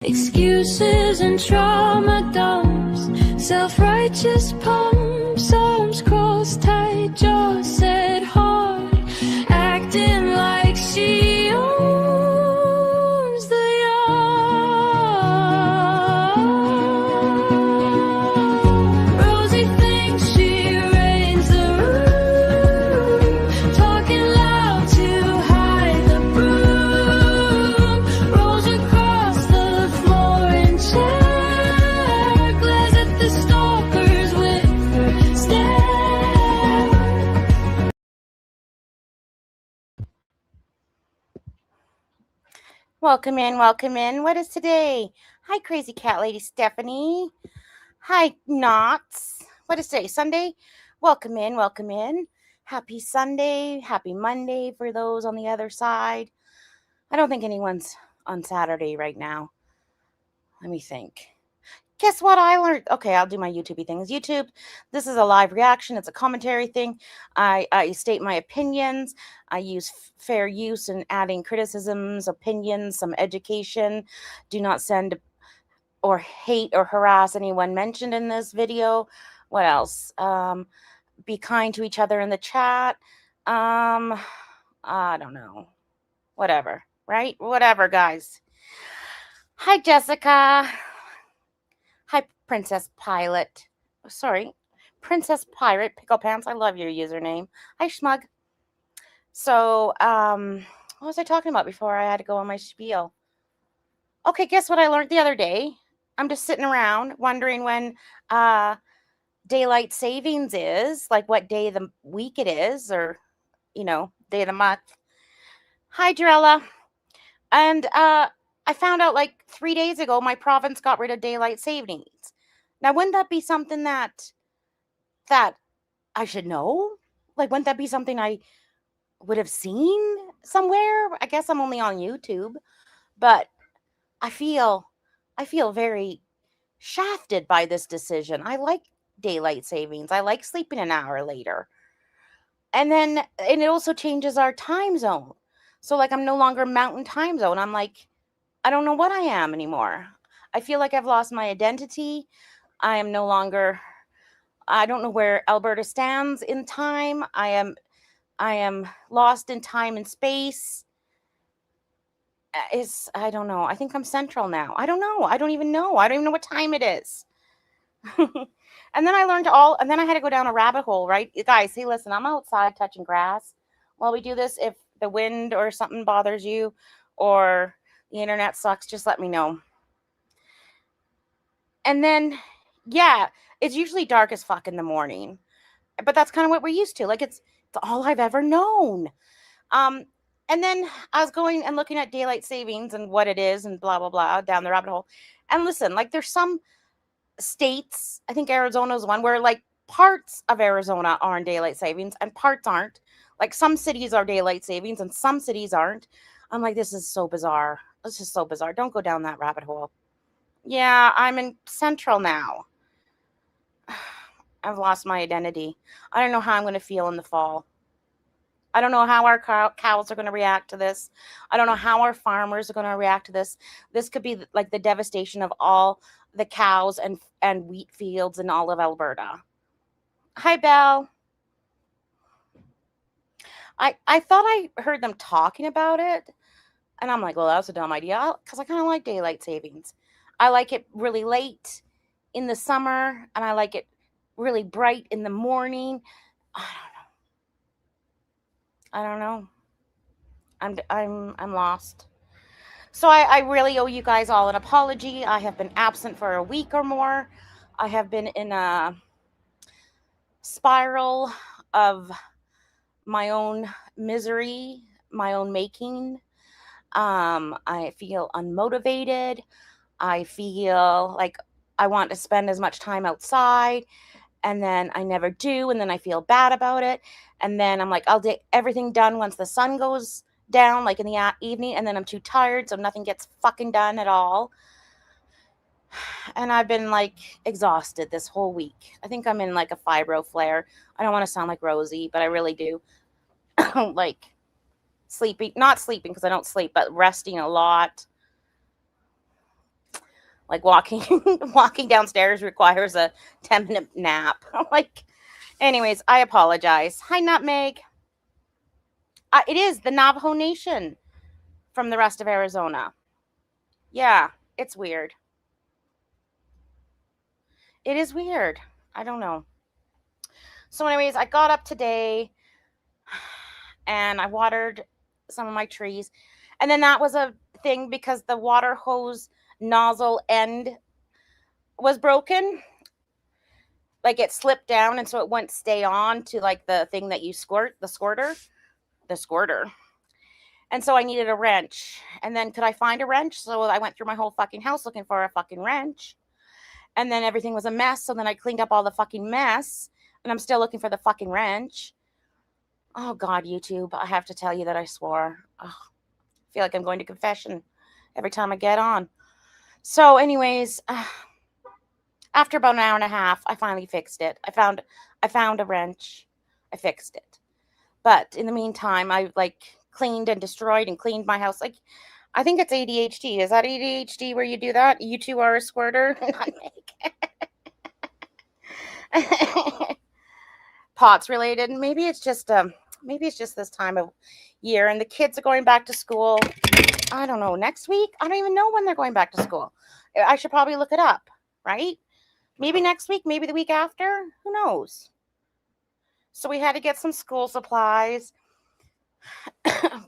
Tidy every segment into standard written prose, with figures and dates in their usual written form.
Excuses and trauma dumps, self-righteous pumps, arms crossed tight, jaws set hard, acting like she owns the yard. Rosie thinks she reigns the room, talking loud to hide the broom, rolls across the floor and check, glares at the stalkers with her stare. Welcome in, welcome in. What is today? Hi, Crazy Cat Lady Stephanie. Hi, Knots. What is today? Sunday? Welcome in, welcome in. Happy Sunday, happy Monday for those on the other side. I don't think anyone's on Saturday right now. Let me think. Guess what I learned? Okay, I'll do my YouTube things. YouTube, this is a live reaction. It's a commentary thing. I state my opinions. I use fair use in adding criticisms, opinions, some education. Do not send or hate or harass anyone mentioned in this video. What else? Be kind to each other in the chat. I don't know. Whatever, right? Whatever, guys. Hi, Jessica. Hi, Princess Pilot. Sorry, Princess Pirate Pickle Pants. I love your username. Hi, Schmug. So, what was I talking about before I had to go on my spiel? Okay, guess what I learned the other day? I'm just sitting around wondering when daylight savings is, like what day of the week it is, or, day of the month. Hi, Drella. And I found out like 3 days ago my province got rid of daylight savings. Now, wouldn't that be something that I should know? Like, wouldn't that be something I would have seen somewhere? I guess I'm only on YouTube, but I feel very shafted by this decision. I like daylight savings. I like sleeping an hour later. And it also changes our time zone. So like I'm no longer mountain time zone. I'm like, I don't know what I am anymore. I feel like I've lost my identity. I am no longer, I don't know where Alberta stands in time. I am lost in time and space. I don't know. I think I'm central now. I don't know. I don't even know. I don't even know what time it is. And then I learned and then I had to go down a rabbit hole, right? Guys, hey, listen, I'm outside touching grass while we do this. If the wind or something bothers you or the internet sucks, just let me know. And then, yeah, it's usually dark as fuck in the morning, but that's kind of what we're used to. Like it's all I've ever known. And then I was going and looking at daylight savings and what it is and blah, blah, blah down the rabbit hole. And listen, like there's some states, I think Arizona is one, where like parts of Arizona are in daylight savings and parts aren't. Like some cities are daylight savings and some cities aren't. I'm like, this is so bizarre. This is so bizarre. Don't go down that rabbit hole. Yeah, I'm in Central now. I've lost my identity. I don't know how I'm going to feel in the fall. I don't know how our cows are going to react to this. I don't know how our farmers are going to react to this. This could be like the devastation of all the cows and wheat fields in all of Alberta. Hi, Belle. I thought I heard them talking about it, and I'm like, well, that's a dumb idea because I kind of like daylight savings. I like it really late in the summer, and I like it really bright in the morning. I don't know. I'm lost. So I really owe you guys all an apology. I have been absent for a week or more. I have been in a spiral of my own misery, my own making. I feel unmotivated. I feel like I want to spend as much time outside, and then I never do, and then I feel bad about it. And then I'm like, I'll get everything done once the sun goes down, like in the evening, and then I'm too tired, so nothing gets fucking done at all. And I've been like exhausted this whole week. I think I'm in like a fibro flare. I don't want to sound like Rosie, but I really do. Like not sleeping because I don't sleep, but resting a lot. Like walking downstairs requires a 10-minute nap. Like, anyways, I apologize. Hi, Nutmeg. It is the Navajo Nation from the rest of Arizona. Yeah, it's weird. It is weird. I don't know. So, anyways, I got up today and I watered some of my trees. And then that was a thing because the water hose nozzle end was broken. Like it slipped down and so it wouldn't stay on to like the thing that you squirt, the squirter. And so I needed a wrench. And then could I find a wrench? So I went through my whole fucking house looking for a fucking wrench. And then everything was a mess. So then I cleaned up all the fucking mess. And I'm still looking for the fucking wrench. Oh, God, YouTube. I have to tell you that I swore. Oh, I feel like I'm going to confession every time I get on. So, anyways, after about an hour and a half, I finally fixed it. I found a wrench. I fixed it. But in the meantime, I cleaned and destroyed and cleaned my house. Like, I think it's ADHD. Is that ADHD where you do that? You two are a squirter? Pots related. Maybe it's just this time of year and the kids are going back to school. I don't know, next week? I don't even know when they're going back to school. I should probably look it up, right? Maybe next week, maybe the week after. Who knows? So we had to get some school supplies.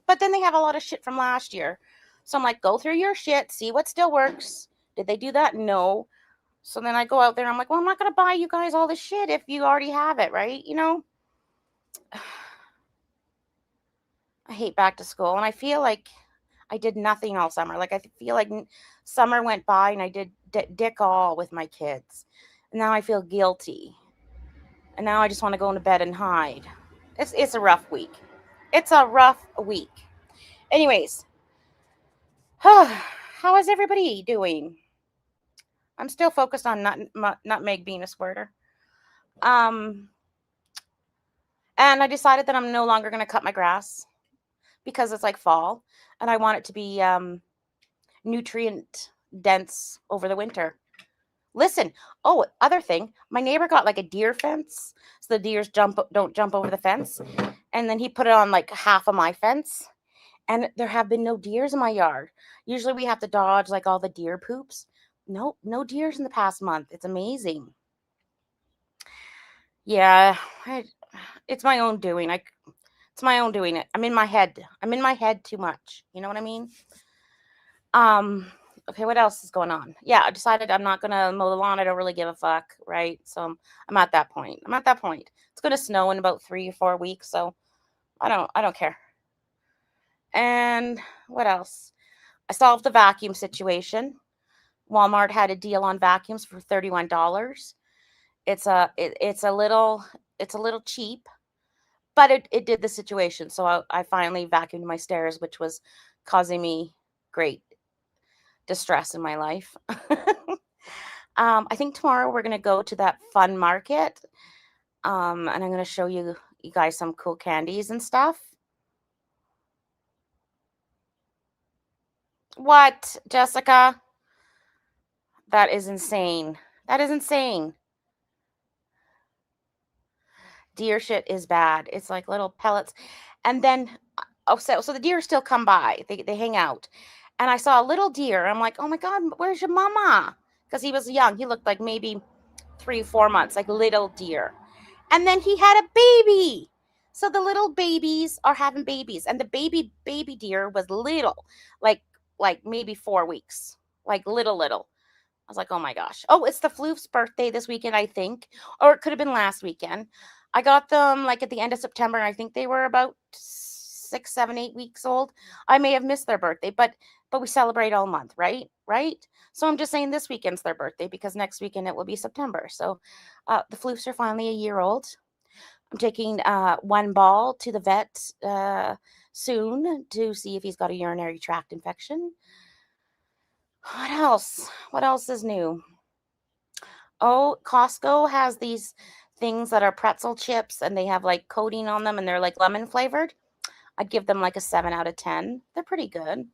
But then they have a lot of shit from last year. So I'm like, go through your shit, see what still works. Did they do that? No. So then I go out there and I'm like, well, I'm not going to buy you guys all this shit if you already have it, right? You know? I hate back to school. And I feel like I did nothing all summer. Like, I feel like summer went by and I did dick all with my kids. And now I feel guilty. And now I just want to go into bed and hide. It's a rough week. It's a rough week. Anyways, how is everybody doing? I'm still focused on Nutmeg being a squirter. And I decided that I'm no longer going to cut my grass because it's like fall and I want it to be nutrient dense over the winter. Listen, other thing, my neighbor got like a deer fence so the deers don't jump over the fence. And then he put it on like half of my fence. And there have been no deers in my yard. Usually we have to dodge like all the deer poops. No deers in the past month. It's amazing. Yeah, it's my own doing. It's my own doing it. I'm in my head. I'm in my head too much. You know what I mean? Okay, what else is going on? Yeah, I decided I'm not gonna mow the lawn. I don't really give a fuck, right? So I'm at that point. It's gonna snow in about 3 or 4 weeks, so I don't care. And what else? I solved the vacuum situation. Walmart had a deal on vacuums for $31. It's a little cheap, but it did the situation. So I finally vacuumed my stairs, which was causing me great distress in my life. I think tomorrow we're gonna go to that fun market, and I'm gonna show you guys some cool candies and stuff. What, Jessica? That is insane. That is insane. Deer shit is bad. It's like little pellets. And then, so the deer still come by. They hang out. And I saw a little deer. I'm like, oh my God, where's your mama? Because he was young. He looked like maybe 3, 4 months, like little deer. And then he had a baby. So the little babies are having babies. And the baby deer was little, like maybe 4 weeks, like little. I was like, oh my gosh. Oh, it's the Floof's birthday this weekend, I think. Or it could have been last weekend. I got them like at the end of September. And I think they were about 6, 7, 8 weeks old. I may have missed their birthday, but we celebrate all month, right? Right? So I'm just saying this weekend's their birthday because next weekend it will be September. So the Floofs are finally a year old. I'm taking one ball to the vet soon to see if he's got a urinary tract infection. What else? What else is new? Oh, Costco has these things that are pretzel chips and they have like coating on them and they're like lemon flavored. I'd give them like a 7 out of 10. They're pretty good.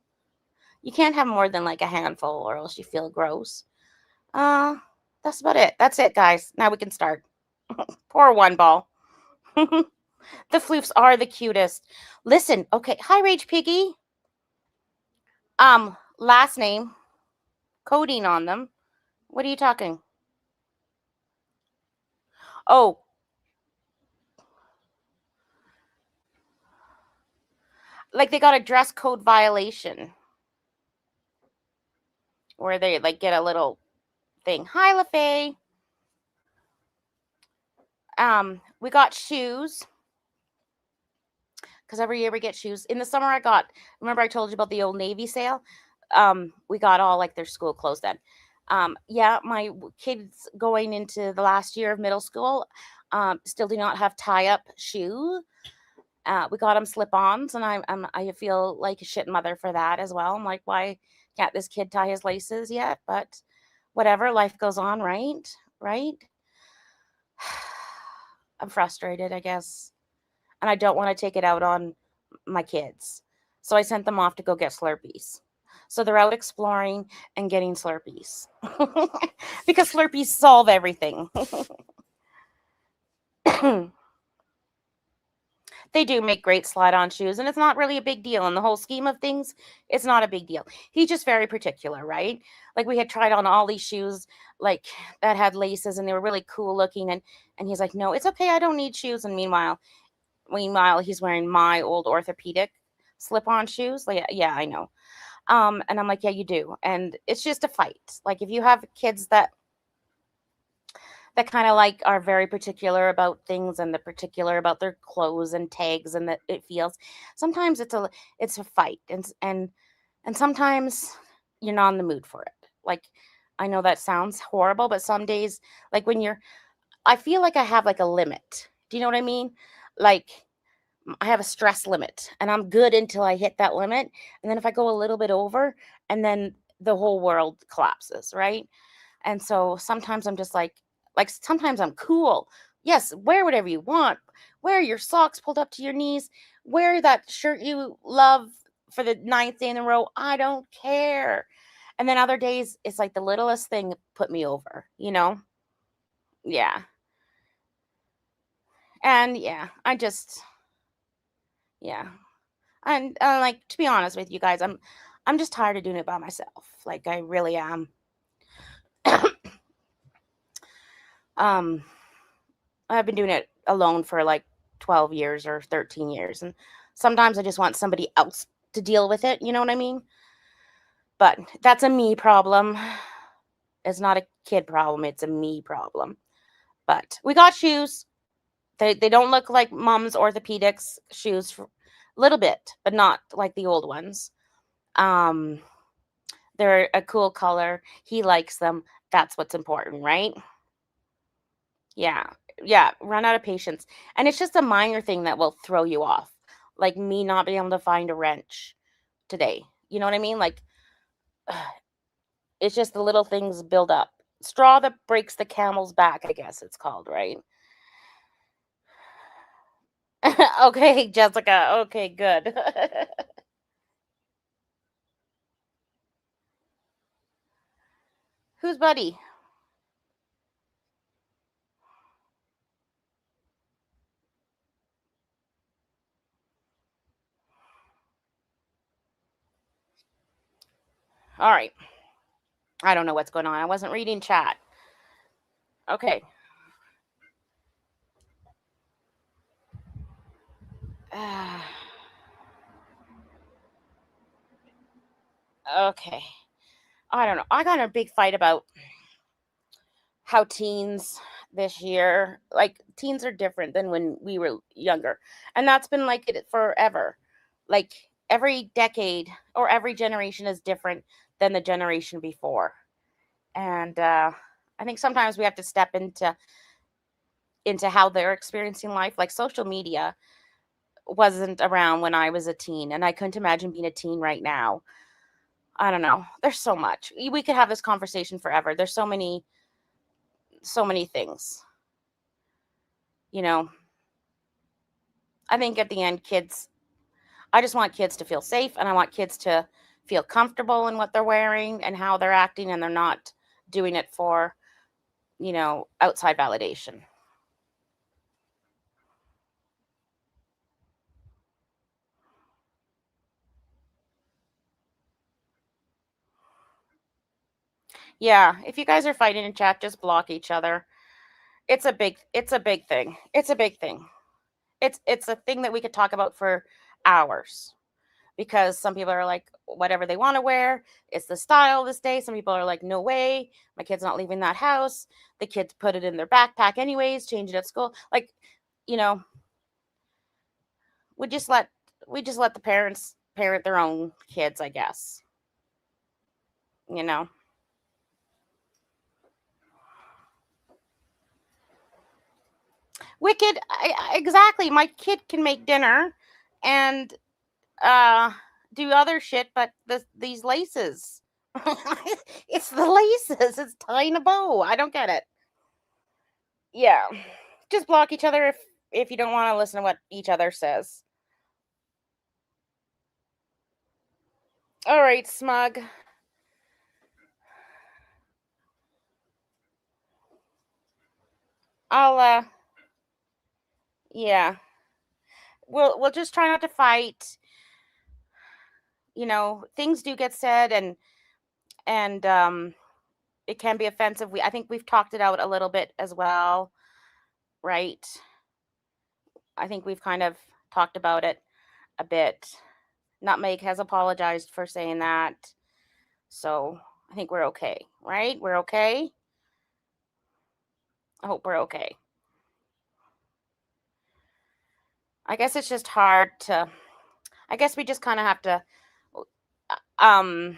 You can't have more than like a handful or else you feel gross. That's about it. That's it, guys. Now we can start. Poor one ball. The floofs are the cutest. Listen, okay. Hi, Rage Piggy. Last name, coding on them. What are you talking? Oh, like they got a dress code violation where they like get a little thing. Hi, LaFay. We got shoes because every year we get shoes. In the summer, I got. Remember, I told you about the Old Navy sale. We got all like their school clothes then. Yeah, my kids going into the last year of middle school still do not have tie-up shoe. We got them slip-ons, and I feel like a shit mother for that as well. I'm like, why can't this kid tie his laces yet? But whatever, life goes on, right? Right? I'm frustrated, I guess, and I don't want to take it out on my kids. So I sent them off to go get Slurpees. So they're out exploring and getting Slurpees because Slurpees solve everything. They do make great slide-on shoes, and it's not really a big deal in the whole scheme of things. It's not a big deal. He's just very particular, right? Like we had tried on all these shoes, like that had laces, and they were really cool looking, and he's like, "No, it's okay. I don't need shoes." And meanwhile, he's wearing my old orthopedic slip-on shoes. Like, yeah, I know. And I'm like, "Yeah, you do." And it's just a fight. Like if you have kids that kind of like are very particular about things and the particular about their clothes and tags and that it feels sometimes it's a fight and sometimes you're not in the mood for it. Like I know that sounds horrible, but some days like when you're I feel like I have like a limit. Do you know what I mean? Like I have a stress limit and I'm good until I hit that limit. And then if I go a little bit over and then the whole world collapses, right? And so sometimes I'm just like sometimes I'm cool. Yes, wear whatever you want. Wear your socks pulled up to your knees. Wear that shirt you love for the ninth day in a row. I don't care. And then other days it's like the littlest thing put me over, you know? Yeah. And yeah, yeah. And like to be honest with you guys, I'm just tired of doing it by myself. Like I really am. um I've been doing it alone for like 12 years or 13 years. And sometimes I just want somebody else to deal with it. You know what I mean? But that's a me problem. It's not a kid problem. It's a me problem. But we got shoes. They don't look like mom's orthopedics shoes for a little bit, but not like the old ones. Um, they're a cool color. He likes them. That's what's important, right? Yeah. Yeah, run out of patience. And it's just a minor thing that will throw you off. Like me not being able to find a wrench today. You know what I mean? Like it's just the little things build up. Straw that breaks the camel's back, I guess it's called, right? Okay, Jessica. Okay, good. Who's Buddy? All right. I don't know what's going on. I wasn't reading chat. Okay. Okay. I don't know. I got in a big fight about how teens this year, like teens are different than when we were younger. And that's been like it forever. Like every decade or every generation is different than the generation before. And I think sometimes we have to step into how they're experiencing life. Like social media wasn't around when I was a teen, and I couldn't imagine being a teen right now. I don't know. There's so much. We could have this conversation forever. There's so many things. You know, I think at the end I just want kids to feel safe and I want kids to feel comfortable in what they're wearing and how they're acting and they're not doing it for, outside validation. Yeah, if you guys are fighting in chat, just block each other. It's a big thing. It's a big thing. It's a thing that we could talk about for hours, because some people are like, whatever they want to wear, it's the style this day. Some people are like, no way, my kid's not leaving that house. The kids put it in their backpack anyways, change it at school. Like, you know, we just let the parents parent their own kids, I guess. You know. Wicked, exactly. My kid can make dinner and uh do other shit, but these laces. It's the laces. It's tying a bow. I don't get it. Yeah. Just block each other if you don't want to listen to what each other says. All right, smug. I'll yeah. We'll just try not to fight. Things do get said, and it can be offensive. I think we've talked it out a little bit as well, right? I think we've kind of talked about it a bit. Nutmeg has apologized for saying that. So I think we're okay, right? We're okay. I hope we're okay. I guess it's just hard to, I guess we just kind of have to, um,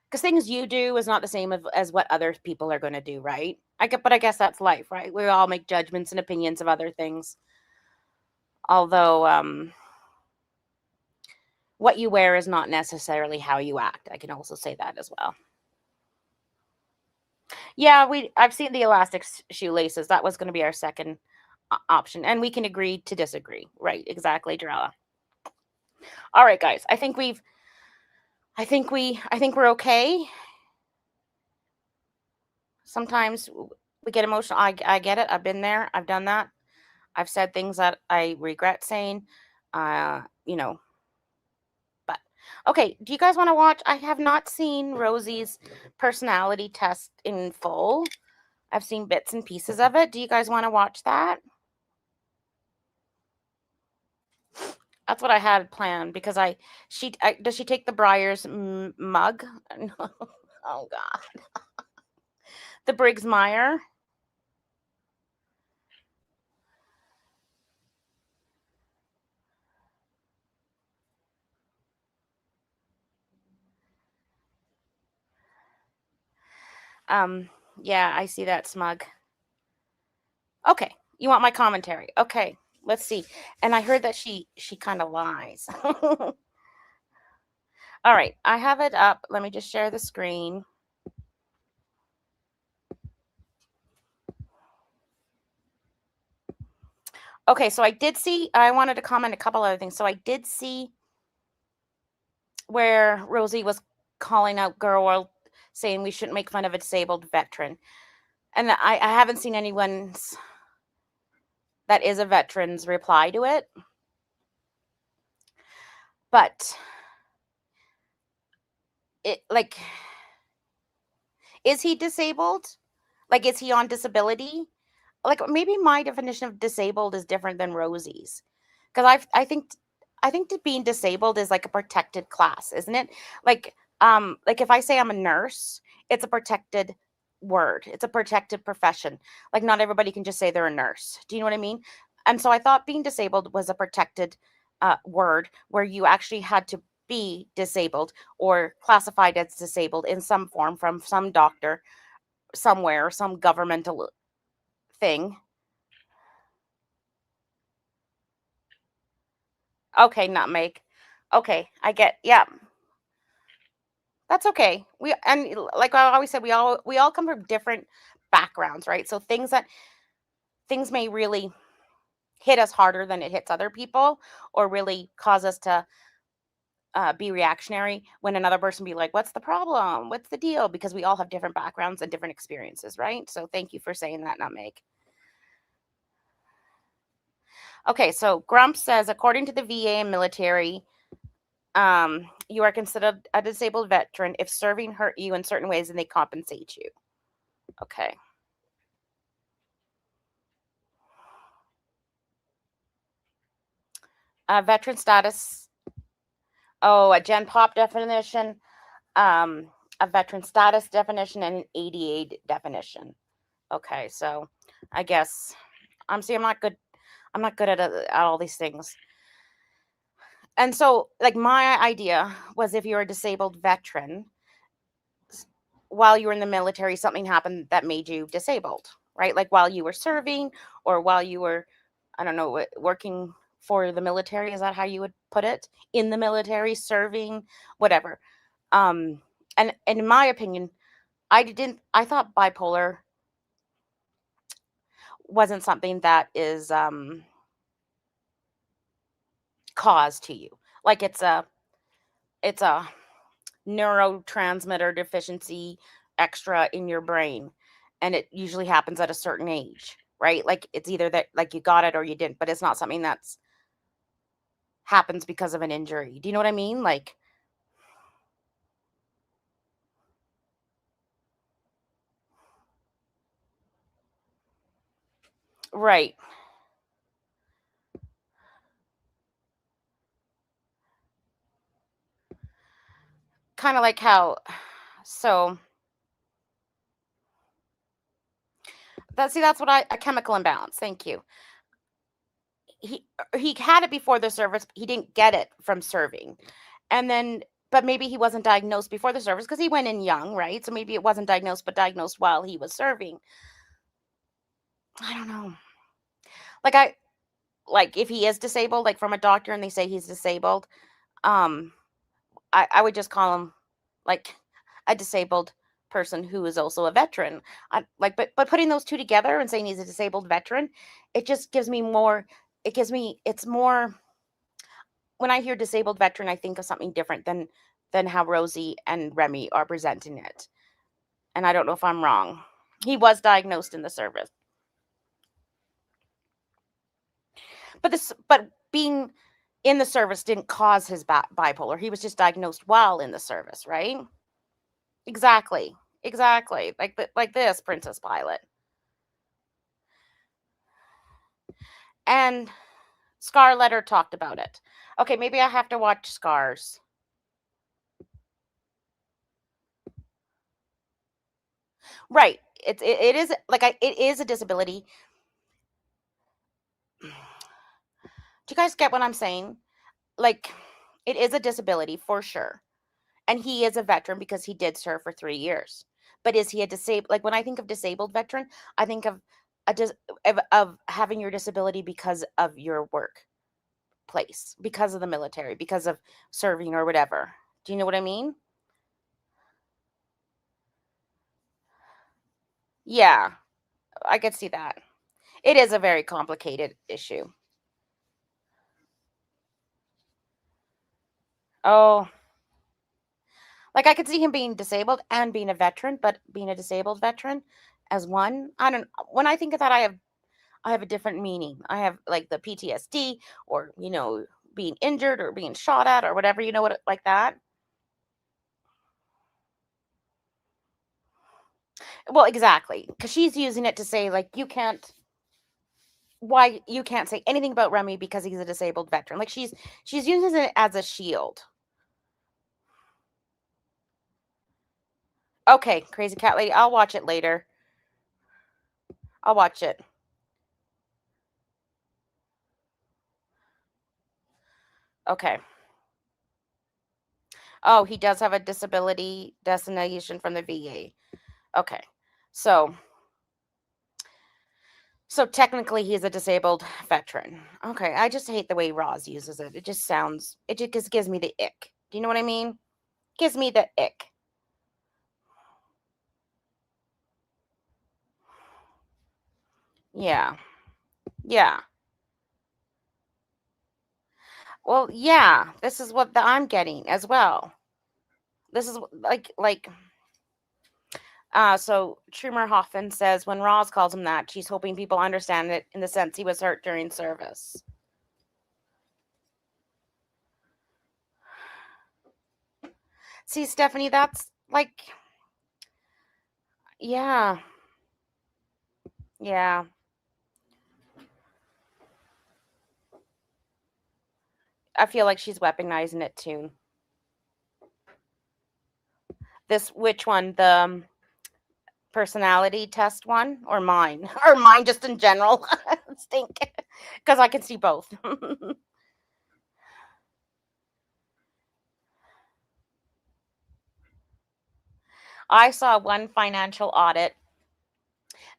because things you do is not the same as what other people are going to do, right? But I guess that's life, right? We all make judgments and opinions of other things. Although, what you wear is not necessarily how you act. I can also say that as well. Yeah, I've seen the elastic shoelaces. That was going to be our second option, and we can agree to disagree. Right? Exactly, Drella. All right, guys. I think we're okay. Sometimes we get emotional. I get it. I've been there. I've done that. I've said things that I regret saying. You know, but okay. Do you guys want to watch? I have not seen Rosie's personality test in full. I've seen bits and pieces of it. Do you guys want to watch that? That's what I had planned because does she take the Briars mug? No. Oh God, the Briggs Meyer. Um, yeah, I see that, smug. Okay, you want my commentary? Okay, let's see. And I heard that she kind of lies. All right, I have it up. Let me just share the screen. Okay, so I did see. I wanted to comment a couple other things. So I did see where Rosie was calling out Girl World, saying we shouldn't make fun of a disabled veteran, and I haven't seen anyone's that is a veteran's reply to it. But it like, is he disabled? Like, is he on disability? Like, maybe my definition of disabled is different than Rosie's, because I think that being disabled is like a protected class, isn't it? Like if I say I'm a nurse, it's a protected word. It's a protected profession. Like, not everybody can just say they're a nurse. Do you know what I mean? And so I thought being disabled was a protected word where you actually had to be disabled or classified as disabled in some form from some doctor somewhere, some governmental thing. Okay, nutmeg. Okay, I get. Yeah, that's okay. Like I always said, we all come from different backgrounds, right? So things may really hit us harder than it hits other people, or really cause us to be reactionary when another person be like, "What's the problem? What's the deal?" Because we all have different backgrounds and different experiences, right? So thank you for saying that, Nutmeg. Okay, so Grump says, according to the VA and military, you are considered a disabled veteran if serving hurt you in certain ways and they compensate you. Okay. Veteran status. Oh, a Gen Pop definition, um, a veteran status definition, and an ADA definition. Okay, so I guess I'm not good. I'm not good at all these things. And so, like, my idea was if you're a disabled veteran, while you were in the military, something happened that made you disabled, right? Like while you were serving or while you were, I don't know, working for the military. Is that how you would put it? In the military, serving, whatever. Um, and in my opinion, I thought bipolar wasn't something that is caused to you. Like it's a neurotransmitter deficiency extra in your brain, and it usually happens at a certain age, right? Like it's either that like you got it or you didn't, but it's not something that's happens because of an injury. Do you know what I mean? Like right. Kind of like how so that's what I a chemical imbalance. Thank you. He had it before the service. He didn't get it from serving. And then but maybe he wasn't diagnosed before the service because he went in young, right? So maybe it wasn't diagnosed but diagnosed while he was serving. I don't know. Like I like if he is disabled, like from a doctor and they say he's disabled, um, I would just call him like a disabled person who is also a veteran. But putting those two together and saying he's a disabled veteran, it just gives me more. It gives me it's more when I hear disabled veteran, I think of something different than how Rosie and Remy are presenting it. And I don't know if I'm wrong. He was diagnosed in the service, but being in the service didn't cause his bipolar. He was just diagnosed while in the service, right? Exactly. Exactly. Like this Princess Pilot. And Scar Letter talked about it. Okay, maybe I have to watch Scars. Right. It is like it is a disability. Do you guys get what I'm saying? Like it is a disability for sure. And he is a veteran because he did serve for 3 years. But is he a disabled like, when I think of disabled veteran, I think of a dis of having your disability because of your workplace, because of the military, because of serving or whatever. Do you know what I mean? Yeah, I could see that. It is a very complicated issue. Oh, like, I could see him being disabled and being a veteran, but being a disabled veteran as one, I don't when I think of that, I have a different meaning. I have like the PTSD or, being injured or being shot at or whatever, like that. Well, exactly. Because she's using it to say, like, why you can't say anything about Remy because he's a disabled veteran. Like, she's using it as a shield. Okay, Crazy Cat Lady. I'll watch it later. I'll watch it. Okay. Oh, he does have a disability designation from the VA. Okay. So So technically, he's a disabled veteran. Okay, I just hate the way Roz uses it. It just gives me the ick. Do you know what I mean? Gives me the ick. Yeah, yeah. Well, yeah, this is what I'm getting as well. This is so Trumer Hoffman says when Roz calls him that, she's hoping people understand it in the sense he was hurt during service. See, Stephanie, that's like, yeah, yeah. I feel like she's weaponizing it too. Which one? The personality test one or mine? Or mine just in general? Stink. Because I can see both. I saw one financial audit,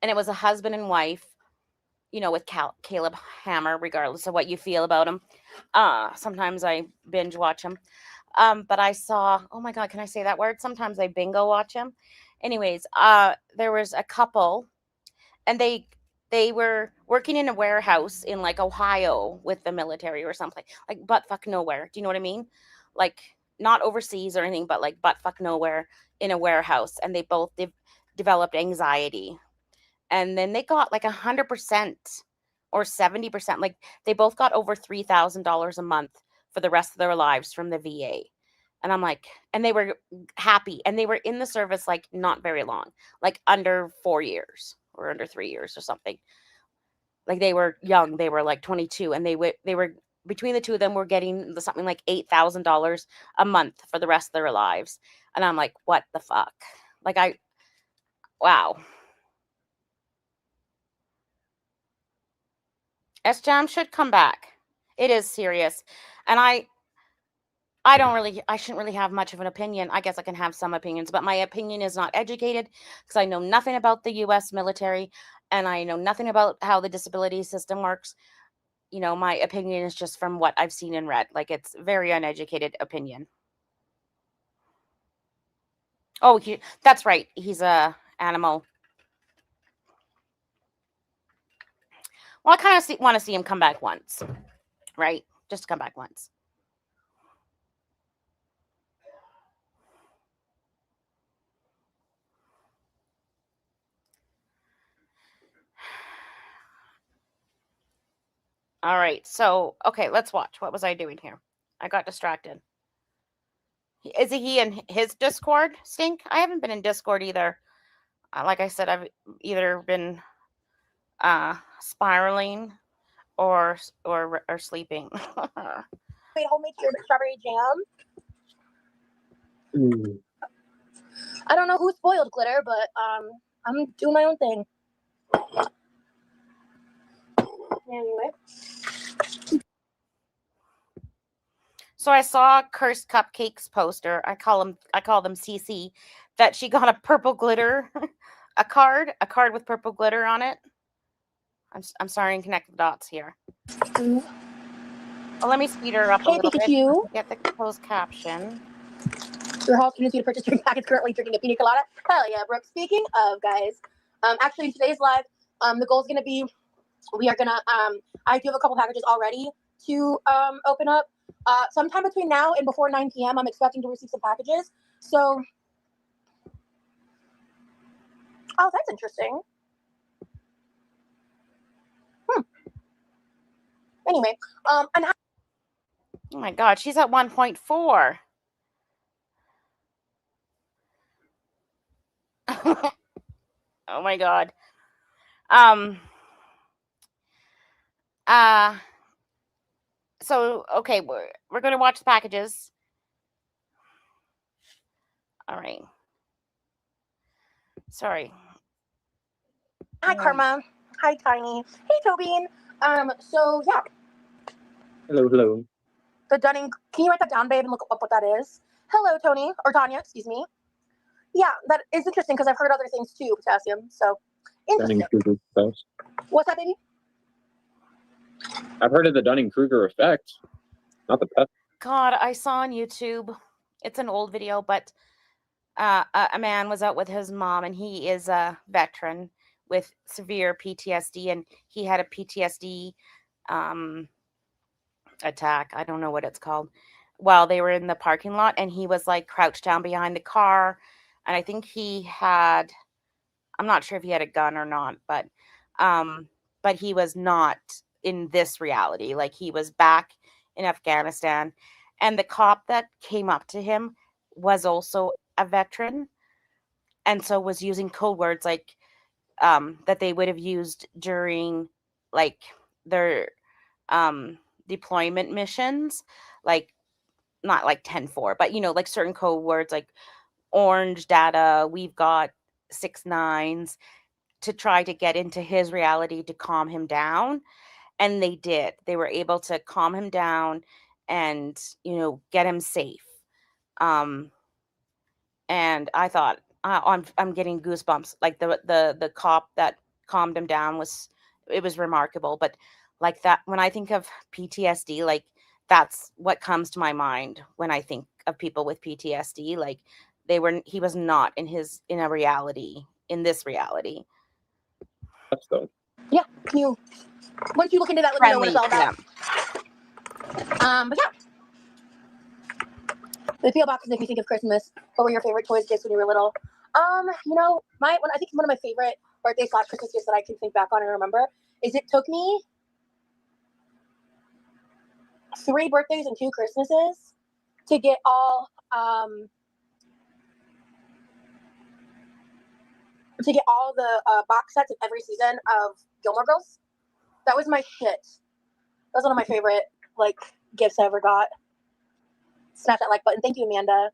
and it was a husband and wife, with Caleb Hammer, regardless of what you feel about him. Sometimes I binge watch him. But I saw, oh my God, can I say that word? Sometimes I bingo watch him. Anyways, there was a couple, and they were working in a warehouse in like Ohio with the military or something, like butt fuck nowhere. Do you know what I mean? Like not overseas or anything, but like butt fuck nowhere in a warehouse, and they both developed anxiety, and then they got like 100% or 70%. Like they both got over $3,000 a month for the rest of their lives from the VA. And I'm like, and they were happy, and they were in the service like not very long, like under 4 years or under 3 years or something. Like they were young, they were like 22, and they were between the two of them were getting something like $8,000 a month for the rest of their lives. And I'm like, what the fuck? Like wow. S-Jam should come back. It is serious. And I shouldn't really have much of an opinion. I guess I can have some opinions, but my opinion is not educated because I know nothing about the US military, and I know nothing about how the disability system works. My opinion is just from what I've seen and read. Like it's very uneducated opinion. Oh, that's right. He's a animal. Well, I kind of want to see him come back once, right? Just come back once. All right. So, okay, let's watch. What was I doing here? I got distracted. Is he in his Discord, Stink? I haven't been in Discord either. Like I said, I've either been spiraling or sleeping. Wait, homemade strawberry jam. I don't know who spoiled glitter, but I'm doing my own thing. Anyway. So I saw Cursed Cupcakes poster. I call them CC. That she got a purple glitter, a card with purple glitter on it. I'm starting to connect the dots here. Well, let me speed her up a little Pikachu. bit. Get the closed caption. Your house can to purchase your package currently drinking a pina colada. Hell yeah, Brooke. Speaking of, guys, actually today's live, the goal is gonna be we are gonna I do have a couple packages already to open up. Sometime between now and before 9 p.m. I'm expecting to receive some packages. So, oh, that's interesting. Anyway, and oh my God, she's at 1.4. Oh my God. So okay, we're gonna watch the packages. All right. Sorry. Hi, Karma. Hi, Tiny. Hey, Tobin. So yeah. Hello. The Dunning. Can you write that down, babe, and look up what that is? Hello, Tony or Tanya. Excuse me. Yeah, that is interesting because I've heard other things too. Potassium. So interesting. What's that, baby? I've heard of the Dunning-Kruger effect, not the pest. God, I saw on YouTube. It's an old video, but a man was out with his mom, and he is a veteran with severe PTSD, and he had a PTSD attack. I don't know what it's called. While they were in the parking lot, and he was like crouched down behind the car, and I think he had. I'm not sure if he had a gun or not, but he was not in this reality. Like he was back in Afghanistan, and the cop that came up to him was also a veteran, and so was using code words like that they would have used during like their deployment missions, like not like 10-4, but like certain code words like orange data, we've got 6 9s, to try to get into his reality to calm him down. And they did. They were able to calm him down and, get him safe. Um, and I thought, I'm getting goosebumps. Like the cop that calmed him down it was remarkable. But like that, when I think of PTSD, like that's what comes to my mind when I think of people with PTSD. Like he was not in this reality. That's dope. Yeah. Once you look into that, let me know what it's all about. But yeah. The PO boxes make me think of Christmas. What were your favorite toys gifts when you were little? I think one of my favorite birthday / Christmas gifts that I can think back on and remember is it took me 3 birthdays and 2 Christmases to get all the box sets of every season of Gilmore Girls. That was my shit. That was one of my favorite gifts I ever got. Smash that like button. Thank you, Amanda.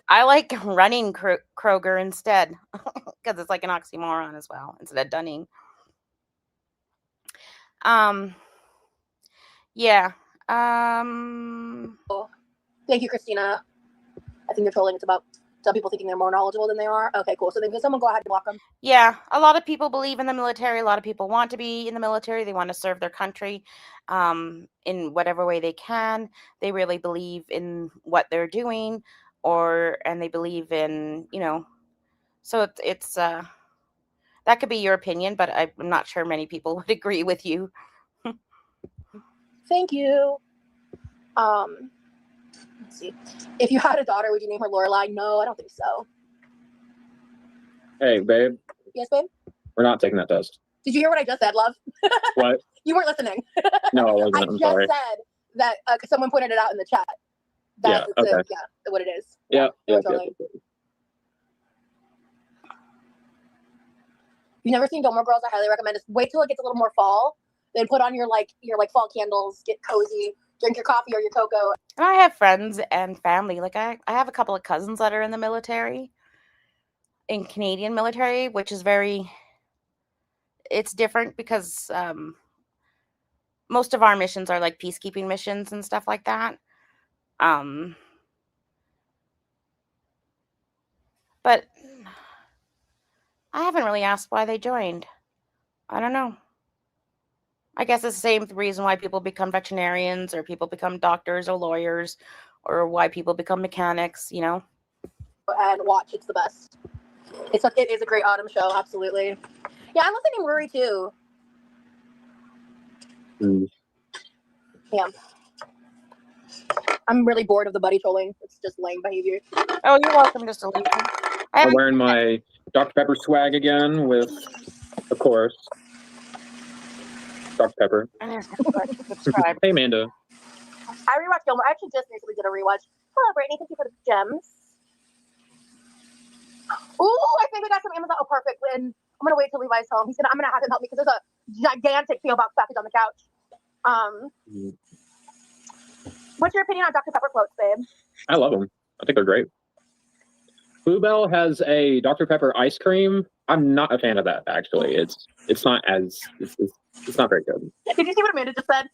I like running Kroger instead because it's like an oxymoron as well instead of Dunning. Yeah. Thank you, Christina. I think they're trolling. It's about some people thinking they're more knowledgeable than they are. Okay, cool. So then can someone go ahead and block them? Yeah, a lot of people believe in the military. A lot of people want to be in the military. They want to serve their country in whatever way they can. They really believe in what they're doing, and they believe in, so it's that could be your opinion, but I'm not sure many people would agree with you. Thank you. Let's see. If you had a daughter, would you name her Lorelai? No, I don't think so. Hey, babe. Yes, babe? We're not taking that test. Did you hear what I just said, love? What? You weren't listening. No, I wasn't. I'm sorry. I just said that someone pointed it out in the chat. What it is. Yeah. You've never seen Gilmore Girls? I highly recommend it. Wait till it gets a little more fall. Then put on your fall candles, get cozy, drink your coffee or your cocoa. And I have friends and family. Like I have a couple of cousins that are in the military, in Canadian military, which is it's different because most of our missions are like peacekeeping missions and stuff like that. But I haven't really asked why they joined. I don't know. I guess it's the same reason why people become veterinarians or people become doctors or lawyers or why people become mechanics, And watch, it's the best. It is a great autumn show, absolutely. Yeah, I love the name Rory too. Yeah. I'm really bored of the buddy trolling. It's just lame behavior. Oh, you're welcome, just a leave. I'm wearing my Dr. Pepper swag again with, of course, Dr. Pepper. Subscribe. Hey, Amanda. I rewatched Gilmore. I actually just recently did a rewatch. Hello, Brittany. Thank you for the gems. Ooh, I think we got some Amazon. Oh, perfect. And I'm gonna wait till Levi's home. I'm gonna have him help me because there's a gigantic PO box package on the couch. What's your opinion on Dr. Pepper floats, babe? I love them. I think they're great. Bluebell has a Dr. Pepper ice cream. I'm not a fan of that, actually. It's not very good. Did you see what Amanda just said?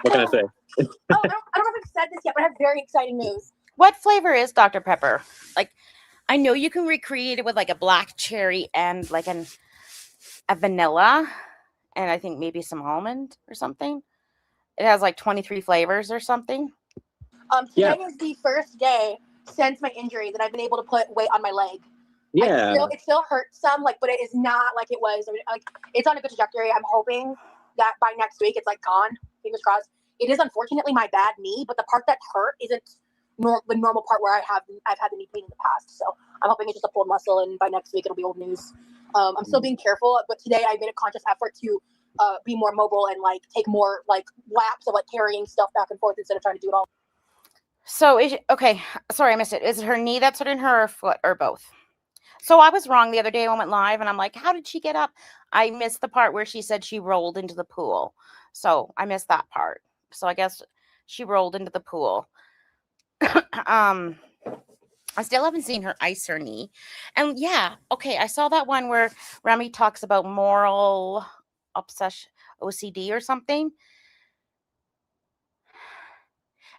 What can I say? I don't know if I've said this yet, but I have very exciting news. What flavor is Dr. Pepper? Like, I know you can recreate it with like a black cherry and like a vanilla, and I think maybe some almond or something. It has like 23 flavors or something. Today is the first day since my injury that I've been able to put weight on my leg. Yeah. It still hurts some, like, but it is not like it was. Like, it's on a good trajectory. I'm hoping that by next week it's like gone. Fingers crossed. It is unfortunately my bad knee, but the part that hurt isn't the normal part where I've had the knee pain in the past. So I'm hoping it's just a pulled muscle, and by next week it'll be old news. I'm still being careful, but today I made a conscious effort to be more mobile and like take more like laps of like carrying stuff back and forth instead of trying to do it all. So okay, sorry, I missed it. Is it her knee that's hurting her or foot or both? So I was wrong the other day. I went live and I'm like, how did she get up? I missed the part where she said she rolled into the pool. So I missed that part. So I guess she rolled into the pool. I still haven't seen her ice her knee. And yeah, okay, I saw that one where Remy talks about moral obsession, OCD or something.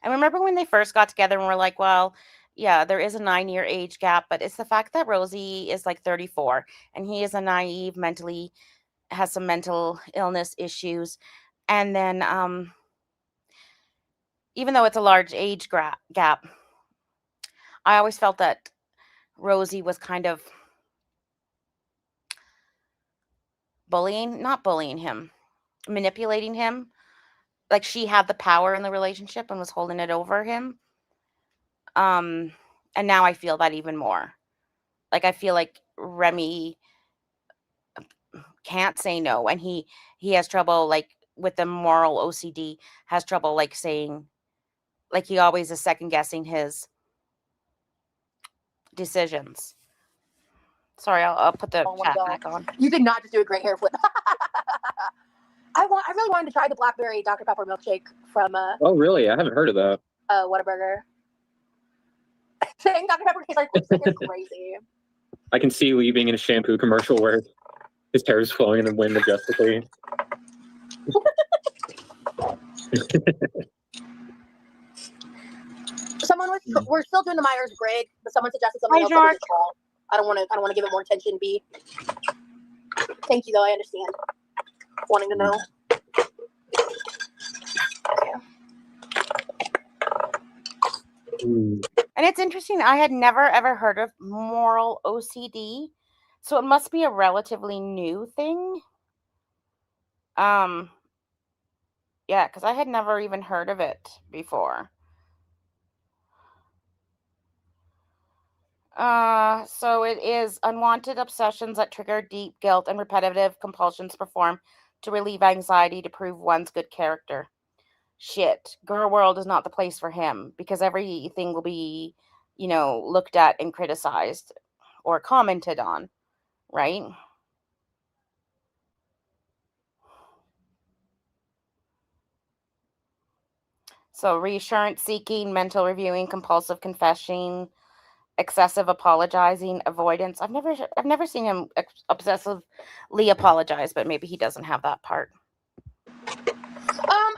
And remember when they first got together and we're like, well, yeah, there is a 9-year age gap, but it's the fact that Rosie is like 34 and he is a naive, mentally has some mental illness issues. And then even though it's a large age gap, I always felt that Rosie was kind of not bullying him, manipulating him. Like she had the power in the relationship and was holding it over him. And now I feel that even more. Like I feel like Remy can't say no, and he has trouble like with the moral OCD, has trouble like saying, like he always is second guessing his decisions. Sorry, I'll put the chat back on. You did not just do a great hair flip. I really wanted to try the blackberry Dr. Pepper milkshake from Oh, really? I haven't heard of that. Whataburger. Saying Dr. Pepper tastes like lipstick is crazy. I can see Lee being in a shampoo commercial where his hair is flowing in the wind majestically. We're still doing the Myers-Briggs, but someone suggested something else. I don't want to give it more attention. B. Thank you, though. I understand. Wanting to know. And it's interesting. I had never ever heard of moral OCD, so it must be a relatively new thing. Yeah, because I had never even heard of it before. So it is unwanted obsessions that trigger deep guilt and repetitive compulsions performed to relieve anxiety to prove one's good character. Shit, Girl World is not the place for him because everything will be, looked at and criticized or commented on, right? So reassurance seeking, mental reviewing, compulsive confessing, excessive apologizing, avoidance. I've never seen him obsessively apologize, but maybe he doesn't have that part.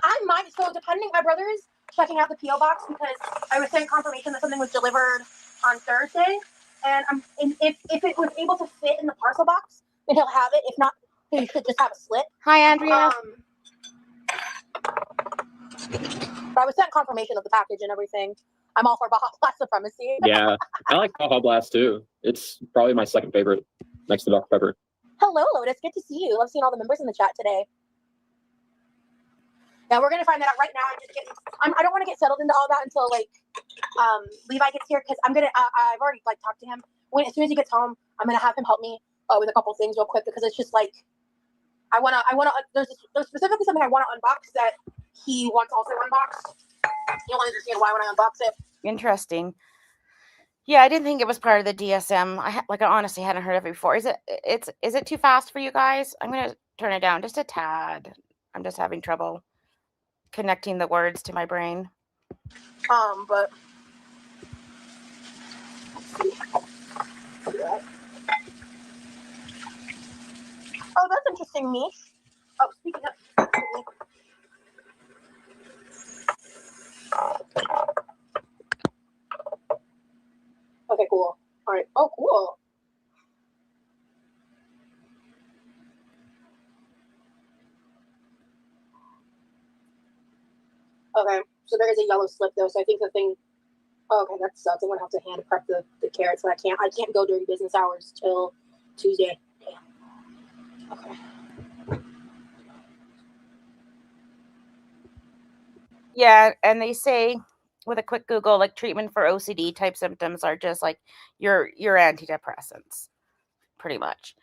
I might. So depending, my brother is checking out the PO box because I was sent confirmation that something was delivered on Thursday, and if it was able to fit in the parcel box, then he'll have it. If not, he should just have a slip. Hi, Andrea. But I was sent confirmation of the package and everything. I'm all for Baja Blast supremacy. Yeah, I like Baja Blast too. It's probably my second favorite next to Dr. Pepper. Hello, Lotus. Good to see you. Love seeing all the members in the chat today. Yeah, we're gonna find that out right now. I don't want to get settled into all that until like Levi gets here because I've already like talked to him. As soon as he gets home, I'm gonna have him help me with a couple things real quick because it's just like I wanna. There's specifically something I want to unbox that he wants also unboxed. You'll understand why when I unbox it. Interesting. Yeah, I didn't think it was part of the DSM. I honestly hadn't heard of it before. Is it too fast for you guys? I'm gonna turn it down just a tad. I'm just having trouble connecting the words to my brain. But oh, that's interesting, Mish. Oh, speaking of. Okay, cool. All right. Oh, cool. Okay, so there is a yellow slip though, so I think the thing Oh, okay, that sucks. I'm gonna have to hand prep the carrots, but I can't go during business hours till Tuesday. Okay. Yeah, and they say with a quick Google, like treatment for OCD type symptoms are just like your antidepressants, pretty much.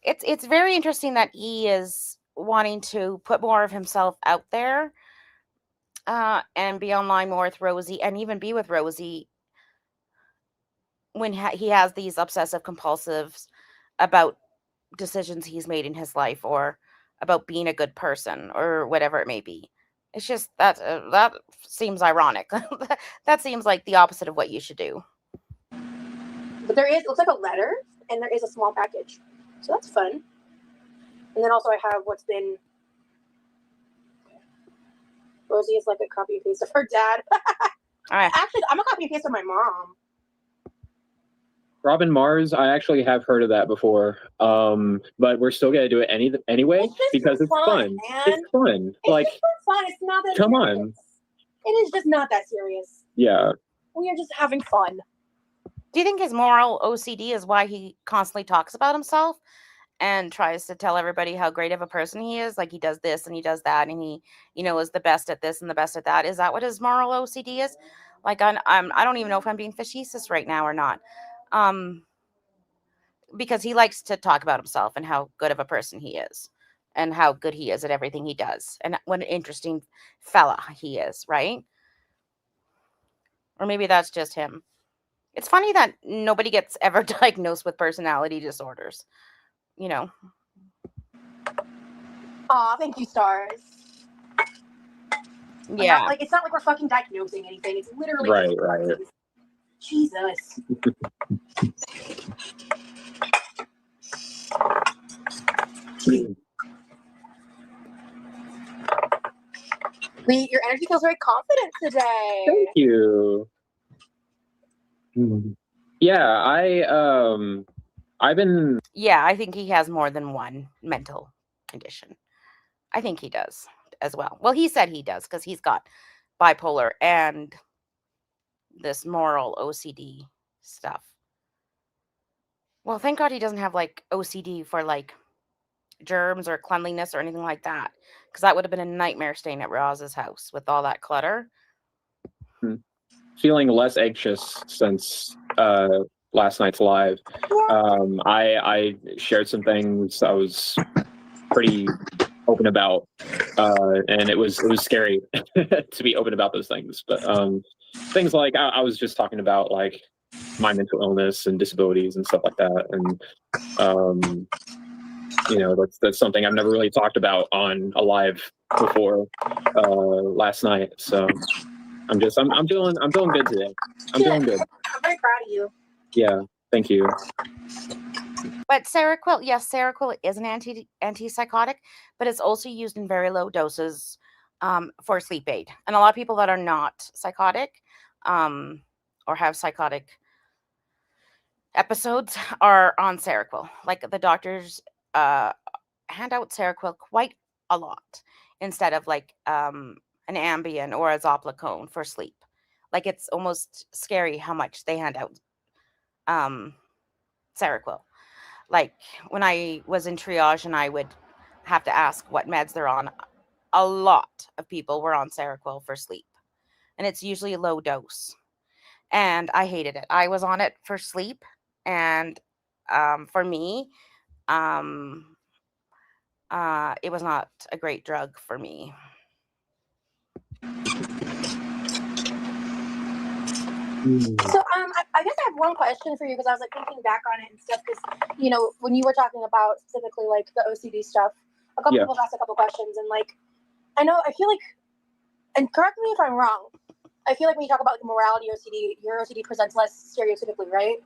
It's very interesting that he is wanting to put more of himself out there, and be online more with Rosie, and even be with Rosie when he has these obsessive compulsives about decisions he's made in his life, or about being a good person, or whatever it may be. It's just that seems ironic. That seems like the opposite of what you should do. But it looks like a letter, and there is a small package, so that's fun. And then also I have what's been. Rosie is like a copy and paste of her dad. Actually, I'm a copy and paste of my mom. Robin Mars, I actually have heard of that before, but we're still gonna do it anyway because it's fun. It's fun. It's like just for fun. It's not that. Come serious. on. It is just not that serious. Yeah. We are just having fun. Do you think his moral OCD is why he constantly talks about himself and tries to tell everybody how great of a person he is? Like he does this and he does that, and he, is the best at this and the best at that. Is that what his moral OCD is? Like I don't even know if I'm being facetious right now or not. Because he likes to talk about himself and how good of a person he is, and how good he is at everything he does, and what an interesting fella he is, right? Or maybe that's just him. It's funny that nobody gets ever diagnosed with personality disorders. Aw, thank you, stars. Yeah. It's not like we're fucking diagnosing anything. It's literally right. Jesus. Lee, your energy feels very confident today. Thank you. Yeah, I've been. Yeah, I think he has more than one mental condition. I think he does as well. Well, he said he does because he's got bipolar and this moral OCD stuff. Well, thank God he doesn't have like OCD for like germs or cleanliness or anything like that, because that would have been a nightmare staying at Roz's house with all that clutter. Feeling less anxious since last night's live. I shared some things I was pretty open about, and it was scary to be open about those things. But things like I was just talking about like my mental illness and disabilities and stuff like that, and that's something I've never really talked about on a live before last night. So I'm doing good today. I'm doing good. I'm very proud of you. Yeah, thank you. But Seroquel, yes, Seroquel is an antipsychotic, but it's also used in very low doses for sleep aid. And a lot of people that are not psychotic or have psychotic episodes are on Seroquel. Like the doctors hand out Seroquel quite a lot instead of like an Ambien or a Zopiclone for sleep. Like it's almost scary how much they hand out Seroquel. Like when I was in triage and I would have to ask what meds they're on, a lot of people were on Seroquel for sleep, and it's usually a low dose. And I hated it. I was on it for sleep, and for me, it was not a great drug for me. So I guess I have one question for you, because I was like thinking back on it and stuff, because when you were talking about specifically like the OCD stuff, a couple people have asked a couple questions, and like I feel like, and correct me if I'm wrong, I feel like when you talk about like morality OCD, your OCD presents less stereotypically, right?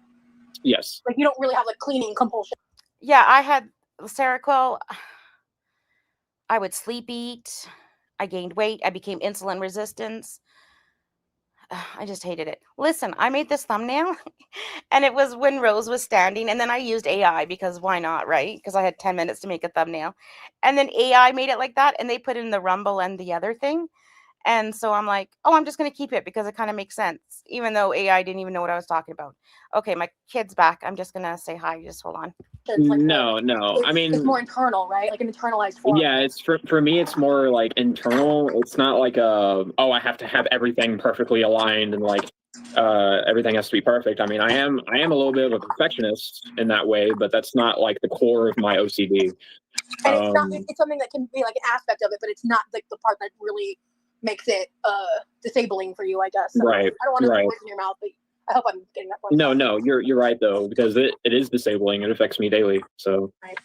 Yes. Like you don't really have like cleaning compulsion. Yeah, I had Seroquel. I would sleep eat. I gained weight. I became insulin resistant. I just hated it. Listen, I made this thumbnail and it was when Rose was standing, and then I used AI because why not, right? Because I had 10 minutes to make a thumbnail. And then AI made it like that, and they put in the rumble and the other thing. And so I'm like, oh, I'm just going to keep it because it kind of makes sense, even though AI didn't even know what I was talking about. Okay, my kid's back. I'm just going to say hi. Just hold on. It's like No. I it's mean, more internal, right? Like an internalized form. yeah, it's for me. It's more like internal. It's not like oh, I have to have everything perfectly aligned and like everything has to be perfect. I mean, I am a little bit of a perfectionist in that way, but that's not like the core of my OCD. And it's not. It's something that can be like an aspect of it, but it's not like the part that really makes it disabling for you, I guess. So Right. I don't want to Right. put words in your mouth, but I hope I'm getting that point. No, you're right though, because it is disabling. It affects me daily. So. Right.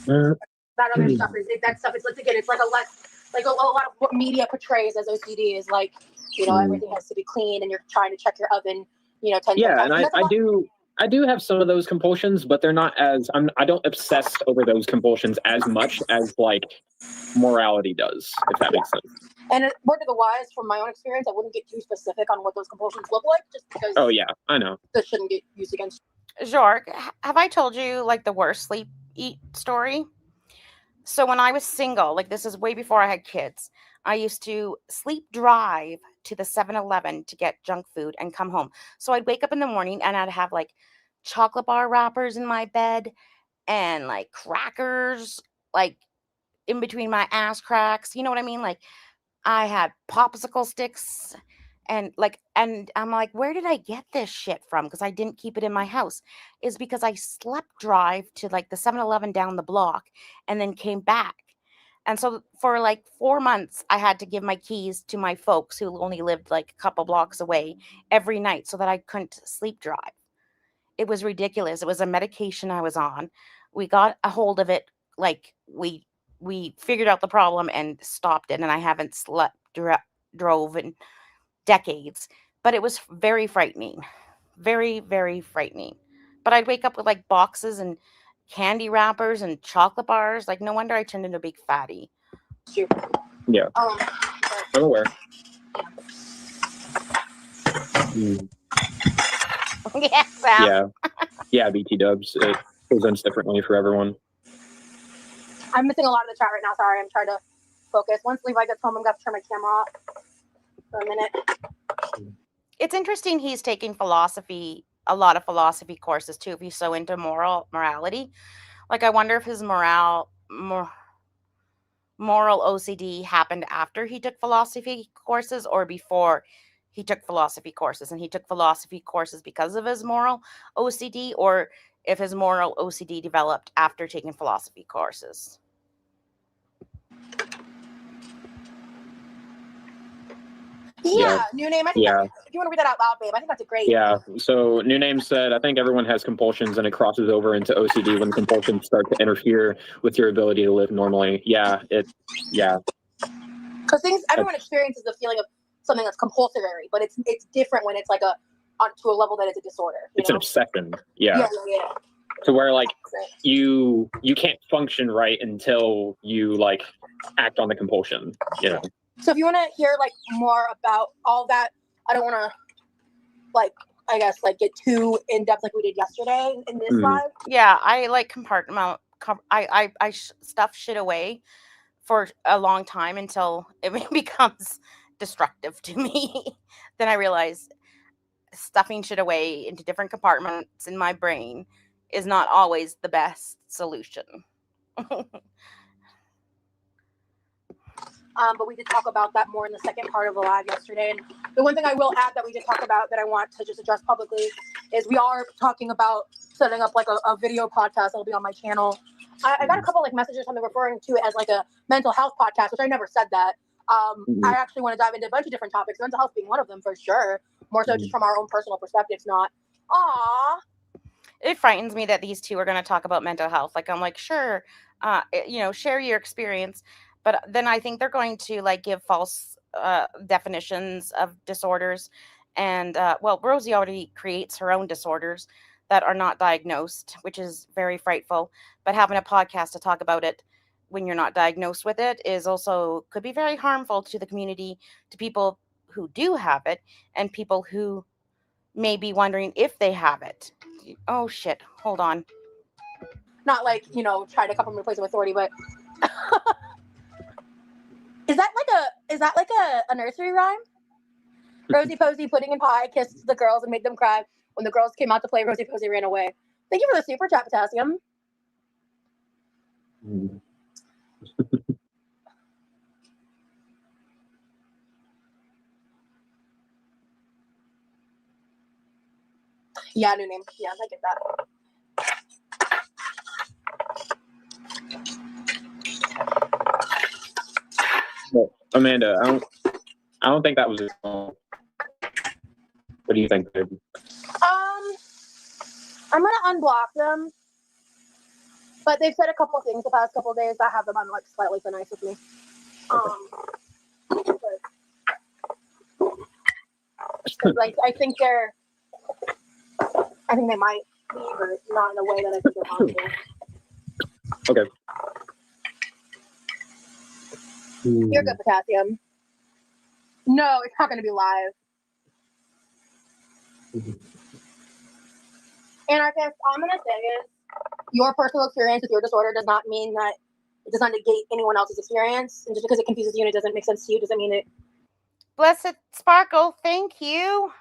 Uh, That other stuff is that stuff is again, it's like a less like a lot of what media portrays as OCD is like, you know, everything has to be clean and you're trying to check your oven, you know, 10 yeah, times. and I do have some of those compulsions, but they're not as I don't obsess over those compulsions as much as like morality does, if that makes sense. And word to the wise, from my own experience, I wouldn't get too specific on what those compulsions look like, just because. Oh yeah, I know. This shouldn't get used against. Jorg, have I told you like the worst sleep eat story? So when I was single, like this is way before I had kids, I used to sleep drive to the 7-Eleven to get junk food and come home. So I'd wake up in the morning and I'd have like chocolate bar wrappers in my bed and like crackers like in between my ass cracks. You know what I mean? Like I had popsicle sticks and I'm like, where did I get this shit from? Because I didn't keep it in my house. Is because I slept drive to like the 7-Eleven down the block and then came back. And so for like 4 months, I had to give my keys to my folks who only lived like a couple blocks away every night so that I couldn't sleep drive. It was ridiculous. It was a medication I was on. We got a hold of it. Like we figured out the problem and stopped it. And I haven't drove in decades, but it was very frightening. Very, very frightening. But I'd wake up with like boxes and candy wrappers and chocolate bars. Like, no wonder I turned into a big fatty. Yeah. I'm aware. Yeah, Sam. Yeah, BT dubs. It presents differently for everyone. I'm missing a lot of the chat right now. Sorry, I'm trying to focus. Once Levi gets home, I'm going to turn my camera off for a minute. It's interesting he's taking a lot of philosophy courses too, if he's so into morality. Like, I wonder if his moral OCD happened after he took philosophy courses or before he took philosophy courses, and he took philosophy courses because of his moral OCD, or if his moral OCD developed after taking philosophy courses. Yeah, new name. I think if you want to read that out loud, babe, I think that's a great. Yeah. So new name said, I think everyone has compulsions and it crosses over into OCD when compulsions start to interfere with your ability to live normally. Yeah. Because everyone experiences the feeling of something that's compulsory, but it's different when it's like to a level that it's a disorder. It's an obsession. Yeah. Yeah. To where like you can't function right until you like act on the compulsion, you know. So if you want to hear like more about all that, I don't want to get too in depth like we did yesterday in this live. Yeah, I like I stuff shit away for a long time until it becomes destructive to me. Then I realize stuffing shit away into different compartments in my brain is not always the best solution. But we did talk about that more in the second part of the live yesterday. And the one thing I will add that we did talk about that I want to just address publicly is we are talking about setting up like a video podcast that'll be on my channel. I got a couple like messages from them referring to it as like a mental health podcast, which I never said that. I actually want to dive into a bunch of different topics, mental health being one of them for sure. More so just from our own personal perspectives, not It frightens me that these two are going to talk about mental health. Like, I'm like, sure, share your experience. But then I think they're going to like give false definitions of disorders. And Rosie already creates her own disorders that are not diagnosed, which is very frightful. But having a podcast to talk about it when you're not diagnosed with it is also could be very harmful to the community, to people who do have it and people who may be wondering if they have it. Oh shit, hold on. Not like, try to come from a place of authority, but is is that like a nursery rhyme? Rosie Posey, pudding and pie, kissed the girls and made them cry. When the girls came out to play, Rosie Posey ran away. Thank you for the super chat, Potassium. Yeah, new name. Yeah, I get that. Well, Amanda, I don't think that was. What do you think, babe? I'm gonna unblock them, but they've said a couple of things the past couple of days that have them on like slightly thin ice with me. Like I think they might be, but not in a way that I think they're possible. Okay. You're good, Potassium. No, it's not going to be live. Anarchist, all I'm going to say is your personal experience with your disorder does not mean that it does not negate anyone else's experience. And just because it confuses you and it doesn't make sense to you doesn't mean it. Blessed Sparkle, thank you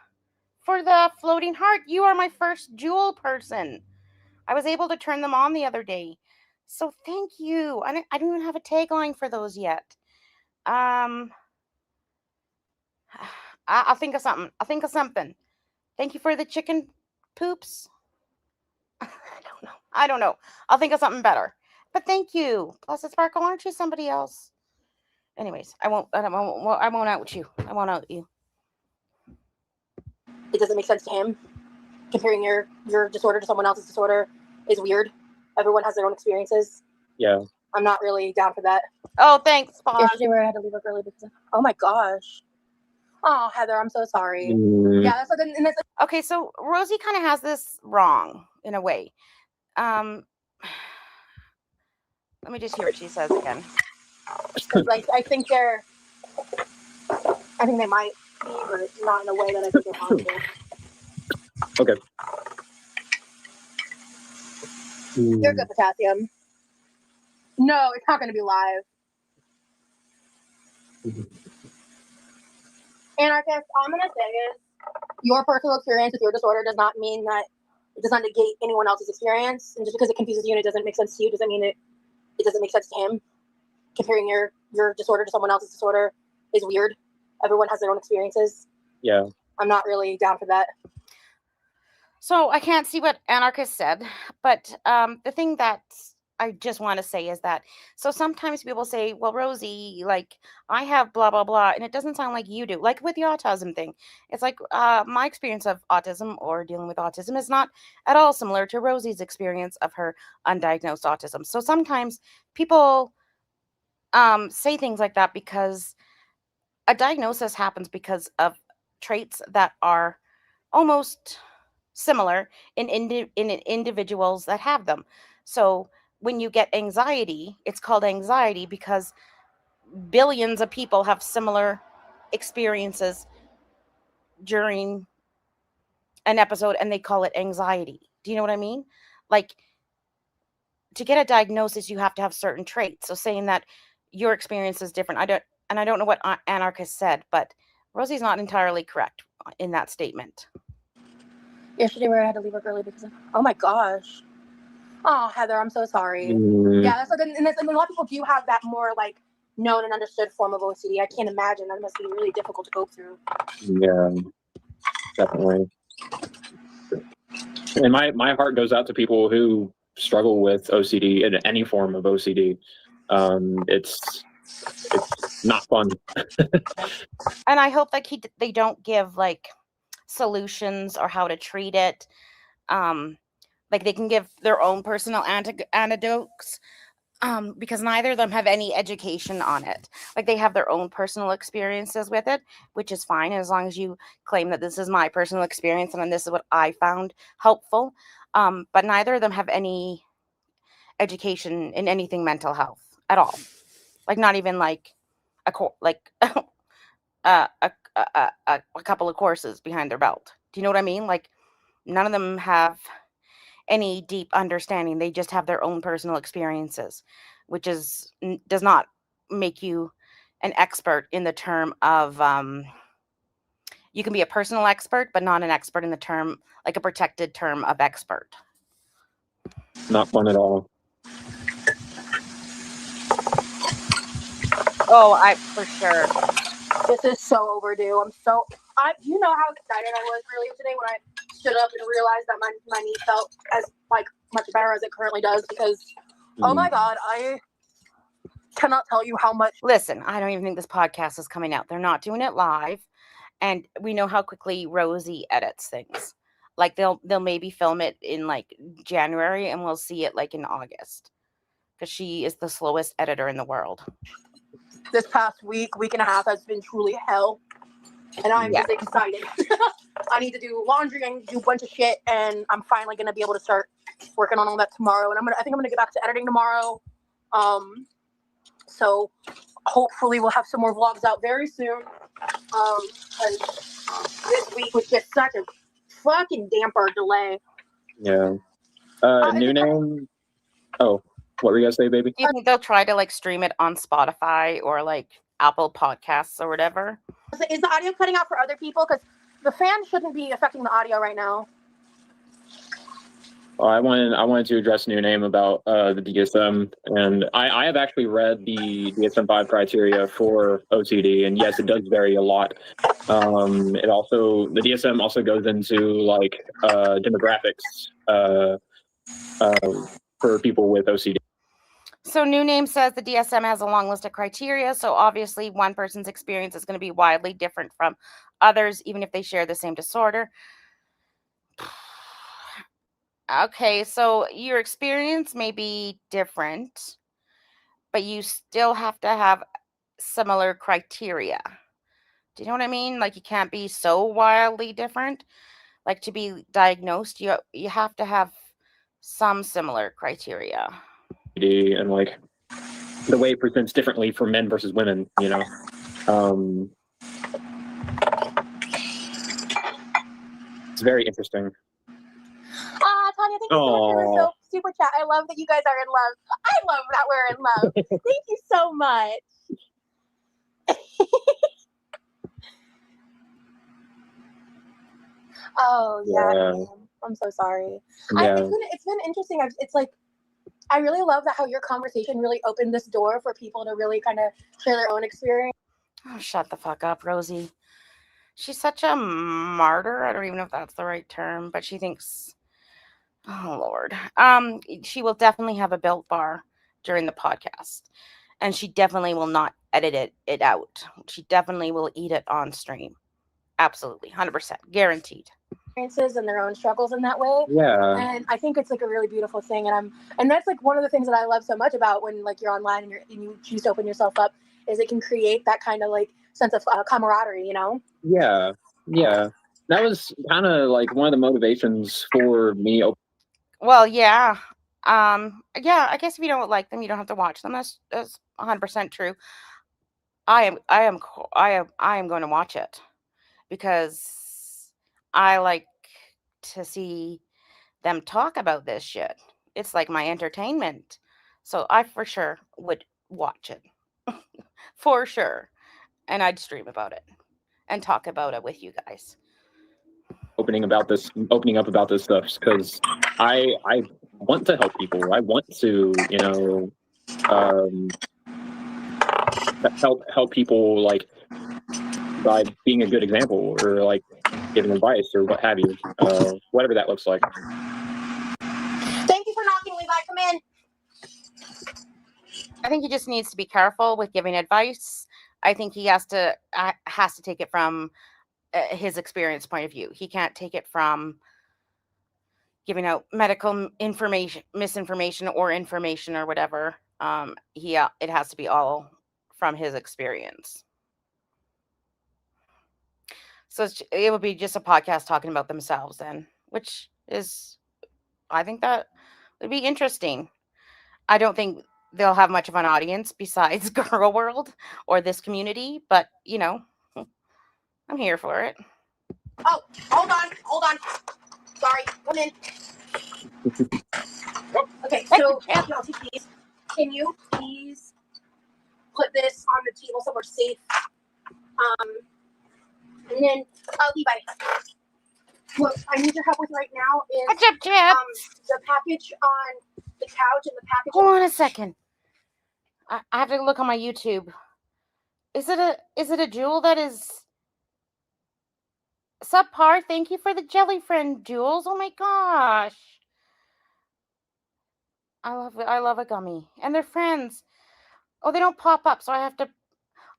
for the floating heart. You are my first jewel person. I was able to turn them on the other day. So thank you. I don't even have a tagline for those yet. I'll think of something. Thank you for the chicken poops. I don't know. I'll think of something better. But thank you. Blessed Sparkle, aren't you somebody else? Anyways, I won't out you. I won't out you. It doesn't make sense to him. Comparing your disorder to someone else's disorder is weird. Everyone has their own experiences. Yeah. I'm not really down for that. Oh, thanks, Bob. Yesterday where I had to leave work early because oh my gosh. Oh, Heather, I'm so sorry. Yeah, that's like, and that's like, Okay, so Rosie kind of has this wrong in a way. Let me just hear what she says again. like I think they might be, but not in a way that I think they're possible. Okay. You're good, Potassium. No, it's not going to be live. Anarchist, all I'm going to say is your personal experience with your disorder does not mean that it does not negate anyone else's experience. And just because it confuses you and it doesn't make sense to you doesn't mean it doesn't make sense to him. Comparing your disorder to someone else's disorder is weird. Everyone has their own experiences. Yeah. I'm not really down for that. So I can't see what Anarchist said, but the thing that I just want to say is that, so sometimes people say, well, Rosie, like, I have blah, blah, blah, and it doesn't sound like you do. Like with the autism thing, it's like my experience of autism or dealing with autism is not at all similar to Rosie's experience of her undiagnosed autism. So sometimes people say things like that because a diagnosis happens because of traits that are almost similar in individuals that have them. So when you get anxiety, it's called anxiety because billions of people have similar experiences during an episode and they call it anxiety. Do you know what I mean? Like, to get a diagnosis, you have to have certain traits. So saying that your experience is different, I don't know what Anarchist said, but Rosie's not entirely correct in that statement. Yesterday where I had to leave work early because oh my gosh. Oh, Heather, I'm so sorry. Yeah, that's like, and that's, I mean, a lot of people do have that more like known and understood form of OCD. I can't imagine that must be really difficult to go through. Yeah, definitely. And my heart goes out to people who struggle with OCD and any form of OCD. It's not fun. And I hope that they don't give like solutions or how to treat it. Like they can give their own personal anecdotes. Because neither of them have any education on it. Like they have their own personal experiences with it, which is fine as long as you claim that this is my personal experience and this is what I found helpful. But neither of them have any education in anything mental health at all. Like not even like a couple of courses behind their belt. Do you know what I mean? Like none of them have any deep understanding. They just have their own personal experiences, which does not make you an expert in the term of you can be a personal expert, but not an expert in the term, like a protected term of expert. Not fun at all. Oh, for sure. This is so overdue. You know how excited I was earlier today when I stood up and realized that my knee felt as like much better as it currently does because, oh my God, I cannot tell you how much. Listen, I don't even think this podcast is coming out. They're not doing it live. And we know how quickly Rosie edits things. Like they'll maybe film it in like January and we'll see it like in August. Because she is the slowest editor in the world. This past week and a half has been truly hell. And I'm just excited. I need to do laundry and do a bunch of shit. And I'm finally going to be able to start working on all that tomorrow. And I think I'm going to get back to editing tomorrow. So hopefully we'll have some more vlogs out very soon. This week was just such a fucking damper delay. Yeah. New name. Oh, what were you gonna say, baby? Do you think they'll try to like stream it on Spotify or like Apple Podcasts or whatever? Is the audio cutting out for other people? Because the fan shouldn't be affecting the audio right now. I wanted to address new name about the DSM, and I have actually read the DSM-5 criteria for OCD, and yes, it does vary a lot. The DSM also goes into like demographics for people with OCD. So new name says the DSM has a long list of criteria, so obviously one person's experience is going to be wildly different from others, even if they share the same disorder. Okay, so your experience may be different, but you still have to have similar criteria. Do you know what I mean? Like you can't be so wildly different. Like to be diagnosed, you have to have some similar criteria. And like the way it presents differently for men versus women, you know. It's very interesting. Tanya, thank you so much for the super chat. I love that you guys are in love. I love that we're in love. Thank you so much. Oh yeah. I'm so sorry. Yeah. It's been interesting. It's like I really love that how your conversation really opened this door for people to really kind of share their own experience. Oh, shut the fuck up, Rosie. She's such a martyr. I don't even know if that's the right term, but she thinks, oh Lord. She will definitely have a built bar during the podcast. And she definitely will not edit it out. She definitely will eat it on stream. Absolutely. 100%. Guaranteed. Experiences and their own struggles in that way. Yeah. And I think it's like a really beautiful thing. And that's like one of the things that I love so much about when like you're online and you choose to open yourself up is it can create that kind of like sense of camaraderie, you know? Yeah. That was kind of like one of the motivations for me. Well, yeah. I guess if you don't like them, you don't have to watch them. That's 100% true. I am going to watch it because I like to see them talk about this shit. It's like my entertainment. So I for sure would watch it. For sure. And I'd stream about it and talk about it with you guys. Opening up about this stuff because I want to help people. I want to, you know, help people like by being a good example or like giving advice or what have you, whatever that looks like. Thank you for knocking, Levi. Come in. I think he just needs to be careful with giving advice. I think he has to take it from his experience point of view. He can't take it from giving out medical information, misinformation, or information or whatever. It has to be all from his experience. So it would be just a podcast talking about themselves then, which is, I think that would be interesting. I don't think they'll have much of an audience besides Girl World or this community, but you know, I'm here for it. Oh, hold on. Sorry, come in. Okay, so can you please put this on the table somewhere safe. And then, Levi, what I need your help with right now is the package on the couch and the package. Hold on a second. I have to look on my YouTube. Is it a jewel that is subpar? Thank you for the jelly friend, Jules. Oh my gosh. I love a gummy. And they're friends. Oh, they don't pop up, so I have to.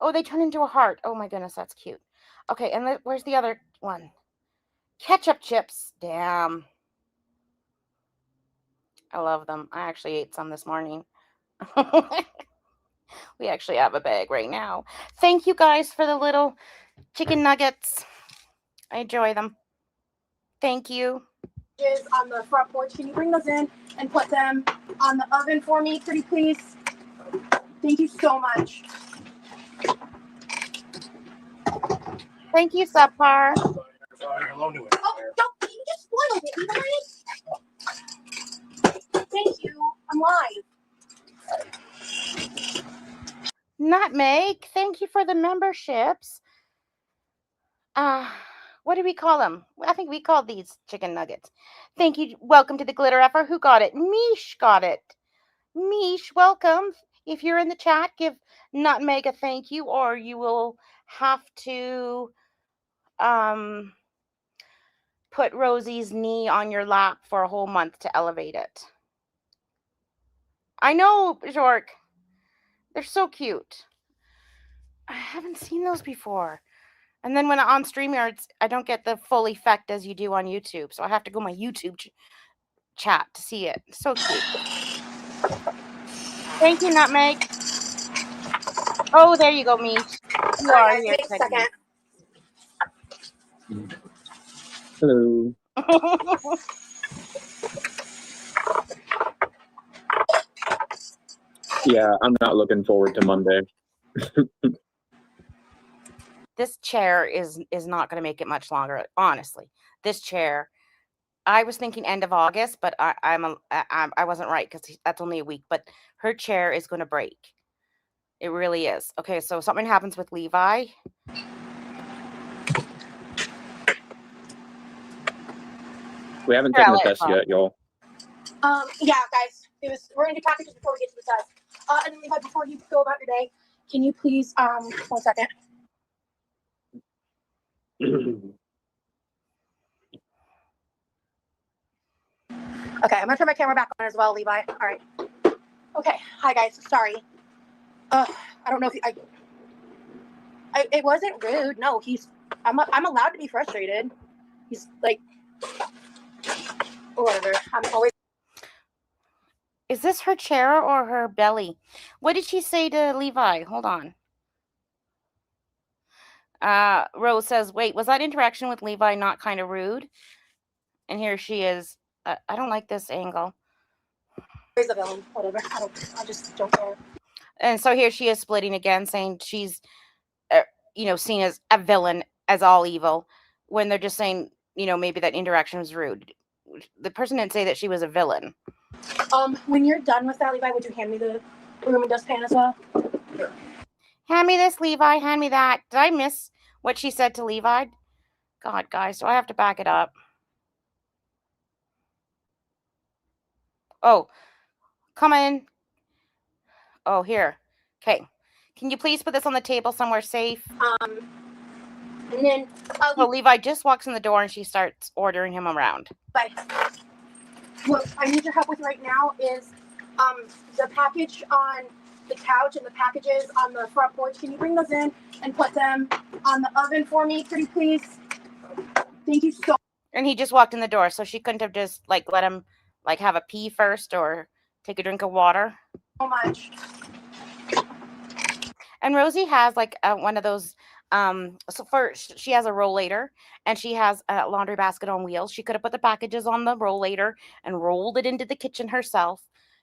Oh, they turn into a heart. Oh my goodness, that's cute. Okay, and where's the other one? Ketchup chips. Damn. I love them. I actually ate some this morning. We actually have a bag right now. Thank you guys for the little chicken nuggets. I enjoy them. Thank you. On the front porch. Can you bring those in and put them on the oven for me, pretty please? Thank you so much. Thank you, Subpar. Oh, don't, you just spoiled it, you guys. Thank you. I'm live. Nutmeg, thank you for the memberships. What do we call them? I think we called these chicken nuggets. Thank you. Welcome to the Glitter Effer. Who got it? Mish got it. Mish, welcome. If you're in the chat, give Nutmeg a thank you, or you will have to put Rosie's knee on your lap for a whole month to elevate it. I know, Jork. They're so cute. I haven't seen those before. And then when on StreamYards, I don't get the full effect as you do on YouTube. So I have to go my YouTube chat to see it. So cute. Thank you, Nutmeg. Oh, there you go, Meat. You are here. Wait a second. Hello. Yeah, I'm not looking forward to Monday. This chair is not going to make it much longer. Honestly, this chair. I was thinking end of August, but I wasn't right because that's only a week. But her chair is going to break. It really is. Okay, so something happens with Levi. We haven't taken the test yet, y'all. Yeah, guys. We're gonna do packages before we get to the test. And then Levi, before you go about your day, can you please 1 second? Okay, I'm gonna turn my camera back on as well, Levi. All right. Okay. Hi, guys. Sorry. I don't know if it wasn't rude. No, I'm allowed to be frustrated. He's like, whatever. I'm always. Is this her chair or her belly? What did she say to Levi? Hold on. Rose says, wait, was that interaction with Levi not kind of rude? And here she is. I don't like this angle. He's a villain. Whatever. I just don't care. And so here she is splitting again, saying she's, seen as a villain, as all evil, when they're just saying, maybe that interaction was rude. The person didn't say that she was a villain. When you're done with that, Levi, would you hand me the room and dustpan as well? Sure. Hand me this, Levi. Hand me that. Did I miss what she said to Levi? God, guys, do I have to back it up? Oh, come in. Oh, here. Okay. Can you please put this on the table somewhere safe? And then Levi just walks in the door and she starts ordering him around. But what I need your help with right now is the package on the couch and the packages on the front porch. Can you bring those in and put them on the oven for me, pretty please? Thank you so much. And he just walked in the door, so she couldn't have just let him have a pee first or take a drink of water. So much. And Rosie has one of those. So first she has a rollator and she has a laundry basket on wheels. She could have put the packages on the rollator and rolled it into the kitchen herself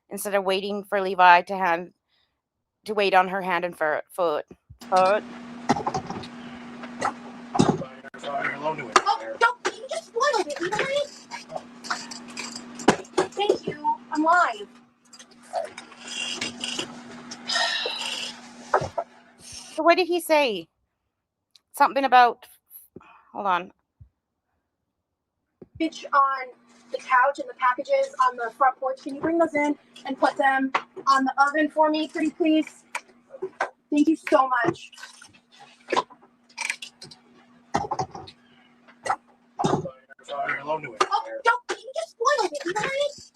instead of waiting for Levi to wait on her hand and foot. Oh, don't, you just spoiled it, you guys. Thank you. I'm live. So what did he say? Something about, hold on. Bitch on the couch and the packages on the front porch. Can you bring those in and put them on the oven for me, pretty please? Thank you so much. Oh, don't you just spoiled it, guys.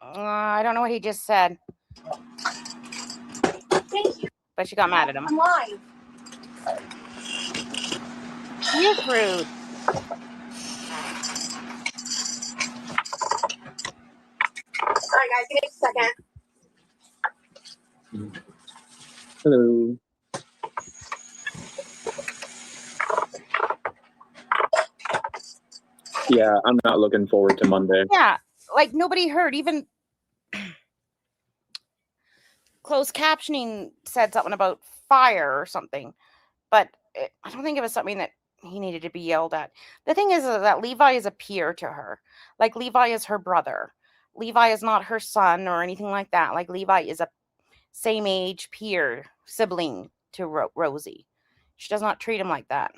I don't know what he just said, Thank you. but she got mad at him. I'm live. You're rude. All right, guys, give me a second. Hello. Yeah, I'm not looking forward to Monday. Yeah, like nobody heard. Even closed captioning said something about fire or something, but I don't think it was something that he needed to be yelled at. The thing is that Levi is a peer to her. Like Levi is her brother. Levi is not her son or anything like that. Like Levi is a same age peer sibling to Rosie. She does not treat him like that.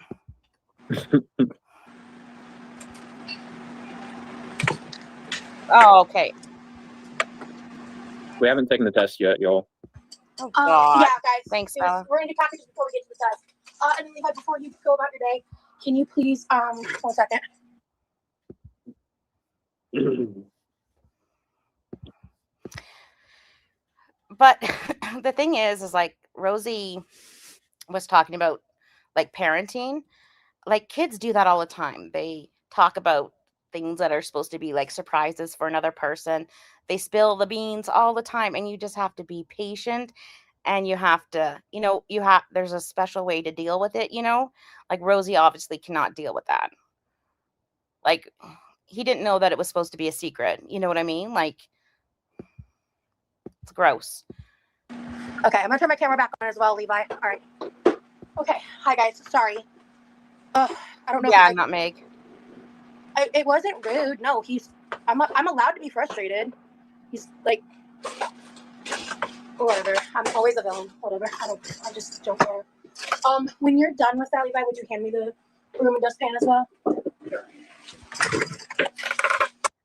Oh, okay. We haven't taken the test yet, y'all. Oh, God. Yeah, guys. Thanks, We're Bella. going to do packages before we get to the test. And Levi, before you go about your day, can you please 1 second? But the thing is like Rosie was talking about like parenting. Like kids do that all the time. They talk about things that are supposed to be like surprises for another person. They spill the beans all the time, and you just have to be patient, and you have to, there's a special way to deal with it, like Rosie obviously cannot deal with that. Like he didn't know that it was supposed to be a secret. You know what I mean? Like it's gross. Okay, I'm gonna turn my camera back on as well, Levi. All right. Okay. Hi, guys. Sorry. I don't know. Yeah, not Meg. It wasn't rude. No, I'm allowed to be frustrated. He's like, whatever. I'm always a villain. Whatever. I just don't care. When you're done with that, Levi, would you hand me the room and dustpan as well?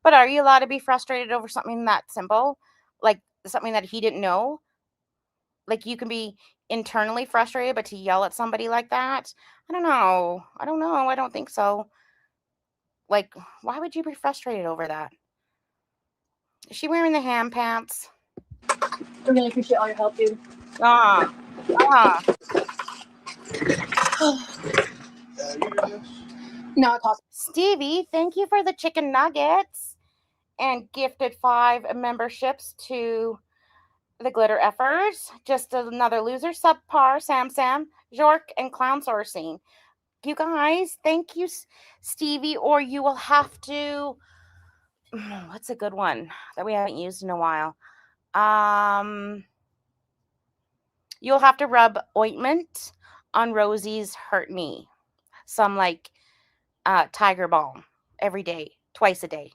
But are you allowed to be frustrated over something that simple? Like something that he didn't know? Like you can be internally frustrated, but to yell at somebody like that? I don't know. I don't think so. Like, why would you be frustrated over that? Is she wearing the ham pants? I really appreciate all your help, dude. Ah. No, it's awesome. Stevie, thank you for the chicken nuggets and gifted 5 memberships to the Glitter Effers. Just another loser, Subpar, Sam, Jork, and Clown Sourcing. You guys, thank you, Stevie, or you will have to. What's a good one that we haven't used in a while? You'll have to rub ointment on Rosie's hurt knee. Some like Tiger Balm every day, twice a day.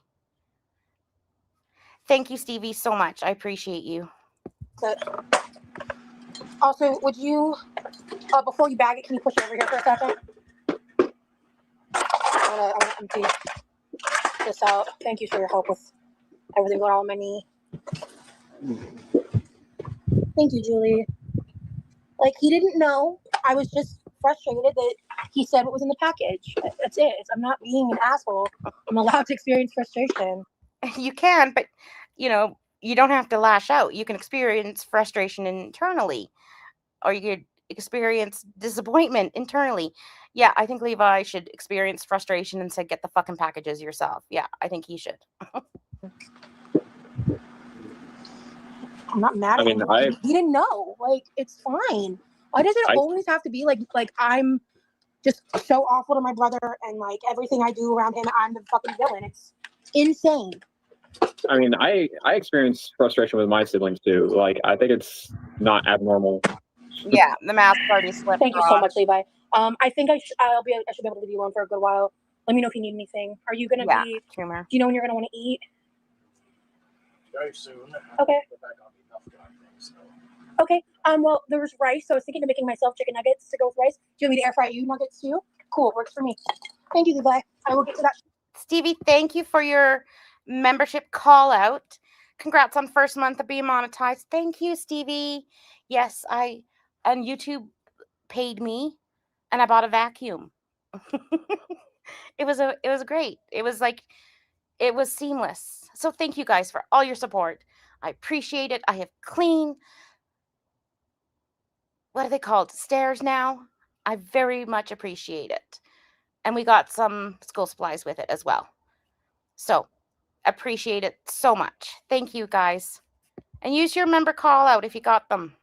Thank you, Stevie, so much. I appreciate you. Good. Also, would you, before you bag it, can you push it over here for a second? I want to empty this out. Thank you for your help with everything going on with my knee. Thank you, Julie. Like, he didn't know. I was just frustrated that he said what was in the package. That's it. I'm not being an asshole. I'm allowed to experience frustration. You can, but, you don't have to lash out. You can experience frustration internally, or you could experience disappointment internally. Yeah, I think Levi should experience frustration and say, get the fucking packages yourself. Yeah, I think he should. I'm not mad at him. He didn't know. Like, it's fine. Why does it always have to be like I'm just so awful to my brother, and like everything I do around him, I'm the fucking villain? It's insane. I mean, I experience frustration with my siblings too. Like, I think it's not abnormal. Yeah, the mask already slipped. Thank you so much, Levi. I think I should be able to leave you alone for a good while. Let me know if you need anything. Are you gonna be? Tumor. Do you know when you're gonna want to eat? Very soon. Okay. Get back on the enough guy thing, so. Okay. Well, there was rice, so I was thinking of making myself chicken nuggets to go with rice. Do you want me to air fry you nuggets too? Cool, works for me. Thank you, Levi. I will get to that. Stevie, thank you for your membership call out. Congrats on first month of being monetized. Thank you, Stevie. Yes, and YouTube paid me and I bought a vacuum. It was great. It was seamless. So thank you guys for all your support. I appreciate it. I have clean, what are they called? Stairs now. I very much appreciate it. And we got some school supplies with it as well. So appreciate it so much. Thank you guys. And use your member call out if you got them.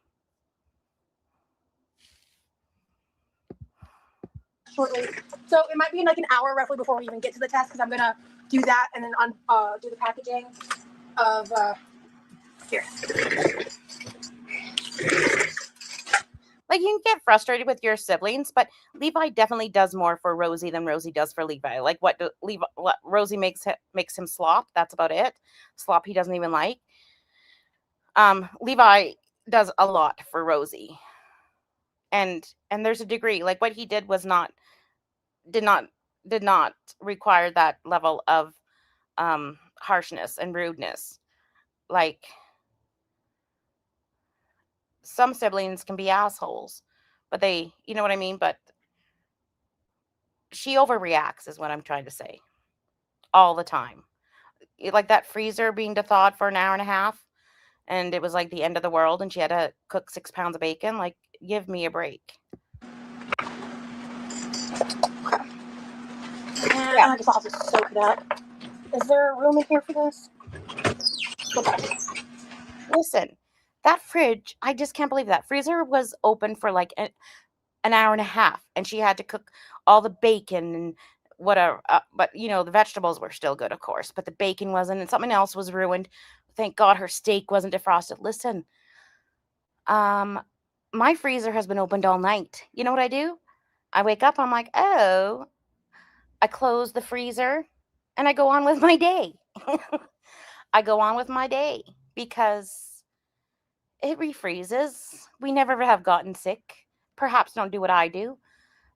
Shortly. So it might be like an hour roughly before we even get to the test because I'm gonna do that and then do the packaging of here. Like, you can get frustrated with your siblings, but Levi definitely does more for Rosie than Rosie does for Levi. Like what Rosie makes him slop. That's about it. Slop he doesn't even like. Levi does a lot for Rosie. And there's a degree. Like what he did was did not require that level of harshness and rudeness. Like, some siblings can be assholes, but you know what I mean? But she overreacts is what I'm trying to say. All the time. Like that freezer being thawed for an hour and a half, and it was like the end of the world, and she had to cook 6 pounds of bacon. Like, give me a break. Yeah, the sauce is soak it up. Is there room in here for this? Okay. Listen, that fridge, I just can't believe that freezer was open for like an hour and a half, and she had to cook all the bacon and whatever. But the vegetables were still good, of course, but the bacon wasn't, and something else was ruined. Thank God her steak wasn't defrosted. Listen, my freezer has been opened all night. You know what I do? I wake up, I'm like, oh, I close the freezer and I go on with my day. I go on with my day because it refreezes. We never have gotten sick. Perhaps don't do what I do,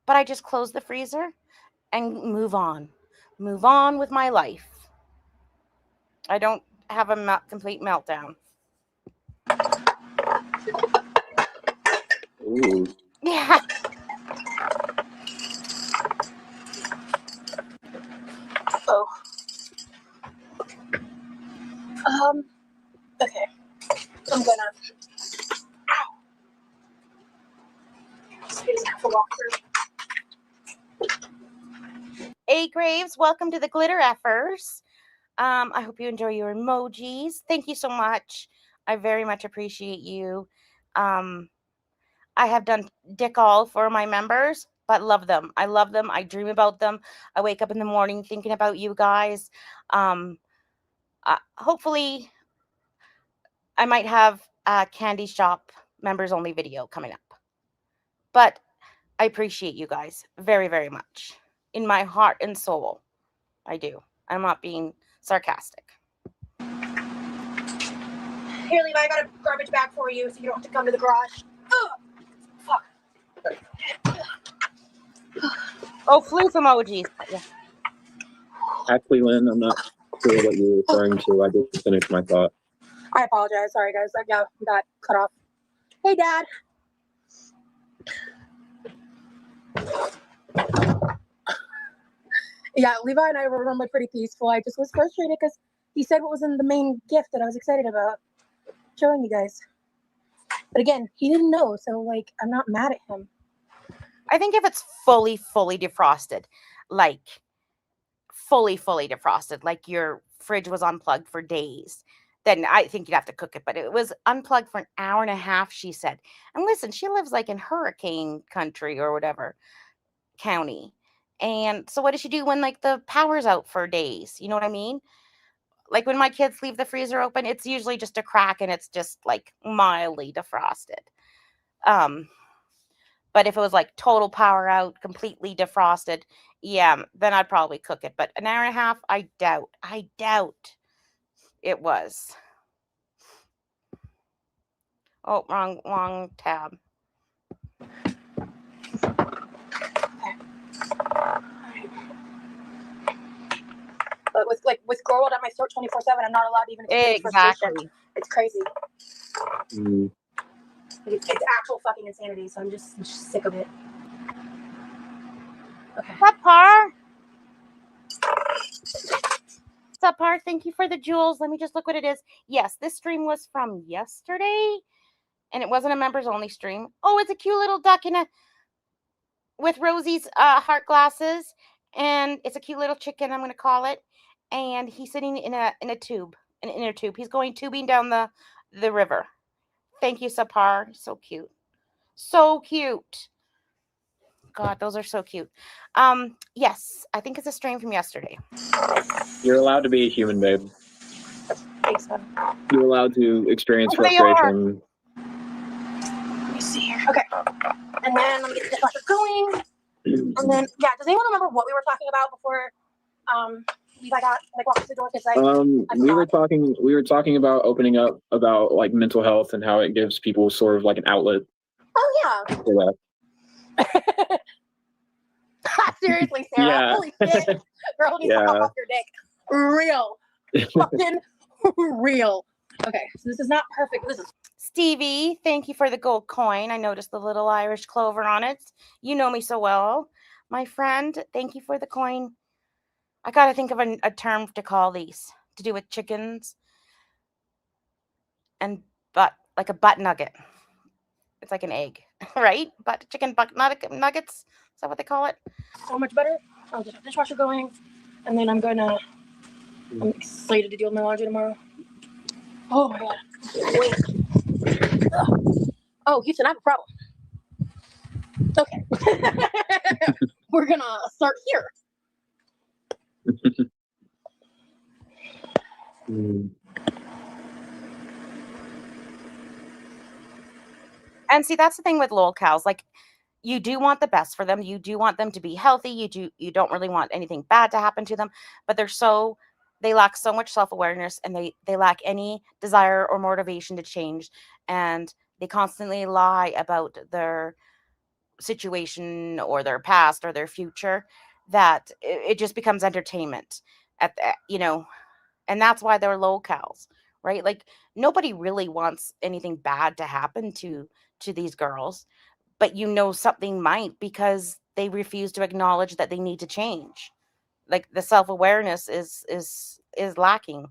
but I just close the freezer and move on. Move on with my life. I don't have a complete meltdown. Ooh. Yeah. Oh. Okay. I'm gonna. Ow. Just have to walk through. A Graves, welcome to the Glitter Effers. I hope you enjoy your emojis. Thank you so much. I very much appreciate you. I have done dick all for my members, but love them. I love them. I dream about them. I wake up in the morning thinking about you guys. Hopefully, I might have a candy shop members only video coming up. But I appreciate you guys very, very much. In my heart and soul, I do. I'm not being sarcastic. Here, Levi, I got a garbage bag for you so you don't have to come to the garage. Fuck. Oh, floof emojis. Yeah. Actually, Lynn, I'm not sure what you're referring to. I just finished my thought. I apologize. Sorry, guys. Yeah, we got cut off. Hey, Dad. Yeah, Levi and I were normally pretty peaceful. I just was frustrated because he said what was in the main gift that I was excited about showing you guys. But again, he didn't know, so like I'm not mad at him. I think if it's fully defrosted, like fully defrosted, like your fridge was unplugged for days, then I think you'd have to cook it. But it was unplugged for an hour and a half, she said. And listen, she lives like in hurricane country or whatever county. And so what does she do when like the power's out for days? You know what I mean? Like when my kids leave the freezer open, it's usually just a crack and it's just like mildly defrosted. But if it was like total power out, completely defrosted, yeah, then I'd probably cook it. But an hour and a half, I doubt it was. Oh, wrong tab. But with Girl World at my store 24/7, I'm not allowed even to experience frustration. Exactly. It's crazy. Mm. It's actual fucking insanity. So I'm just sick of it. Okay. Subpar. Subpar, thank you for the jewels. Let me just look what it is. Yes, this stream was from yesterday, and it wasn't a members only stream. Oh, it's a cute little duck with Rosie's heart glasses, and it's a cute little chicken, I'm going to call it. And he's sitting in a tube, an inner tube. He's going tubing down the river. Thank you, Subpar. So cute. So cute. God, those are so cute. Yes, I think it's a stream from yesterday. You're allowed to be a human, babe. Thanks, man. You're allowed to experience Oh, they are. frustration. Let me see here. Okay. And then let me get the dishwasher going. And then does anyone remember what we were talking about before Levi got walked through the door? Because we were talking about opening up about like mental health and how it gives people sort of like an outlet. Oh yeah. For that. Seriously, Sarah. Yeah. Holy shit. Girl needs to pop off your dick. Real. Fucking real. Okay, so this is not perfect. This is Stevie, thank you for the gold coin. I noticed the little Irish clover on it. You know me so well. My friend, thank you for the coin. I got to think of a term to call these, to do with chickens and like a butt nugget. It's like an egg, right? Chicken butt nuggets. Is that what they call it? so much better. I'll just have the dishwasher going. And then I'm excited to deal with my laundry tomorrow. Oh my god. Wait. Oh, Houston, I have a problem. Okay. We're gonna start here. And see, that's the thing with lol cows. Like, you do want the best for them. You do want them to be healthy. You don't really want anything bad to happen to them. But they lack so much self-awareness, and they lack any desire or motivation to change. And they constantly lie about their situation or their past or their future, that it just becomes entertainment and that's why they're low cows, right? Like, nobody really wants anything bad to happen to these girls, but something might, because they refuse to acknowledge that they need to change. Like, the self-awareness is lacking.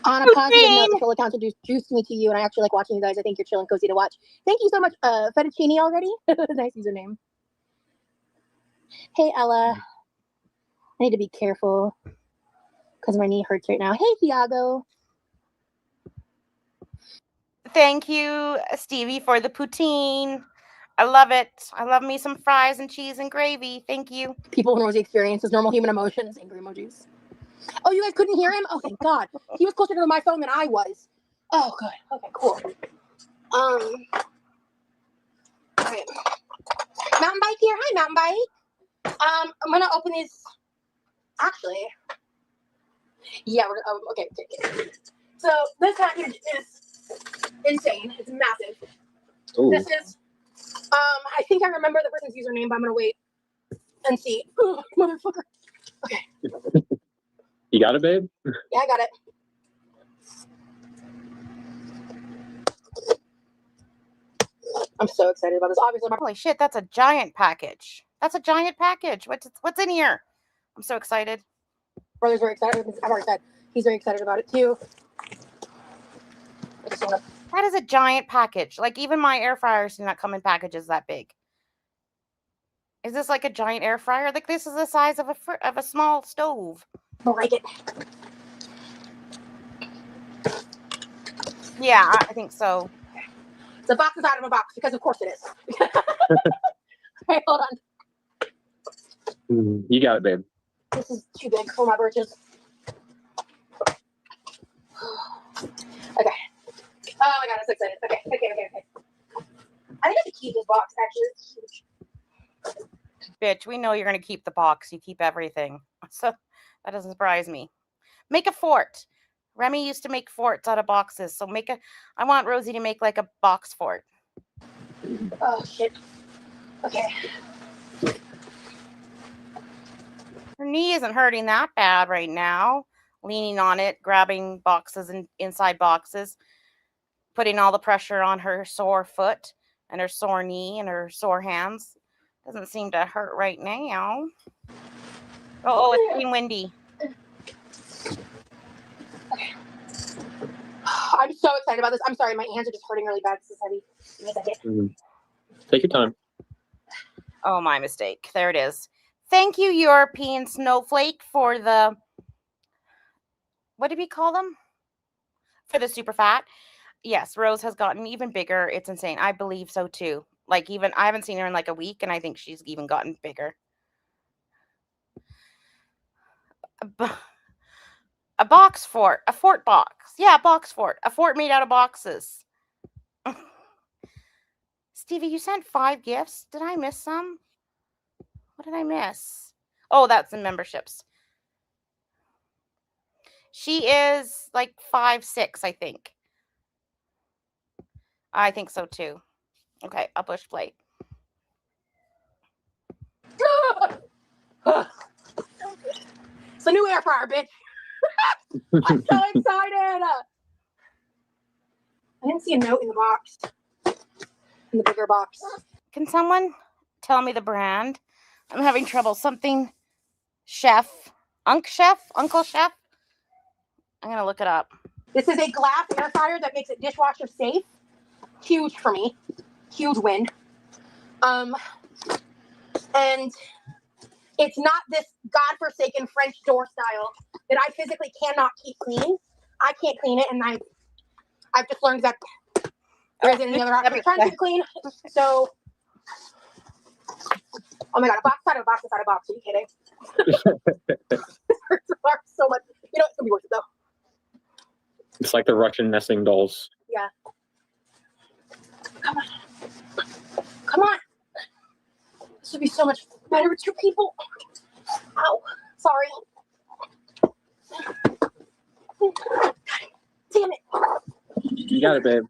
On a positive note, the troll account introduced me to you, and I actually like watching you guys. I think you're chill and cozy to watch. Thank you so much, Fettuccine already. Nice username. Hey, Ella. I need to be careful because my knee hurts right now. Hey, Thiago. Thank you, Stevie, for the poutine. I love it. I love me some fries and cheese and gravy. Thank you. People in Rosie experiences normal human emotions, angry emojis. Oh, you guys couldn't hear him? Oh, thank God. He was closer to my phone than I was. Oh, good. Okay, cool. Okay. Mountain Bike here. Hi, Mountain Bike. I'm gonna open these. Actually, yeah. Okay. So this package is insane. It's massive. Ooh. This is. I think I remember the person's username, but I'm gonna wait and see. Oh, motherfucker. Okay. You got it, babe? Yeah, I got it. I'm so excited about this. Obviously, Holy shit, that's a giant package. That's a giant package. What's in here? I'm so excited. brother's very excited. I've already said he's very excited about it too. I just wanna... That is a giant package. Like, even my air fryers do not come in packages that big. Is this like a giant air fryer? Like, this is the size of a small stove. I like it. Yeah, I think so. The box is out of a box because, of course, it is. Right, hold on. You got it, babe. This is too big for my britches. Okay. Oh my god, I'm so excited. Okay. I think I should keep this box, actually. It's huge. Bitch, we know you're going to keep the box. You keep everything. So that doesn't surprise me. Make a fort. Remy used to make forts out of boxes. So I want Rosie to make like a box fort. Oh, shit. Okay. Her knee isn't hurting that bad right now. Leaning on it, grabbing boxes and inside boxes, putting all the pressure on her sore foot and her sore knee and her sore hands. Doesn't seem to hurt right now. Oh, it's getting windy. Okay. I'm so excited about this. I'm sorry, my hands are just hurting really bad. This is heavy. Give me a second. Take your time. Oh, my mistake. There it is. Thank you, European Snowflake, for the, what did we call them? For the super fat. Yes, Rose has gotten even bigger. It's insane. I believe so too. Like, even I haven't seen her in like a week, and I think she's even gotten bigger. A box fort. A fort box. Yeah, a box fort. A fort made out of boxes. Stevie, you sent 5 gifts. Did I miss some? What did I miss? Oh, that's the memberships. She is like 5'6", I think. I think so too. Okay, I'll push play. It's a new air fryer, bitch. I'm so excited. I didn't see a note in the box. In the bigger box. Can someone tell me the brand? I'm having trouble. Something Chef. Uncle Chef? I'm going to look it up. This is a glass air fryer that makes it dishwasher safe. Huge for me. Huge win. And it's not this godforsaken French door style that I physically cannot keep clean. I can't clean it, and I've just learned that there isn't any other option. I'm trying to keep it clean. So, oh my god, a box inside of a box inside of a box. Are you kidding? This hurts so much. You know, it's gonna be worth it though. It's like the Russian nesting dolls. Yeah. Come on. Come on. This would be so much better with 2 people. Ow. Sorry. Damn it. You got it, babe.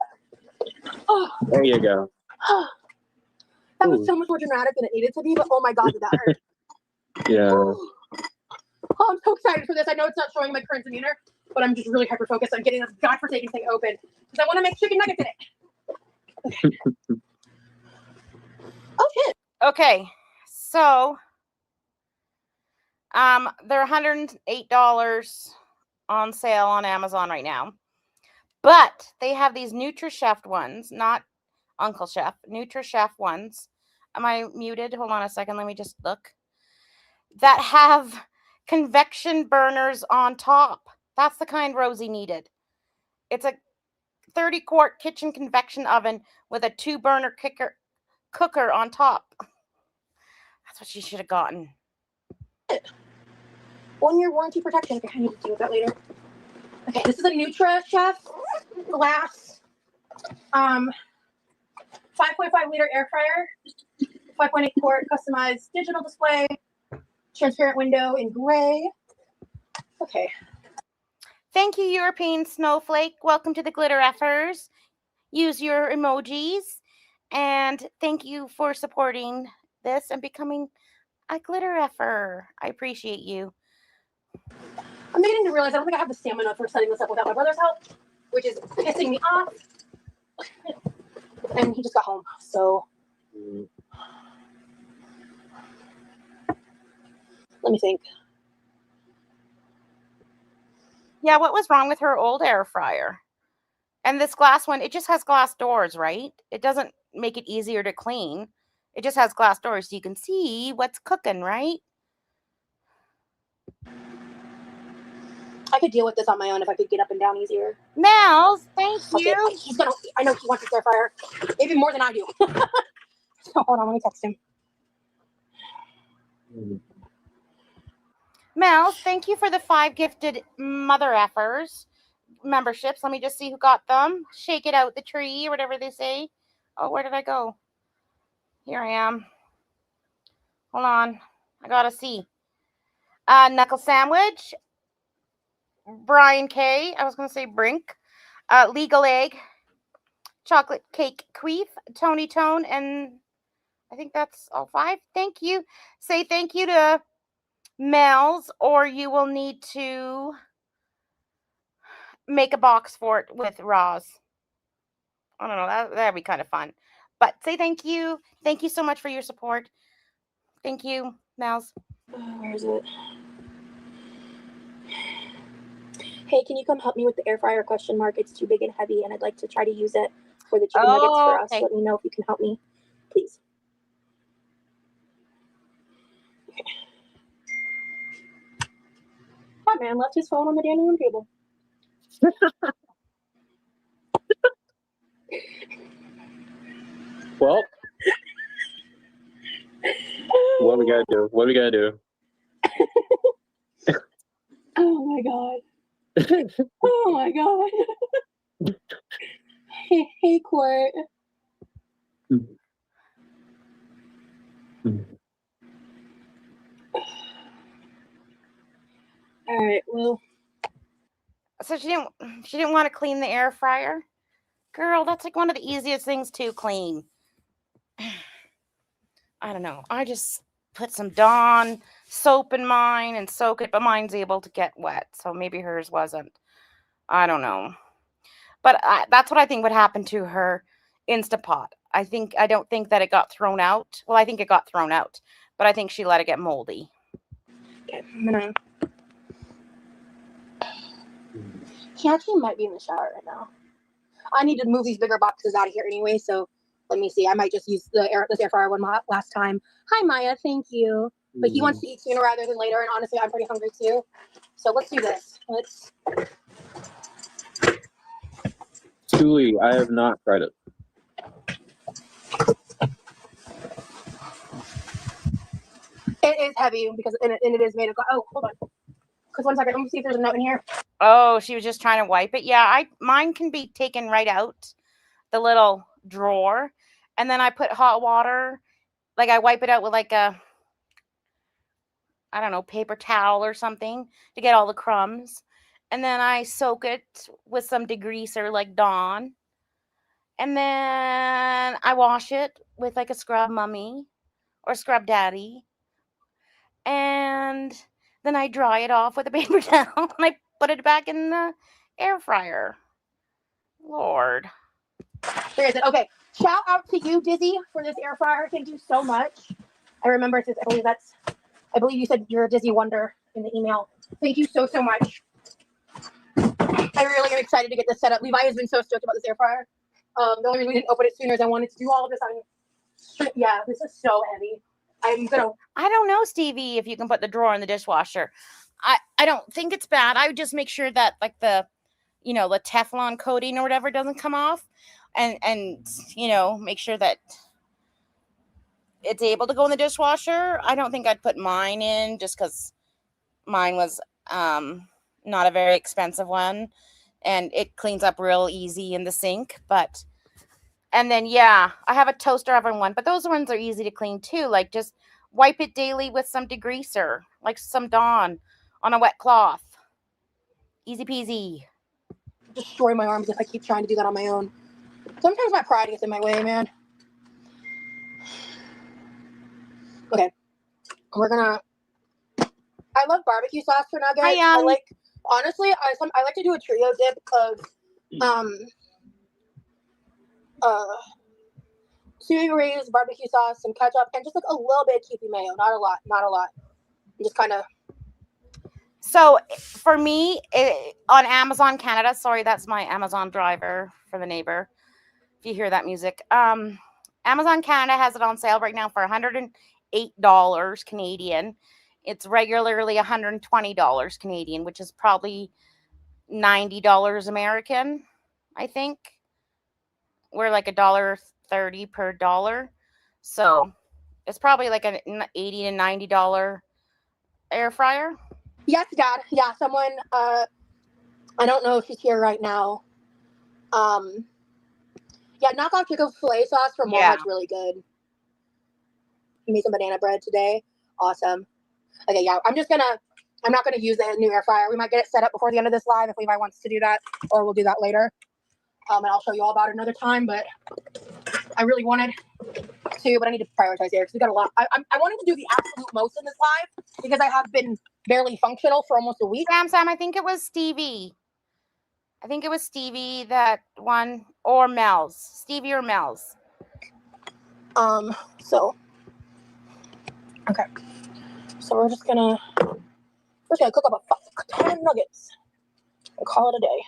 Oh. There you go. That was so much more dramatic than it needed to be, but oh my god, did that hurt. Yeah. Oh, I'm so excited for this. I know it's not showing my current demeanor, but I'm just really hyper focused on getting this godforsaken thing open because I want to make chicken nuggets in it. Okay. Oh shit. Okay, so they're $108 on sale on Amazon right now, but they have these NutriChef ones, not Uncle Chef, NutriChef ones. Am I muted? Hold on a second. Let me just look. That have convection burners on top. That's the kind Rosie needed. It's a 30-quart kitchen convection oven with a 2-burner cooker on top. That's what she should have gotten. 1-year warranty protection. Okay, I need to deal with that later. Okay, this is a NutriChef glass 5.5 liter air fryer, 5.8 quart customized digital display, transparent window in gray. Okay. Thank you, European Snowflake. Welcome to the Glitter Effers. Use your emojis. And thank you for supporting this and becoming a Glitter Effer. I appreciate you. I'm beginning to realize I don't think I have the stamina for setting this up without my brother's help, which is pissing me off. And he just got home, so let me think. Yeah, what was wrong with her old air fryer? And this glass one, it just has glass doors, right? It doesn't make it easier to clean. It just has glass doors so you can see what's cooking, right? I could deal with this on my own if I could get up and down easier. Mel's, thank you. Okay, he's gonna. I know he wants his air fryer, maybe more than I do. So hold on, let me text him. Mel's, thank you for the 5 gifted mother effers memberships. Let me just see who got them. Shake it out the tree, or whatever they say. Oh, where did I go? Here I am. Hold on. I gotta see. Knuckle Sandwich, Brian K. I was going to say Brink. Legal Egg. Chocolate Cake Queef. Tony Tone. And I think that's all 5. Thank you. Say thank you to Mel's, or you will need to make a box for it with Roz. I don't know. That'd be kind of fun. But say thank you. Thank you so much for your support. Thank you, Mel's. Where is it? Hey, can you come help me with the air fryer ? It's too big and heavy, and I'd like to try to use it for the chicken nuggets for us. Okay. Let me know if you can help me, please. Okay. That man left his phone on the dining room table. Well, what we gotta do? What we gotta do? Oh my god. Oh my god. Hey, Court. All right. Well. So she didn't want to clean the air fryer. Girl, that's like one of the easiest things to clean. I don't know. I just put some Dawn soap in mine and soak it, but mine's able to get wet, so maybe hers wasn't. I don't know. But that's what I think would happen to her Instapot. I don't think that it got thrown out. Well, I think it got thrown out, but I think she let it get moldy. Okay, He actually might be in the shower right now. I need to move these bigger boxes out of here anyway, so let me see. I might just use this air fryer one last time. Hi, Maya. Thank you. But he wants to eat sooner rather than later, and honestly, I'm pretty hungry too. So let's do this. Truly, I have not tried it. It is heavy because and it is made of. Oh, hold on. Because 1 second, let me see if there's a note in here. Oh, she was just trying to wipe it. Yeah, mine can be taken right out the little drawer, and then I put hot water. Like I wipe it out with like a, I don't know, paper towel or something to get all the crumbs, and then I soak it with some degreaser like Dawn, and then I wash it with like a scrub mummy or scrub daddy, and then I dry it off with a paper towel and I put it back in the air fryer. Lord. There is it. Okay. Shout out to you, Dizzy, for this air fryer. Thank you so much. I remember it says, I believe you said you're a Dizzy Wonder in the email. Thank you so much. I really am excited to get this set up. Levi has been so stoked about this air fryer. The only reason we didn't open it sooner is I wanted to do all of this. Yeah, this is so heavy. I don't know, Stevie, if you can put the drawer in the dishwasher. I don't think it's bad. I would just make sure that like the Teflon coating or whatever doesn't come off, and make sure that it's able to go in the dishwasher. I don't think I'd put mine in just because mine was not a very expensive one, and it cleans up real easy in the sink. And then I have a toaster oven one, but those ones are easy to clean too. Like just wipe it daily with some degreaser, like some Dawn on a wet cloth. Easy peasy. Destroy my arms if I keep trying to do that on my own. Sometimes my pride gets in my way, man. Okay. I love barbecue sauce for nuggets. I like to do a trio dip of sous raised barbecue sauce, some ketchup, and just like a little bit of Kewpie mayo. Not a lot. Just kind of. So for me, on Amazon Canada, sorry, that's my Amazon driver for the neighbor. If you hear that music, Amazon Canada has it on sale right now for $108 Canadian. It's regularly $120 Canadian, which is probably $90 American, I think. We're like $1.30 per dollar. So it's probably like an $80 to $90 air fryer. Yes, Dad. Yeah, someone, I don't know if she's here right now. Knockoff Chick-fil-A sauce from Walmart's really good. You made some banana bread today. Awesome. Okay, yeah, I'm just gonna I'm not going to use the new air fryer. We might get it set up before the end of this live if Levi wants to do that, or we'll do that later. And I'll show you all about it another time, but I really wanted to, but I need to prioritize here because we got a lot. I wanted to do the absolute most in this live because I have been barely functional for almost a week. Sam, I think it was Stevie. I think it was Stevie that won, or Mel's. Stevie or Mel's. So, okay. So we're just gonna cook up a ton of nuggets and call it a day.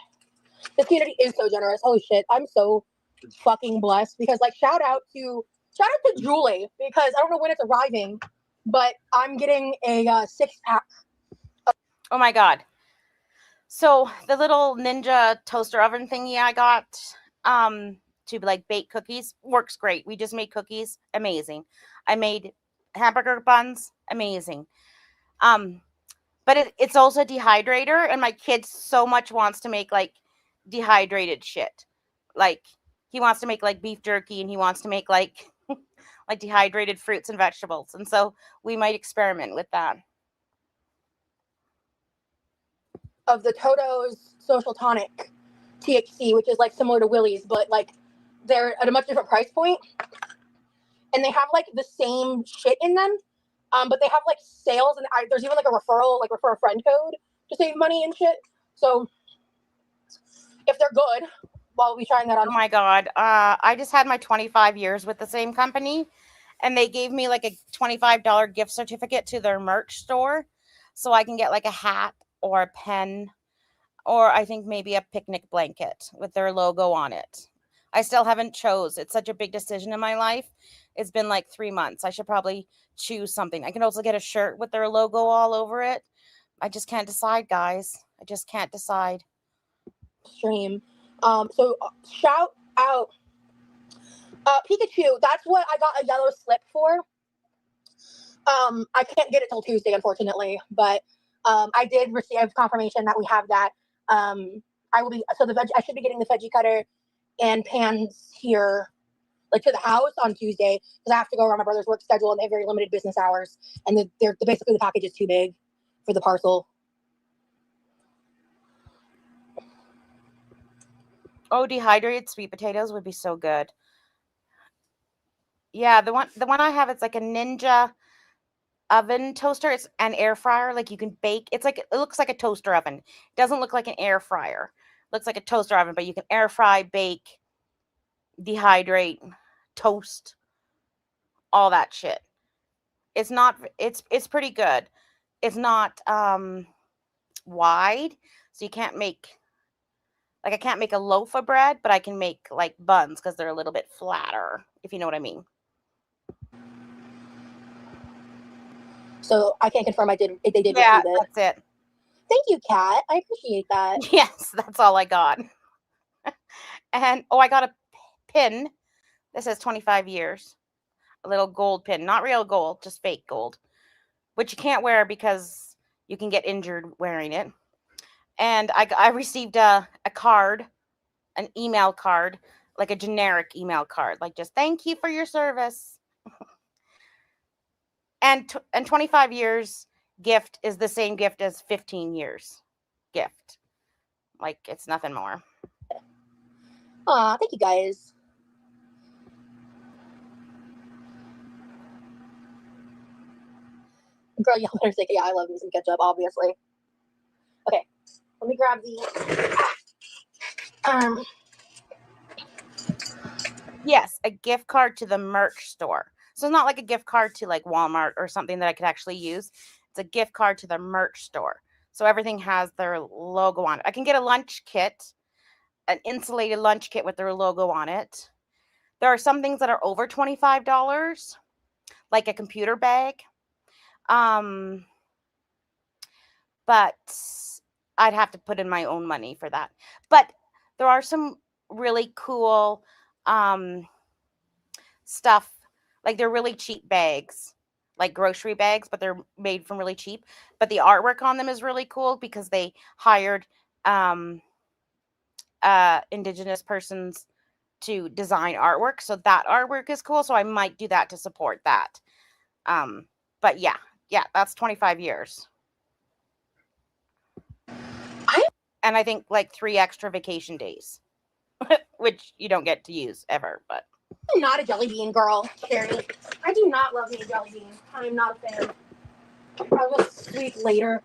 This community is so generous. Holy shit. I'm so fucking blessed because, like, shout out to Julie because I don't know when it's arriving, but I'm getting a 6-pack. Oh my God. So the little Ninja toaster oven thingy I got to like bake cookies works great. We just made cookies. Amazing. I made hamburger buns. Amazing. But it's also a dehydrator, and my kid so much wants to make like dehydrated shit. Like he wants to make like beef jerky, and he wants to make like like dehydrated fruits and vegetables. And so we might experiment with that. Of the Toto's Social Tonic THC, which is like similar to Willie's, but like they're at a much different price point. And they have like the same shit in them. But they have like sales, and there's even like a referral, like refer a friend code to save money and shit. So if they're good, well, we'll be trying that on. Oh my God. I just had my 25 years with the same company, and they gave me like a $25 gift certificate to their merch store. So I can get like a hat or a pen, or I think maybe a picnic blanket with their logo on it. I still haven't chose. It's such a big decision in my life. It's been like 3 months. I should probably choose something. I can also get a shirt with their logo all over it. I just can't decide, guys. I just can't decide. Stream. So shout out Pikachu. That's what I got a yellow slip for. I can't get it till Tuesday, unfortunately, but I did receive confirmation that we have that. I should be getting the veggie cutter and pans here, like to the house on Tuesday, because I have to go around my brother's work schedule, and they have very limited business hours, and they're basically the package is too big for the parcel. Oh, dehydrated sweet potatoes would be so good. Yeah, the one I have, it's like a Ninja oven toaster. It's an air fryer. Like you can bake. It looks like a toaster oven. It doesn't look like an air fryer. It looks like a toaster oven, but you can air fry, bake, dehydrate, toast, all that shit. It's pretty good. It's not wide, so you can't make, like, I can't make a loaf of bread, but I can make like buns because they're a little bit flatter, if you know what I mean. So I can't confirm they did receive it. That's it. Thank you, Kat. I appreciate that. Yes, that's all I got. And I got a pin. This says 25 years. A little gold pin, not real gold, just fake gold, which you can't wear because you can get injured wearing it. And I received a card, an email card, like a generic email card, like just thank you for your service. And 25 years gift is the same gift as 15 years gift. Like, it's nothing more. Aw, thank you guys. Girl, y'all better say, yeah, I love me some ketchup, obviously. Okay, let me grab the Yes, a gift card to the merch store. So it's not like a gift card to like Walmart or something that I could actually use. It's a gift card to the merch store. So everything has their logo on it. I can get a lunch kit, an insulated lunch kit with their logo on it. There are some things that are over $25, like a computer bag. But I'd have to put in my own money for that. But there are some really cool stuff, like they're really cheap bags, like grocery bags, but they're made from really cheap. But the artwork on them is really cool because they hired indigenous persons to design artwork. So that artwork is cool. So I might do that to support that. But yeah, that's 25 years. and I think like 3 extra vacation days, which you don't get to use ever. But I'm not a jelly bean girl, Sherry. I do not love me a jelly bean. I'm not a fan. I will sleep later.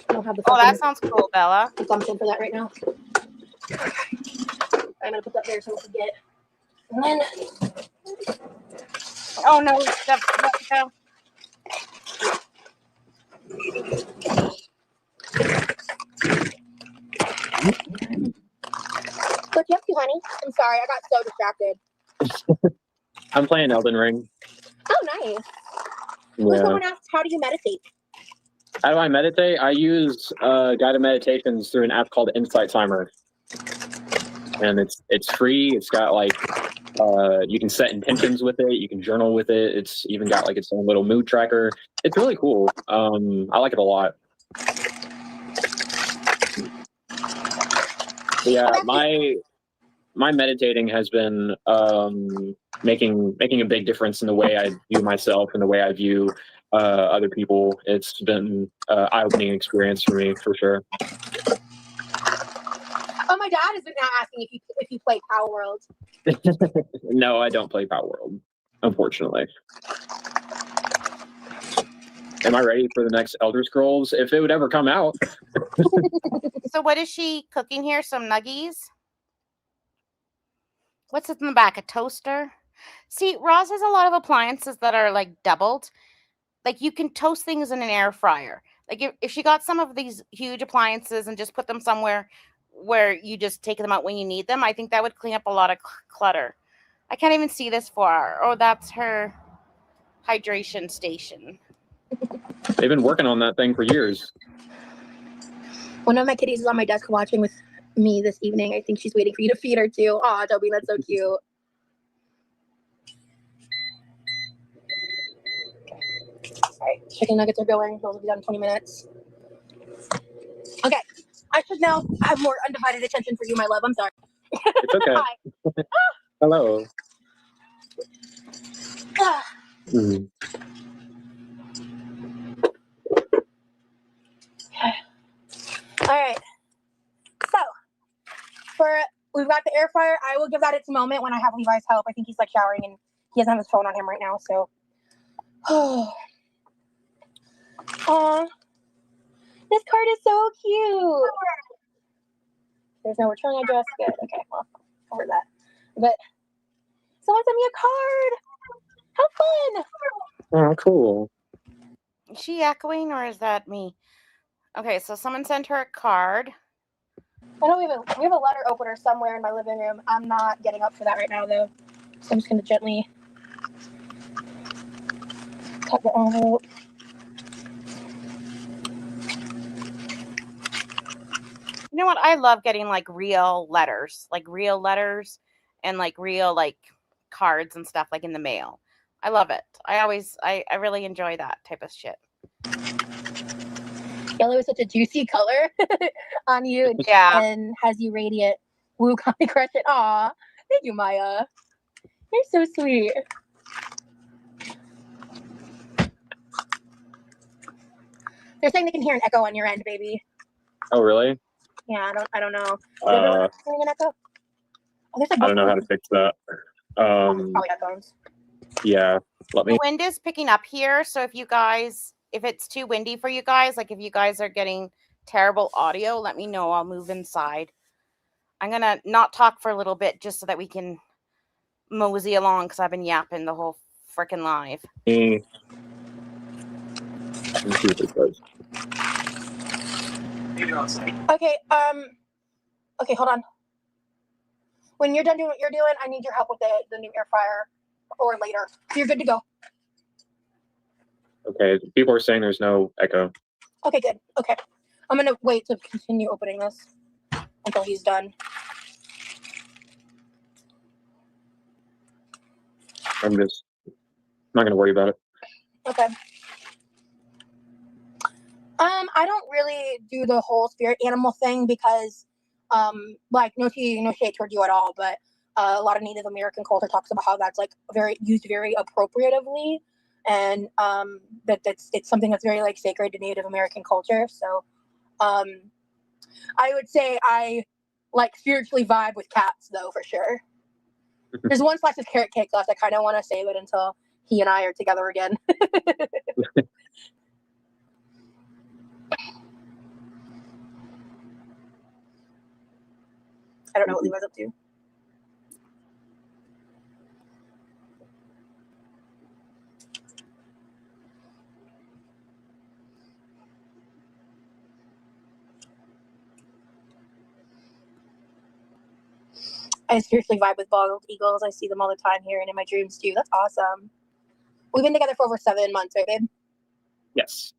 I don't have the oh, that fucking sounds cool, Bella. consumption for that right now. I'm gonna put that there so I don't forget. And then Oh no, Steph, go. what you up to, honey? I'm sorry, I got so distracted. I'm playing Elden Ring. Oh, nice. Well, Yeah. someone asked, how do you meditate? How do I meditate? I use guided meditations through an app called Insight Timer, and it's free. It's got like you can set intentions with it. You can journal with it. It's even got like its own little mood tracker. It's really cool. I like it a lot. But yeah, my meditating has been making a big difference in the way I view myself and the way I view other people. It's been an eye-opening experience for me, for sure. Oh, my dad has been now asking if you play Power World. No, I don't play Power World, unfortunately. Am I ready for the next Elder Scrolls? If it would ever come out. So what is she cooking here? Some nuggies? What's in the back? A toaster? See, Roz has a lot of appliances that are like doubled. Like you can toast things in an air fryer. Like if she got some of these huge appliances and just put them somewhere where you just take them out when you need them, I think that would clean up a lot of clutter. I can't even see this far. Oh, that's her hydration station. They've been working on that thing for years. One of my kitties is on my desk watching with me this evening. I think she's waiting for you to feed her too. Aw, Toby, that's so cute. All right, chicken nuggets are going. Those will be done in 20 minutes. Okay, I should now have more undivided attention for you, my love. I'm sorry. It's okay. Hi. Hello. Ah, Mhm. all right. So, we've got the air fryer. I will give that its moment when I have Levi's help. I think he's like showering and he doesn't have his phone on him right now. So, aw, this card is so cute. There's no return address. Good. Okay, well, over that. But someone sent me a card. How fun! Oh, cool. Is she echoing or is that me? Okay, so someone sent her a card. I know we have a letter opener somewhere in my living room. I'm not getting up for that right now, though. So I'm just going to gently cut the envelope. You know what? I love getting like real letters and like real like cards and stuff like in the mail. I love it. I really enjoy that type of shit. Yellow is such a juicy color on you Yeah. and has you radiant. Woo, call me crush it. Aw, thank you, Maya. You're so sweet. They're saying they can hear an echo on your end, baby. Oh, really? Yeah, I don't know. Hearing an echo? Oh, there's like I don't know how to fix that. probably headphones. Yeah. Let me. The wind is picking up here, so if it's too windy for you guys, like if you guys are getting terrible audio, let me know. I'll move inside. I'm gonna not talk for a little bit just so that we can mosey along because I've been yapping the whole freaking live. Let me see what this does. Okay, okay, hold on. When you're done doing what you're doing, I need your help with the new air fryer or later. So you're good to go. Okay, people are saying there's no echo. Okay, good. Okay. I'm gonna wait to continue opening this until he's done. I'm not gonna worry about it. Okay. I don't really do the whole spirit animal thing because, like, no shade toward you at all, but a lot of Native American culture talks about how that's like used very appropriatively, and it's something that's very like sacred to Native American culture. So, I would say I like spiritually vibe with cats, though, for sure. There's one slice of carrot cake left. I kind of want to save it until he and I are together again. I don't know what Levi's up to. I seriously vibe with bald eagles. I see them all the time here and in my dreams too. That's awesome. We've been together for over 7 months, right, babe? Yes.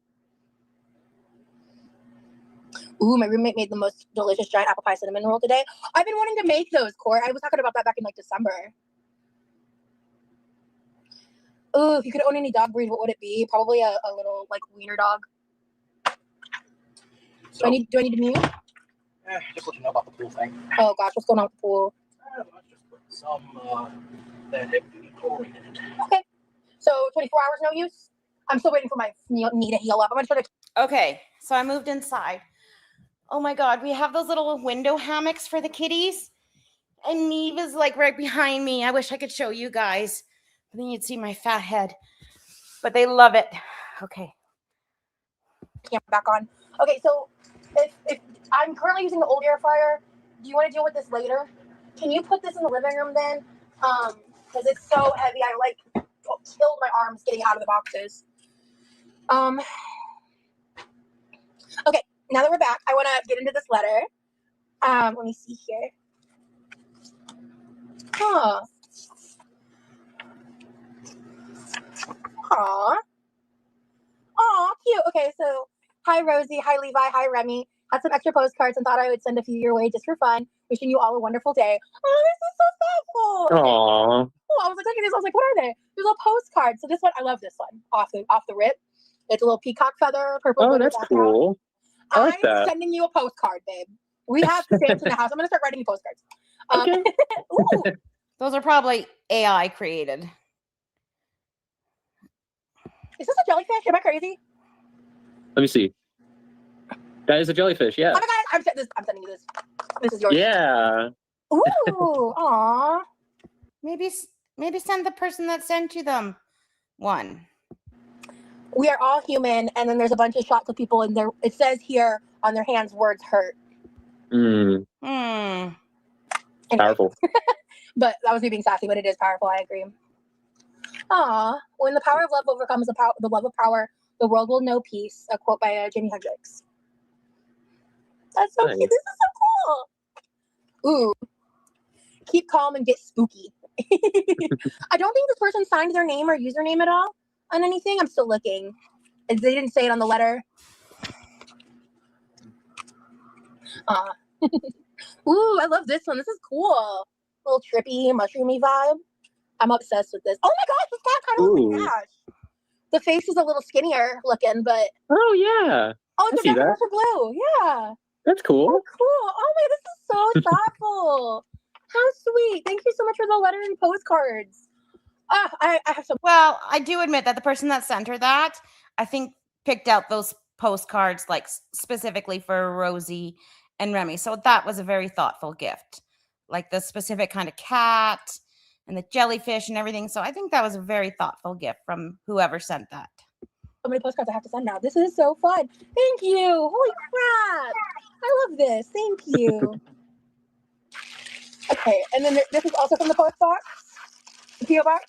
Ooh, my roommate made the most delicious giant apple pie cinnamon roll today. I've been wanting to make those, Court. I was talking about that back in like December. Ooh, if you could own any dog breed, what would it be? Probably a little like wiener dog. So, Do I need to mute? just let you know about the pool thing. Oh gosh, what's going on with the pool? I just put some that heavy duty chlorine in it. Okay. So 24 hours no use? I'm still waiting for my knee to heal up. I'm gonna try to. Okay, so I moved inside. Oh my God, we have those little window hammocks for the kitties. And Neve is like right behind me. I wish I could show you guys. But then you'd see my fat head. But they love it. Okay. Camera back on. Okay, so if I'm currently using the old air fryer, do you want to deal with this later? Can you put this in the living room then? Because it's so heavy. I like killed my arms getting out of the boxes. Okay, now that we're back, I want to get into this letter. Let me see here. Huh. Aw. Aw, cute. Okay, so hi Rosie, hi Levi, hi Remy. Had some extra postcards and thought I would send a few your way just for fun. Wishing you all a wonderful day. Oh, this is so thoughtful. Aww. Oh, I was like, look at this. I was like, what are they? There's a postcard. So this one, I love this one. Off the rip. It's a little peacock feather, purple. Oh, that's cool. I like that. I'm sending you a postcard, babe. We have stamps in the house. I'm gonna start writing you postcards. Okay. Ooh. Those are probably AI created. Is this a jellyfish? Am I crazy? Let me see. That is a jellyfish, yeah. Oh my god, I'm sending you this. This is yours. Yeah. Ooh, aw. Maybe send the person that sent you them one. We are all human, and then there's a bunch of shots of people, and it says here on their hands, words hurt. Mm, Hmm. Anyway. powerful. But that was me being sassy, but it is powerful. I agree. Aw, when the power of love overcomes the love of power, the world will know peace. A quote by Jimi Hendrix. That's so Nice. cute. This is so cool. Ooh. Keep calm and get spooky. I don't think this person signed their name or username at all on anything. I'm still looking. They didn't say it on the letter. Ooh, I love this one. This is cool. Little trippy, mushroomy vibe. I'm obsessed with this. Oh my gosh, this cat kind of looks like Ooh. Ash. The face is a little skinnier looking, but Oh, yeah. oh, I it's see a that. for blue. Yeah. That's cool. Oh, cool. Oh my, this is so thoughtful. How sweet. Thank you so much for the letter and postcards. I have some. Well, I do admit that the person that sent her that, I think, picked out those postcards like specifically for Rosie and Remy. So that was a very thoughtful gift. Like the specific kind of cat and the jellyfish and everything. So I think that was a very thoughtful gift from whoever sent that. So many postcards I have to send now. This is so fun. Thank you. Holy crap. I love this. Thank you. Okay, and then this is also from the post box. The PO box.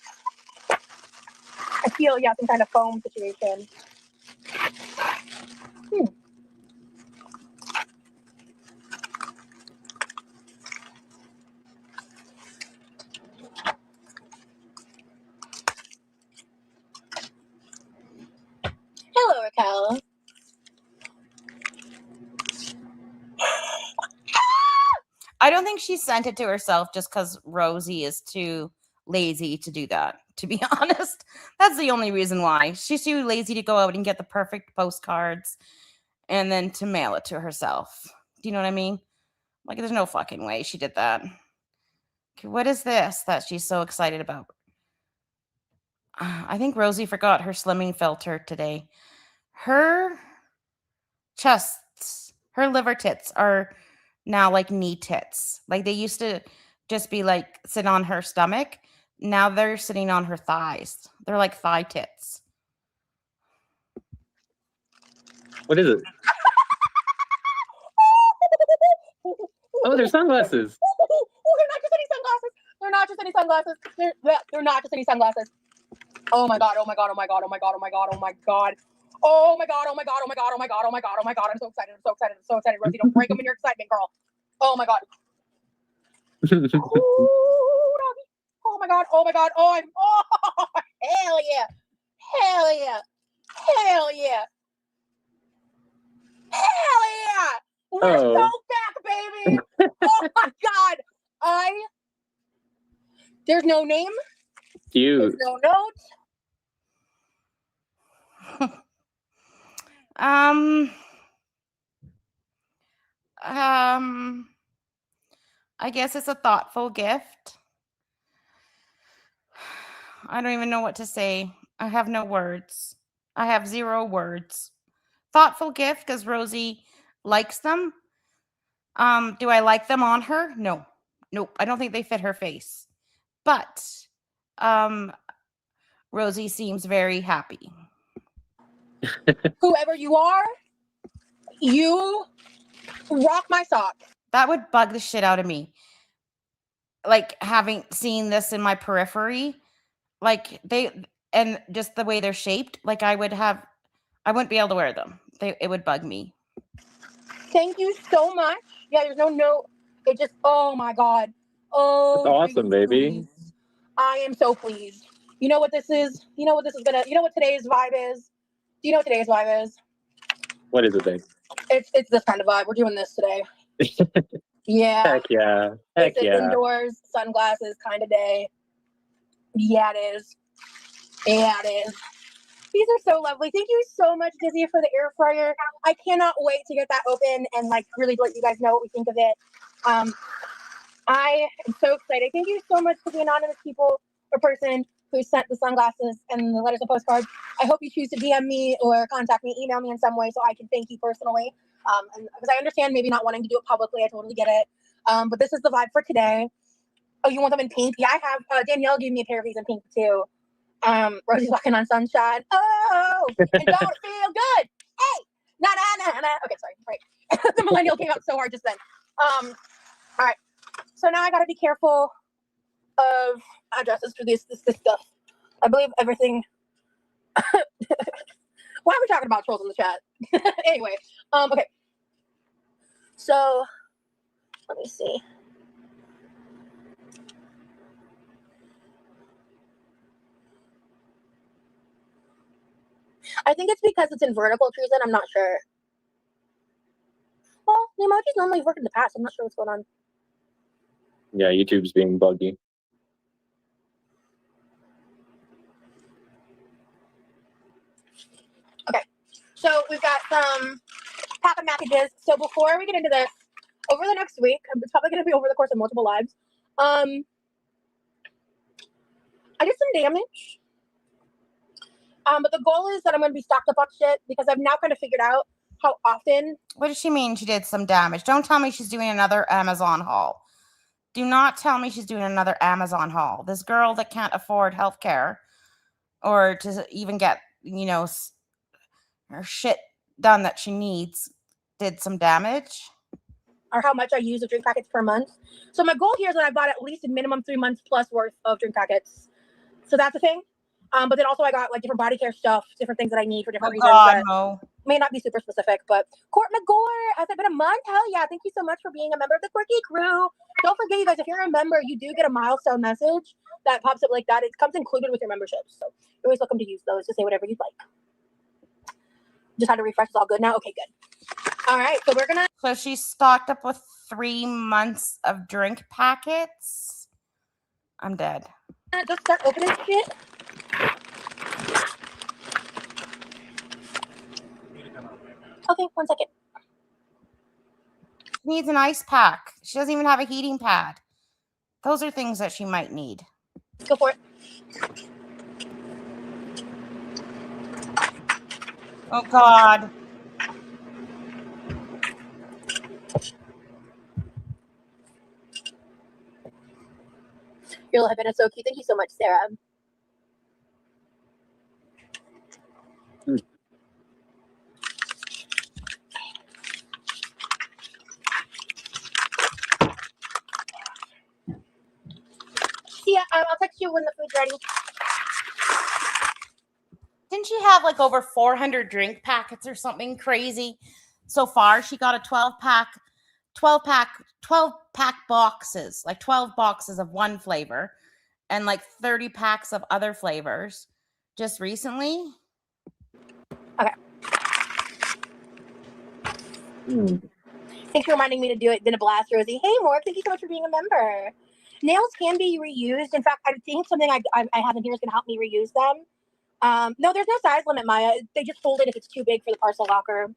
I feel, yeah, some kind of foam situation. Hello, Raquel. I don't think she sent it to herself just because Rosie is too lazy to do that, to be honest. That's the only reason why. She's too lazy to go out and get the perfect postcards and then to mail it to herself. Do you know what I mean? Like, there's no fucking way she did that. Okay, what is this that she's so excited about? I think Rosie forgot her slimming filter today. Her Her liver tits are now like knee tits. Like they used to just be like sit on her stomach. Now they're sitting on her thighs. They're like thigh tits. What is it? Oh, they're sunglasses. They're not just any sunglasses. They're not just any sunglasses. They're not just any sunglasses. Oh my god, oh my god, oh my god, oh my god, oh my god, oh my god. Oh my god, oh my god, oh my god, oh my god, oh my god, oh my god. I'm so excited, I'm so excited, I'm so excited. Rosie, don't break them in your excitement, girl. Oh my god. Ooh, doggy. Oh my god, oh my god, oh, hell yeah. Hell yeah. Hell yeah. Hell yeah. We're so back, baby. Oh my god. There's no name. Cute. There's no note. I guess it's a thoughtful gift. I don't even know what to say. I have no words. I have 0 words. Thoughtful gift because Rosie likes them. Do I like them on her? No. Nope. I don't think they fit her face. But Rosie seems very happy. Whoever you are, you rock my sock. That would bug the shit out of me. Like having seen this in my periphery, like and just the way they're shaped, like I wouldn't be able to wear them. It would bug me. Thank you so much. Yeah, there's no note. It just, oh my god. Oh, That's awesome, baby. please. I am so pleased. You know what this is? You know what today's vibe is? Do you know what today's vibe is? What is it, babe? It's this kind of vibe. We're doing this today. Yeah. Heck yeah. Heck It's an yeah. indoors, sunglasses kind of day. Yeah, it is. Yeah, it is. These are so lovely. Thank you so much, Dizzy, for the air fryer. I cannot wait to get that open and like really let you guys know what we think of it. I am so excited. Thank you so much for the anonymous people or person who sent the sunglasses and the letters and postcards. I hope you choose to DM me or contact me, email me in some way so I can thank you personally. And because I understand maybe not wanting to do it publicly, I totally get it. But this is the vibe for today. Oh, you want them in pink? Yeah, I have. Danielle gave me a pair of these in pink too. Rosie's walking on sunshine. Oh, and don't it feel good? Hey, na na na na. Okay, sorry. Right, the millennial came out so hard just then. All right. So now I got to be careful of addresses for this stuff. I believe everything. Why are we talking about trolls in the chat? Anyway, okay. So let me see. I think it's because it's in vertical treason. I'm not sure. Well, the emojis normally work in the past. I'm not sure what's going on. Yeah, YouTube's being buggy. Okay, so we've got some pack of packages. So before we get into this, over the next week, it's probably going to be over the course of multiple lives. I did some damage. But the goal is that I'm going to be stocked up on shit because I've now kind of figured out how often. What does she mean she did some damage? Don't tell me she's doing another Amazon haul. Do not tell me she's doing another Amazon haul. This girl that can't afford healthcare or to even get, her shit done that she needs did some damage. Or how much I use of drink packets per month. So my goal here is that I bought at least a minimum 3 months plus worth of drink packets. So that's the thing. But then also I got like different body care stuff, different things that I need for different reasons that may not be super specific. But Court McGore, has it been a month? Hell yeah. Thank you so much for being a member of the Quirky crew. Don't forget, you guys, if you're a member, you do get a milestone message that pops up like that. It comes included with your membership. So you're always welcome to use those to say whatever you'd like. Just had to refresh. It's all good now. Okay, good. All right. So we're going to. So she's stocked up with 3 months of drink packets. I'm dead. Just start opening shit. Okay, 1 second. She needs an ice pack. She doesn't even have a heating pad. Those are things that she might need. Go for it. Oh, God. Your little headband is so cute. Thank you so much, Sarah. See ya. I'll text you when the food's ready. Didn't she have like over 400 drink packets or something crazy so far? She got a 12 pack boxes, like 12 boxes of one flavor and like 30 packs of other flavors just recently. Okay. Thanks for reminding me to do it. Been a blast, Rosie. Hey, Mork, thank you so much for being a member. Nails can be reused. In fact, I think something I have in here is going to help me reuse them. No, there's no size limit, Maya. They just fold it if it's too big for the parcel locker.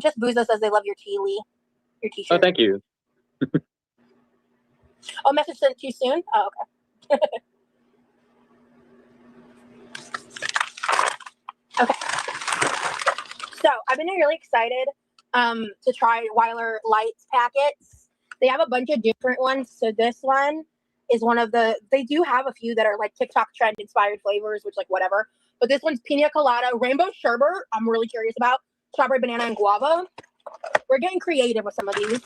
Just Booza says they love your Teely, your t-shirt. Oh, thank you. Oh, message sent to you soon? Oh, okay. Okay. So I've been really excited to try Weiler Lights packets. They have a bunch of different ones. So this one is one of they do have a few that are like TikTok trend inspired flavors, which like whatever. But this one's pina colada, rainbow sherbet. I'm really curious about strawberry, banana, and guava. We're getting creative with some of these.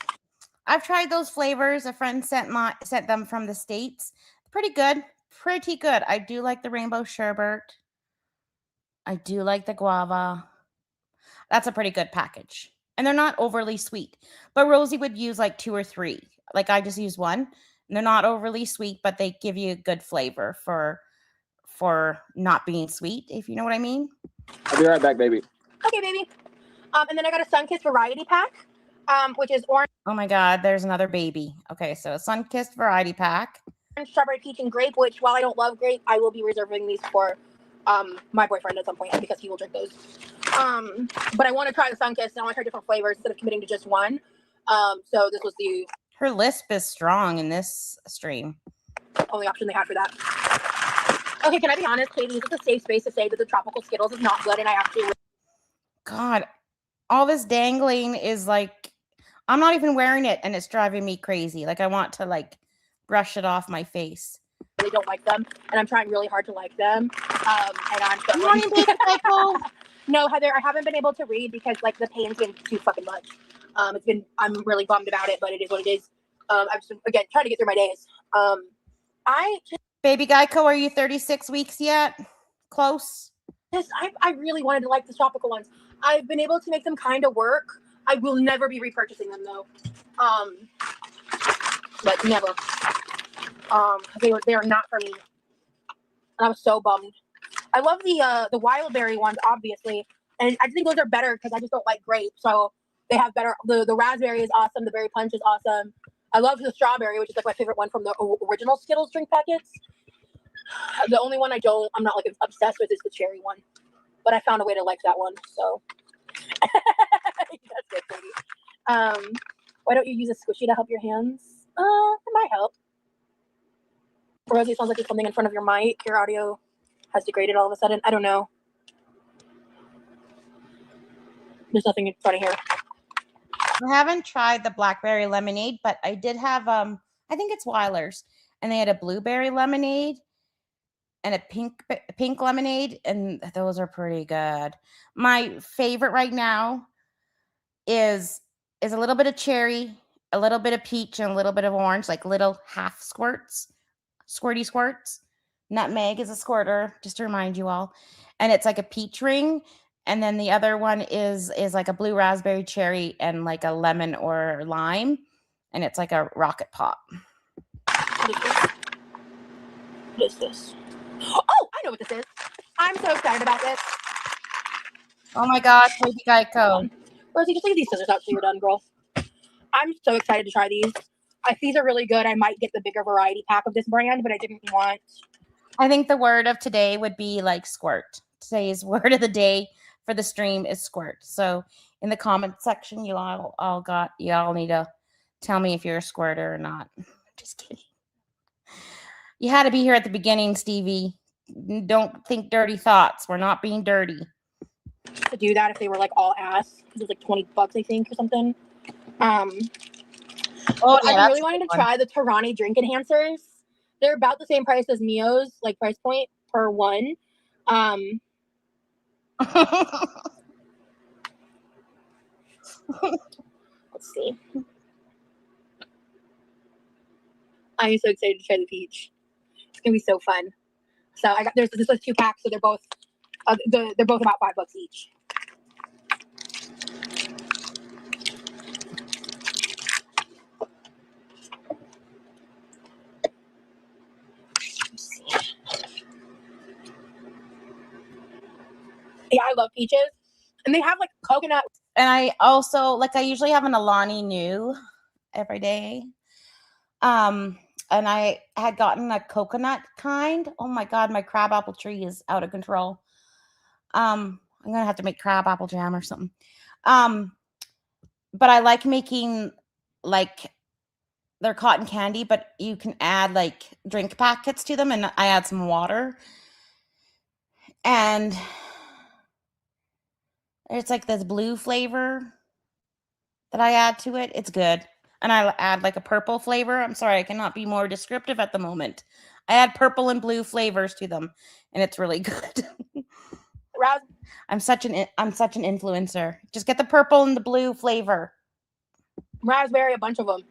I've tried those flavors. A friend sent them from the States. Pretty good. Pretty good. I do like the rainbow sherbet. I do like the guava. That's a pretty good package. And they're not overly sweet. But Rosie would use like 2 or 3. Like I just use one. And they're not overly sweet, but they give you a good flavor for not being sweet, if you know what I mean. I'll be right back, baby. Okay, baby. And then I got a Sunkissed variety pack, which is orange. Oh my God, there's another baby. Okay, so a Sunkissed variety pack. Strawberry, peach, and grape, which while I don't love grape, I will be reserving these for my boyfriend at some point because he will drink those. But I want to try the Sunkissed and I want to try different flavors instead of committing to just one. So this was the Her lisp is strong in this stream. only option they had for that. Okay, can I be honest, Katie? Is this a safe space to say that the tropical Skittles is not good and I actually... God, all this dangling is like, I'm not even wearing it and it's driving me crazy. Like I want to like brush it off my face. really don't like them, and I'm trying really hard to like them. And I'm Good morning, baby Michael. No, Heather, I haven't been able to read because like the pain's been too fucking much. I'm really bummed about it, but it is what it is. I'm just again trying to get through my days. Baby Geico, are you 36 weeks yet? Close. I really wanted to like the tropical ones. I've been able to make them kind of work. I will never be repurchasing them though. Like never. They are not for me. And I was so bummed. I love the wild berry ones, obviously, and I think those are better because I just don't like grape. So they have better. The raspberry is awesome. The berry punch is awesome. I love the strawberry, which is like my favorite one from the original Skittles drink packets. The only one I'm not like obsessed with is the cherry one, but I found a way to like that one. So that's good, baby. Why don't you use a squishy to help your hands? It might help. Rosie, sounds like there's something in front of your mic. Your audio has degraded all of a sudden. I don't know. There's nothing in front of here. I haven't tried the blackberry lemonade, but I did have I think it's Weiler's, and they had a blueberry lemonade and a pink lemonade, and those are pretty good. My favorite right now is a little bit of cherry, a little bit of peach, and a little bit of orange, like little half squirts, squirty squirts. Nutmeg is a squirter, just to remind you all, and it's like a peach ring. And then the other one is like a blue raspberry cherry and like a lemon or lime, and it's like a rocket pop. What is this? Oh, I know what this is. I'm so excited about this. Oh my God, Baby Geico. Rosie, just leave these scissors out so you're done, girl. I'm so excited to try these. These are really good. I might get the bigger variety pack of this brand, but I didn't want. I think the word of today would be like squirt. Today's word of the day for the stream is squirt. So in the comment section, you all need to tell me if you're a squirter or not. Just kidding. You had to be here at the beginning, Stevie. Don't think dirty thoughts. We're not being dirty. to do that if they were like all ass. It was like $20, I think, or something. Oh, But yeah, I've been that's really a wanting good to try the Tarani drink enhancers. They're about the same price as Mio's, like price point per one. one. Let's see. I am so excited to try the peach. It's gonna be so fun. So I got this was 2 packs, so they're both about $5 each. Yeah, I love peaches, and they have like coconut. And I also I usually have an Alani New every day. And I had gotten a coconut kind. Oh my god, my crab apple tree is out of control. I'm gonna have to make crab apple jam or something. But I like making like they're cotton candy, but you can add like drink packets to them, and I add some water. And it's like this blue flavor that I add to it. It's good. And I add like a purple flavor. I'm sorry, I cannot be more descriptive at the moment. I add purple and blue flavors to them, and it's really good. I'm such an influencer. Just get the purple and the blue flavor. Raspberry, a bunch of them.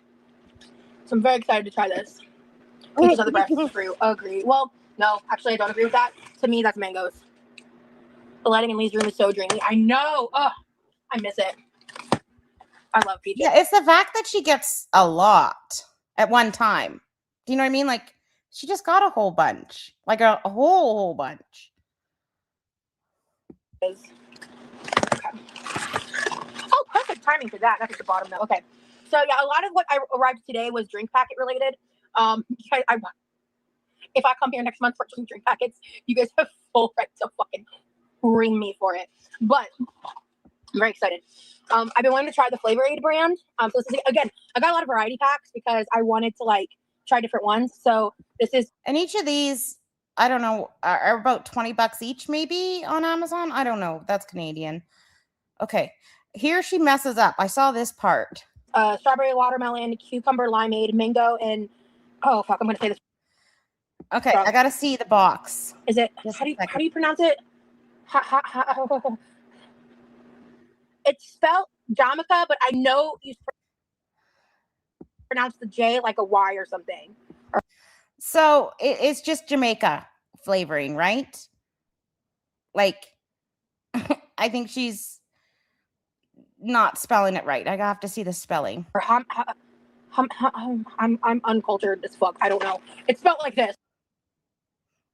So I'm very excited to try this. Peaches are the best fruit. Agree. Well, no, actually, I don't agree with that. To me, that's mangoes. The lighting in Lee's room is so dreamy. I know. Ugh, I miss it. I love peaches. Yeah, it's the fact that she gets a lot at one time. Do you know what I mean? Like, she just got a whole bunch. Like a whole bunch. Okay. Oh, perfect timing for that. That's at the bottom, though. Okay. So, yeah, a lot of what I arrived today was drink packet related. If I come here next month for some drink packets, you guys have full right to fucking ring me for it. But I'm very excited. I've been wanting to try the Flavor Aid brand. So this is, again, I got a lot of variety packs because I wanted to like try different ones. So this is, and each of these, I don't know, are about $20 each, maybe on Amazon. I don't know. That's Canadian. Okay, here she messes up. I saw this part. Strawberry, watermelon, cucumber, limeade, mango, and oh fuck, I'm gonna say this. Okay, I gotta see the box. Is it? How do you pronounce it? It's spelled Jamaica, but I know you pronounce the J like a Y or something. So it's just Jamaica flavoring, right? Like, I think she's not spelling it right. I have to see the spelling. I'm uncultured as fuck. I don't know. It's spelled like this.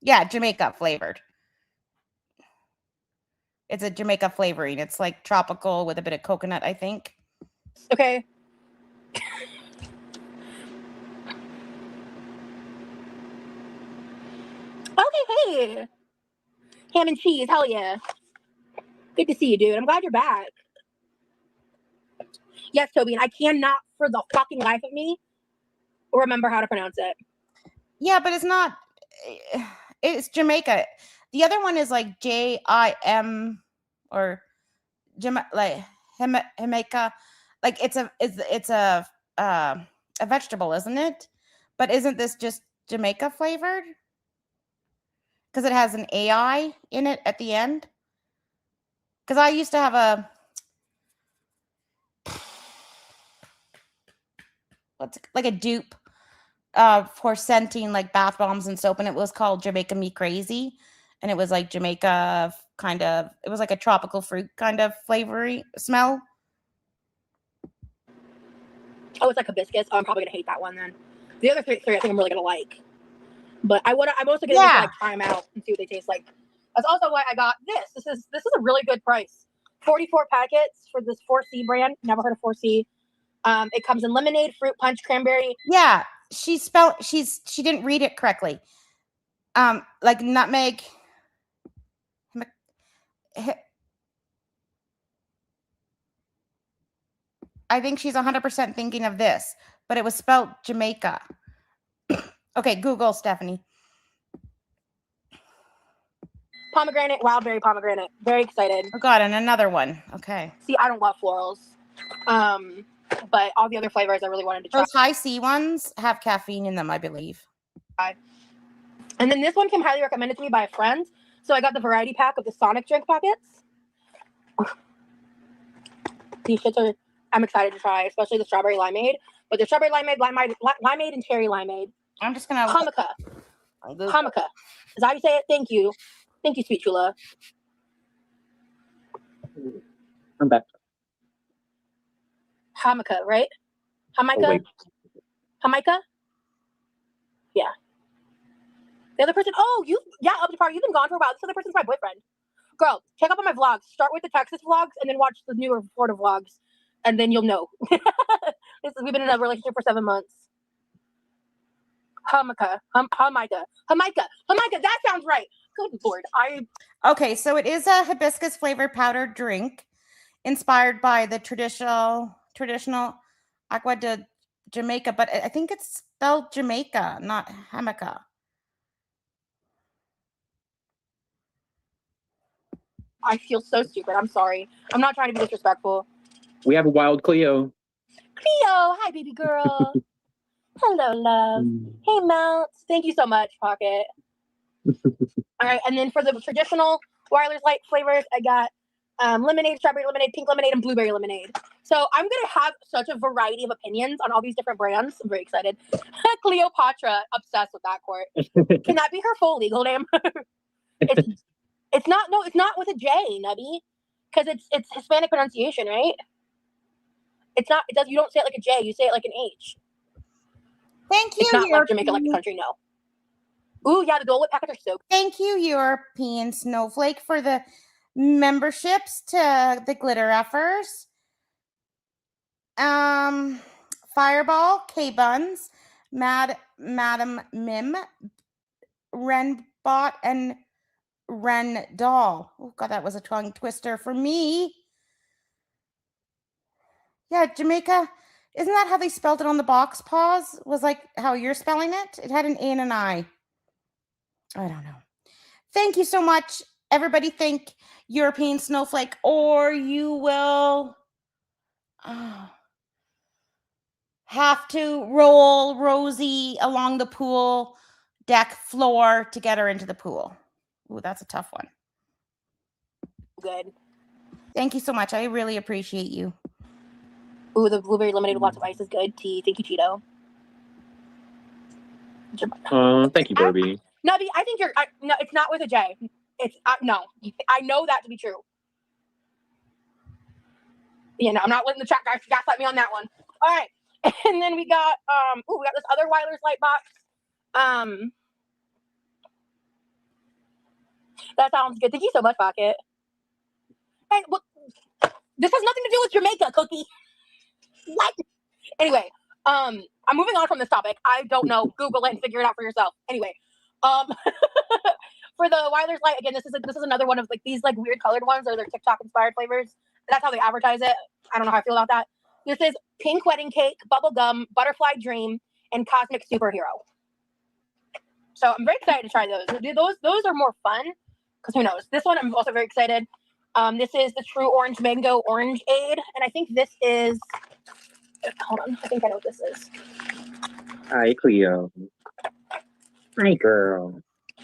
Yeah, Jamaica flavored. It's a Jamaica flavoring. It's like tropical with a bit of coconut, I think. Okay. Okay, hey. Ham and cheese, hell yeah. Good to see you, dude. I'm glad you're back. Yes, Toby, and I cannot for the fucking life of me remember how to pronounce it. Yeah, but it's not. It's Jamaica. The other one is like Jim or like Jamaica. Like it's a vegetable, isn't it? But isn't this just Jamaica flavored? Because it has an AI in it at the end. Because I used to have a dupe for scenting like bath bombs and soap, and it was called Jamaica Me Crazy, and it was like Jamaica kind of, it was like a tropical fruit kind of flavory smell. Oh, it's like hibiscus. Oh, I'm probably gonna hate that one then. The other three I think I'm really gonna like. But I'm also gonna like try them out and see what they taste like. That's also why I got this. This is a really good price. 44 packets for this 4C brand. Never heard of 4C. It comes in lemonade, fruit punch, cranberry. Yeah, she didn't read it correctly. Like nutmeg. I think she's 100% thinking of this, but it was spelled Jamaica. Okay, Google, Stephanie. Pomegranate, wild berry pomegranate. Very excited. Oh God, and another one. Okay. See, I don't love florals. But all the other flavors I really wanted to try. Those high C ones have caffeine in them, I believe. And then this one came highly recommended to me by a friend. So I got the variety pack of the Sonic drink packets. These shits are, I'm excited to try, especially the strawberry limeade. But the strawberry limeade and cherry limeade. I'm just gonna Hamaka. Hamaka. Is that how you say it? Thank you. Thank you, sweet Chula. I'm back. Hamaka, right? Hamika? Oh, wait. Hamika? Yeah. The other person, up to par. You've been gone for a while. This other person's my boyfriend. Girl, check up on my vlogs. Start with the Texas vlogs and then watch the newer Florida vlogs. And then you'll know. We've been in a relationship for 7 months. Hamika. Hamika. That sounds right. Good Lord. Okay, so it is a hibiscus flavored powdered drink inspired by the traditional agua de Jamaica, but I think it's spelled Jamaica, not Jamaica. I feel so stupid. I'm sorry. I'm not trying to be disrespectful. We have a wild Cleo. Cleo, hi, baby girl. Hello, love. Hey, Mount. Thank you so much, Pocket. All right, and then for the traditional Weiler's Light flavors, I got lemonade, strawberry lemonade, pink lemonade, and blueberry lemonade. So I'm going to have such a variety of opinions on all these different brands. I'm very excited. Cleopatra, obsessed with that court. Can that be her full legal name? It's not with a J, Nubby. Because it's Hispanic pronunciation, right? It's not, you don't say it like a J, you say it like an H. Thank you. It's not like Jamaica, like the country, no. Ooh, yeah, the Dole Whip packets are so good. Thank you, European Snowflake, for the memberships to the Glitter Effers. Fireball, K-Buns, Madam Mim, Renbot, and Ren Doll. Oh God, that was a tongue twister for me. Yeah, Jamaica. Isn't that how they spelled it on the box? Pause was like how you're spelling it. It had an A and an I. I don't know. Thank you so much, everybody. Thank European Snowflake, or you will have to roll Rosie along the pool deck floor to get her into the pool. Ooh, that's a tough one. Good. Thank you so much. I really appreciate you. Ooh, the blueberry lemonade with lots of ice is good. Tea. Thank you, Cheeto. Thank you, Barbie. Nubby, I think no, it's not with a J. It's, no. I know that to be true. Yeah, no, I'm not letting the chat guys gaslight me on that one. All right. And then we got, we got this other Weiler's Light box. That sounds good. Thank you so much, Pocket. Hey, well, this has nothing to do with Jamaica, Cookie. What? Anyway, I'm moving on from this topic. I don't know. Google it and figure it out for yourself. Anyway, for the Weiler's Light, again, this is another one of like these like weird colored ones, or their TikTok inspired flavors. That's how they advertise it. I don't know how I feel about that. This is Pink Wedding Cake, Bubble Gum, Butterfly Dream, and Cosmic Superhero. So I'm very excited to try those. Those are more fun because who knows? This one I'm also very excited. This is the True Orange Mango Orange Aid, and I think this is. Hold on, I think I know what this is. Hi, Cleo. Hi, girl.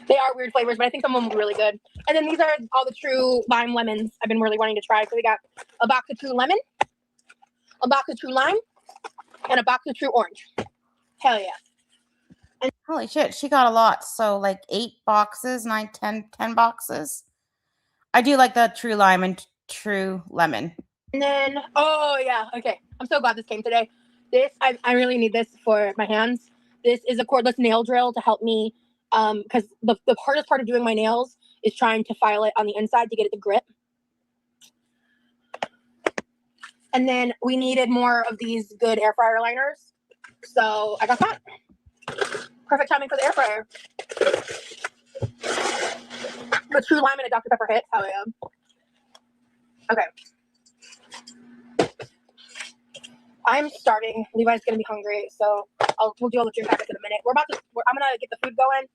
They are weird flavors, but I think some of them will be really good. And then these are all the True Lime Lemons I've been really wanting to try. So we got a box of True Lemon, a box of True Lime, and a box of True Orange. Hell yeah. And holy shit, she got a lot. So like 8 boxes, 9, 10 boxes. I do like the True Lime and True Lemon. And then, oh yeah, okay. I'm so glad this came today. This, I really need this for my hands. This is a cordless nail drill to help me, because the hardest part of doing my nails is trying to file it on the inside to get it to grip. And then we needed more of these good air fryer liners. So I got that. Perfect timing for the air fryer. The True Lime and a Dr. Pepper hit. Hell yeah. Okay. I'm starving. Levi's gonna be hungry, so we'll do all the drink packets in a minute. I'm gonna get the food going,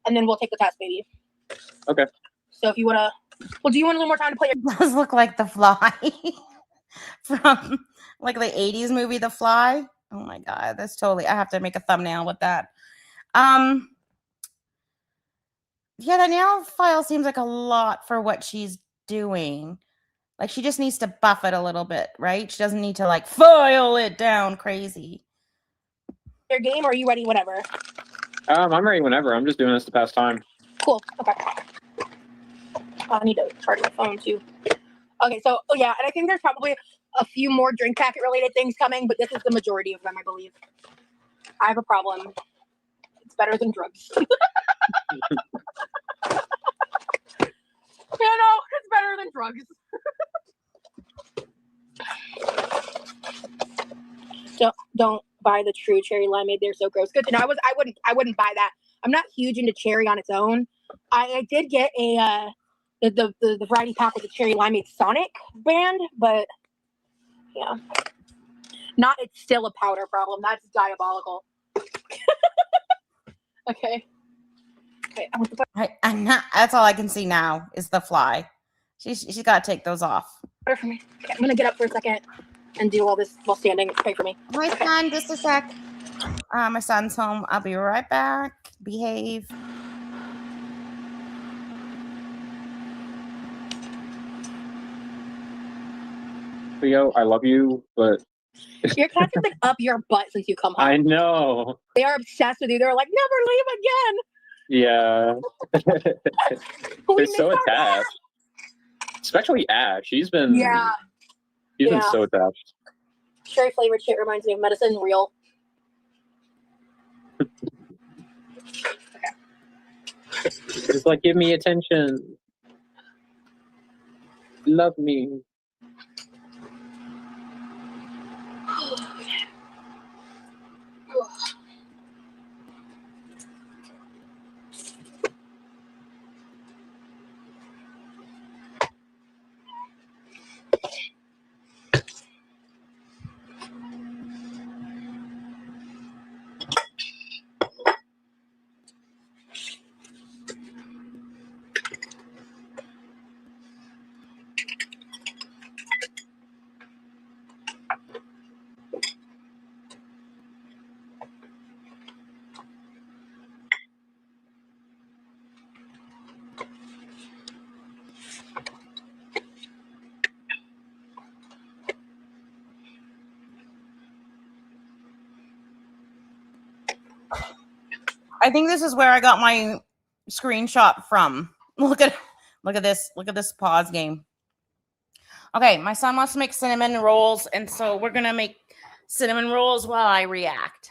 and then we'll take the test, baby. Okay. So if you wanna, well, do you want a little more time to play your? Does look like the fly from like the 80s movie The Fly. Oh my god, that's totally, I have to make a thumbnail with that. Yeah, that nail file seems like a lot for what she's doing. Like she just needs to buff it a little bit, right? She doesn't need to like file it down crazy. Your game, or are you ready? Whatever. I'm ready whenever. I'm just doing this to pass time. Cool. Okay. I need to charge my phone too. Okay, so yeah, and I think there's probably a few more drink packet related things coming, but this is the majority of them, I believe. I have a problem. It's better than drugs. It's better than drugs. Don't buy the true cherry limeade. They're so gross. Good to know. I wouldn't buy that. I'm not huge into cherry on its own. I did get a the variety pack with the cherry limeade Sonic brand, but yeah, it's still a powder problem. That's diabolical. Okay. I'm not, that's all I can see now is the fly. She's got to take those off. Order for me. Okay, I'm gonna get up for a second and do all this while standing. Pray for me. My son, just a sec. My son's home. I'll be right back. Behave. Leo, I love you, but Your cats have been up your butt since you come home. I know. They are obsessed with you. They're like, never leave again. They're so attached. Especially Ash. She's been been so attached. Cherry flavored shit reminds me of medicine. Real. It's like, give me attention. Love me. I think this is where I got my screenshot from. Look at this. Look at this pause game. Okay, my son wants to make cinnamon rolls, and so we're gonna make cinnamon rolls while I react.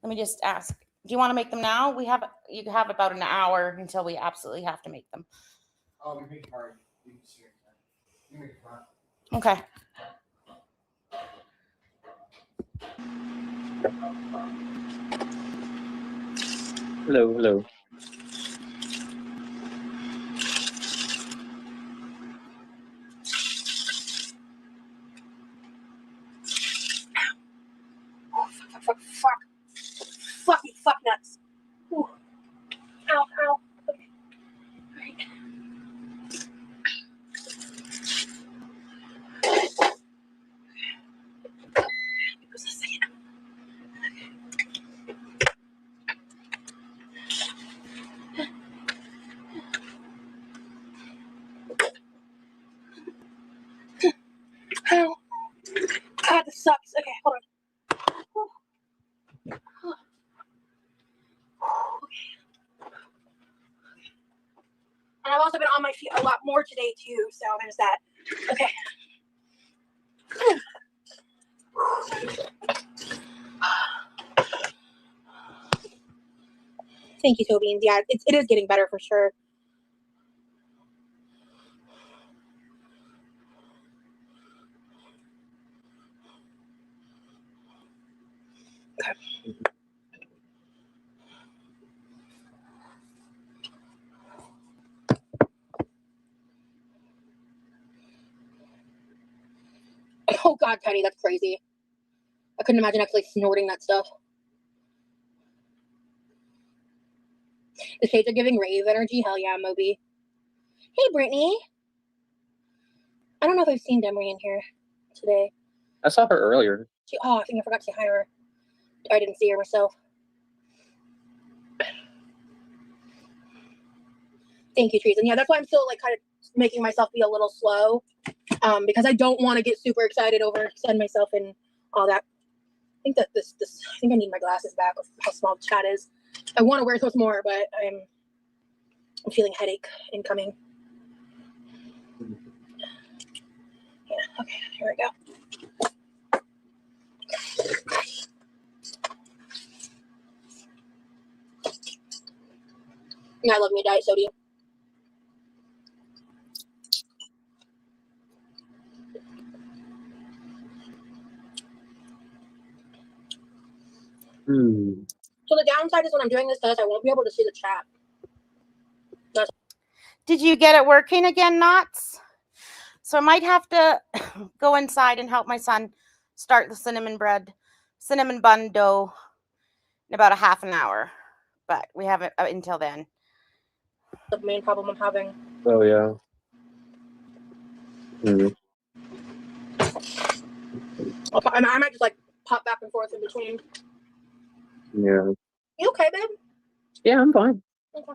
Let me just ask. Do you want to make them now? You have about an hour until we absolutely have to make them. Oh, we make it hard. You make it hard. Okay. Hello, hello. Fuck nuts. Ooh. Ow. Okay. All right. Just a second. Ow. God, this sucks. Okay, hold on. And I've also been on my feet a lot more today too, so there's that. Okay. Thank you, Toby. And yeah, it is getting better for sure. Oh God, Penny, that's crazy. I couldn't imagine actually snorting that stuff. The shades are giving rave energy. Hell yeah, Moby. Hey, Brittany. I don't know if I've seen Demery in here today. I saw her earlier. I think I forgot to say hi to her. I didn't see her myself. Thank you, Trees. And yeah, that's why I'm still like kind of making myself be a little slow. Because I don't want to get super excited over send myself and all that. I think that this I think I need my glasses back with how small the chat is. I want to wear those more, but I'm feeling headache incoming. Yeah, okay, here we go. Yeah, I love me a diet soda. So the downside is when I'm doing this test, I won't be able to see the chat. Did you get it working again, Knots? So I might have to go inside and help my son start the cinnamon bun dough in about a half an hour. But we haven't until then. The main problem I'm having. Oh yeah. I might just like pop back and forth in between. Yeah. You okay, babe? Yeah, I'm fine. Okay.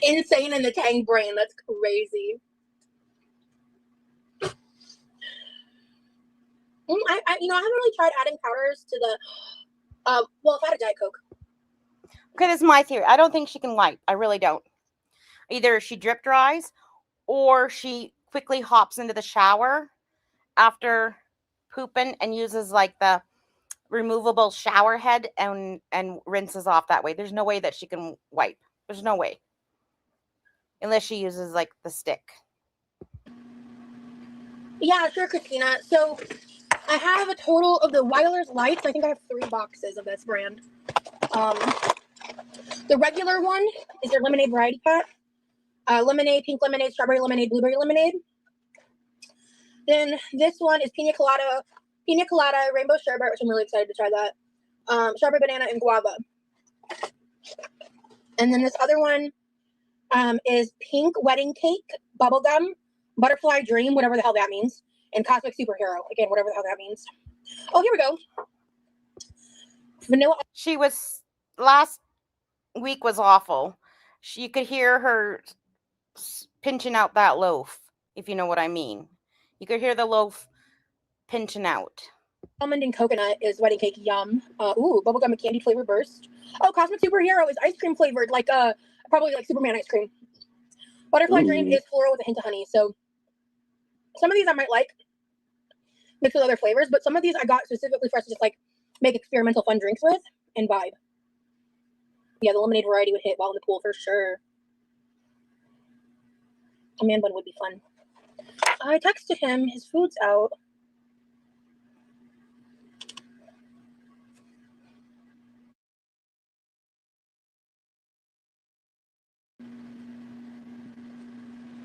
Insane in the Tang brain. That's crazy. I haven't really tried adding powders to the. Well, if I had a Diet Coke. Okay, this is my theory. I don't think she can wipe. I really don't. Either she drip dries or she quickly hops into the shower after pooping and uses like the removable shower head and rinses off that way. There's no way that she can wipe. There's no way. Unless she uses like the stick. Yeah, sure, Christina. So I have a total of the Weiler's Lights. I think I have 3 boxes of this brand. The regular one is their lemonade variety pack. Lemonade, pink lemonade, strawberry lemonade, blueberry lemonade. Then this one is pina colada, rainbow sherbet, which I'm really excited to try that. Strawberry banana and guava. And then this other one is pink wedding cake, bubblegum, butterfly dream, whatever the hell that means, and cosmic superhero, again, whatever the hell that means. Oh, here we go. Vanilla. She was last week was awful. You could hear her pinching out that loaf, if you know what I mean. You could hear the loaf pinching out. Almond and coconut is wedding cake, yum. Bubblegum and candy flavor burst. Oh, cosmic superhero is ice cream flavored, like probably like Superman ice cream. Butterfly dream is floral with a hint of honey. So some of these I might like mixed with other flavors, but some of these I got specifically for us to just like make experimental fun drinks with and vibe. Yeah, the lemonade variety would hit while in the pool for sure. A man bun would be fun. I texted him, his food's out.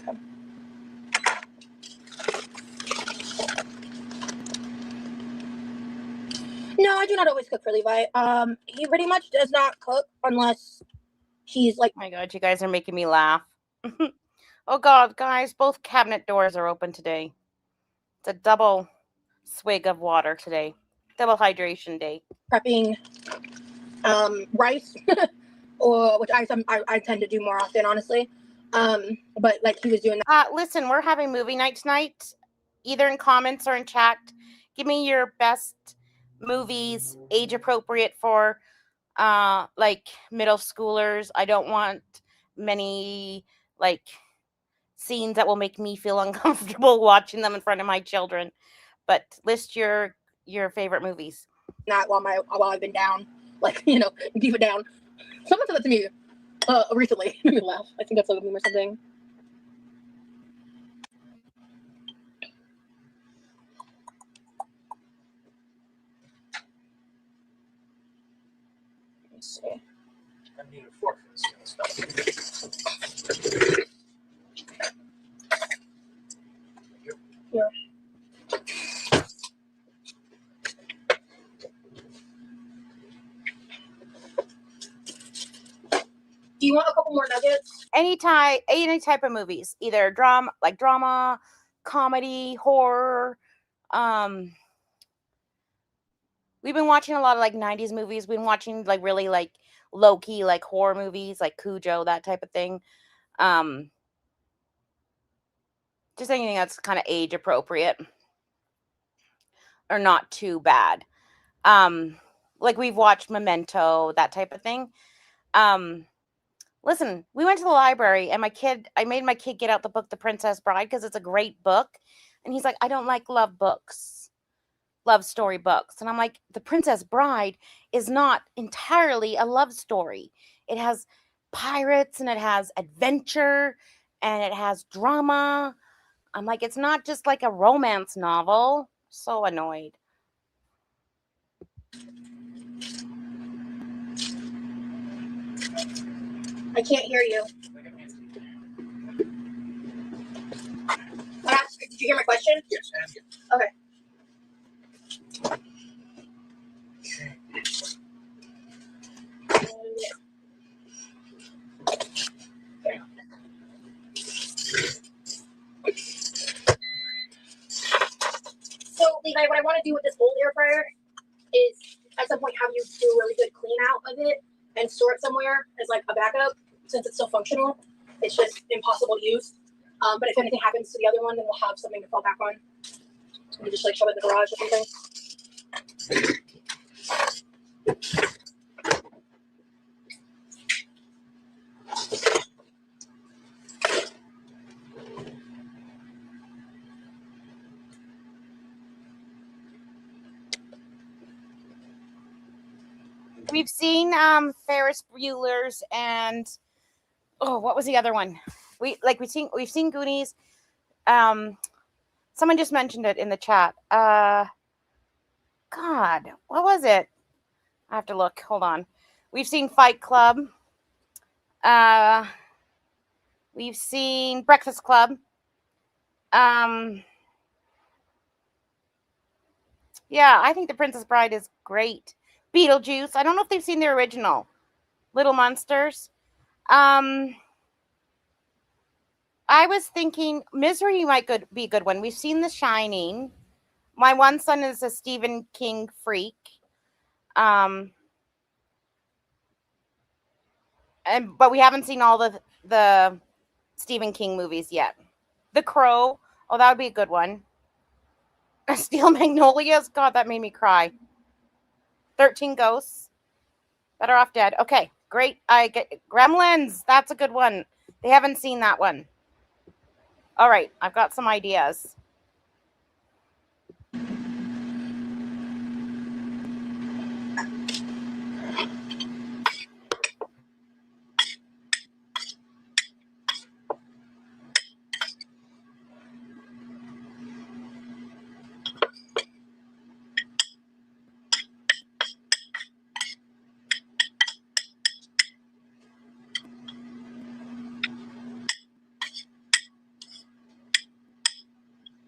Okay. No, I do not always cook for Levi. He pretty much does not cook unless he's like. Oh my God, you guys are making me laugh. Oh God, guys, both cabinet doors are open today. It's a double swig of water today. Double hydration day. Prepping rice, or which I tend to do more often, honestly. But like he was doing that. Listen, we're having movie night tonight. Either in comments or in chat. Give me your best movies, age appropriate for like middle schoolers. I don't want many like scenes that will make me feel uncomfortable watching them in front of my children. But list your favorite movies. Not while I've been down, like keep it down. Someone said that to me recently. Made me laugh. I think that's like a meme or something. Let's see. I need a fork for this kind of stuff. Yeah. Do you want a couple more nuggets? Any type of movies, either drama, comedy, horror. We've been watching a lot of like 90s movies. We've been watching like really like low-key like horror movies like Cujo, that type of thing. Just anything that's kind of age appropriate or not too bad. Like we've watched Memento, that type of thing. Listen, we went to the library and I made my kid get out the book The Princess Bride because it's a great book. And he's like, I don't like love story books. And I'm like, The Princess Bride is not entirely a love story. It has pirates and it has adventure and it has drama. I'm like, it's not just like a romance novel. So annoyed. I can't hear you. Did you hear my question? Yes, and yes. Okay. So, Levi, what I want to do with this old air fryer is at some point have you do a really good clean out of it and store it somewhere as like a backup. Since it's still functional, it's just impossible to use. But if anything happens to the other one, then we'll have something to fall back on. We just like shove it in the garage or something. We've seen Ferris Bueller's and what was the other one? We've seen Goonies. Someone just mentioned it in the chat. God, what was it? I have to look. Hold on. We've seen Fight Club. We've seen Breakfast Club. Yeah, I think The Princess Bride is great. Beetlejuice. I don't know if they've seen the original. Little Monsters. I was thinking Misery might be a good one. We've seen The Shining. My one son is a Stephen King freak. But we haven't seen all the Stephen King movies yet. The Crow. Oh, that would be a good one. Steel Magnolias. God, that made me cry. 13 Ghosts. Better Off Dead. Okay, great. I get Gremlins. That's a good one. They haven't seen that one. All right, I've got some ideas.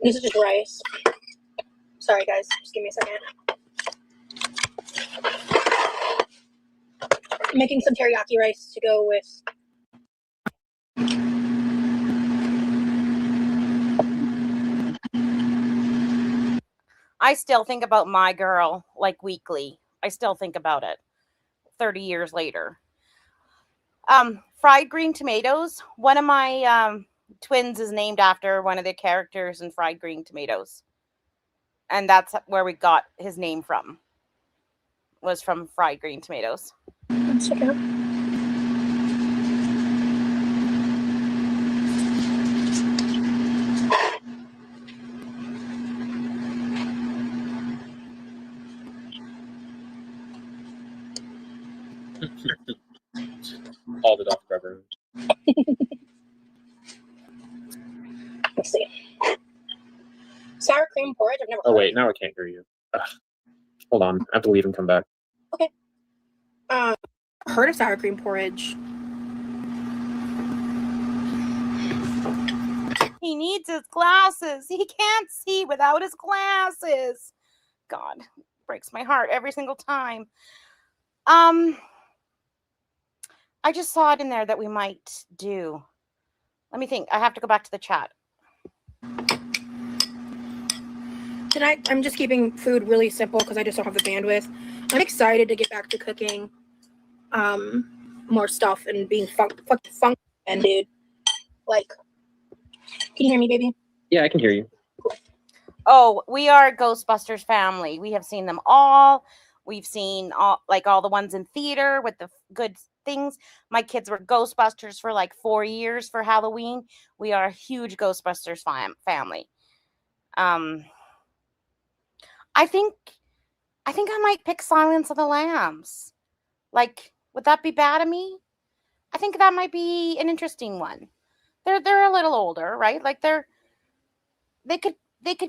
This is just rice. Sorry, guys. Just give me a second. I'm making some teriyaki rice to go with. I still think about My Girl like weekly. I still think about it 30 years later. Fried green tomatoes. One of my twins is named after one of the characters in Fried Green Tomatoes. And that's where we got his name from. Was from Fried Green Tomatoes. 1 second. Called it off cover. Let's see. Sour cream porridge. I've never. Oh wait, now I can't hear you. Ugh. Hold on, I have to leave and come back. Okay. Heard of sour cream porridge? He needs his glasses. He can't see without his glasses. God, breaks my heart every single time. I just saw it in there that we might do. Let me think. I have to go back to the chat. Tonight, I'm just keeping food really simple because I just don't have the bandwidth. I'm excited to get back to cooking more stuff and being funk and dude. Like, can you hear me, baby? Yeah, I can hear you. Oh, we are a Ghostbusters family. We have seen them all. We've seen all the ones in theater with the good things. My kids were Ghostbusters for like 4 years for Halloween. We are a huge Ghostbusters family. I think I might pick Silence of the Lambs. Like, would that be bad of me? I think that might be an interesting one. They're a little older, right? Like they could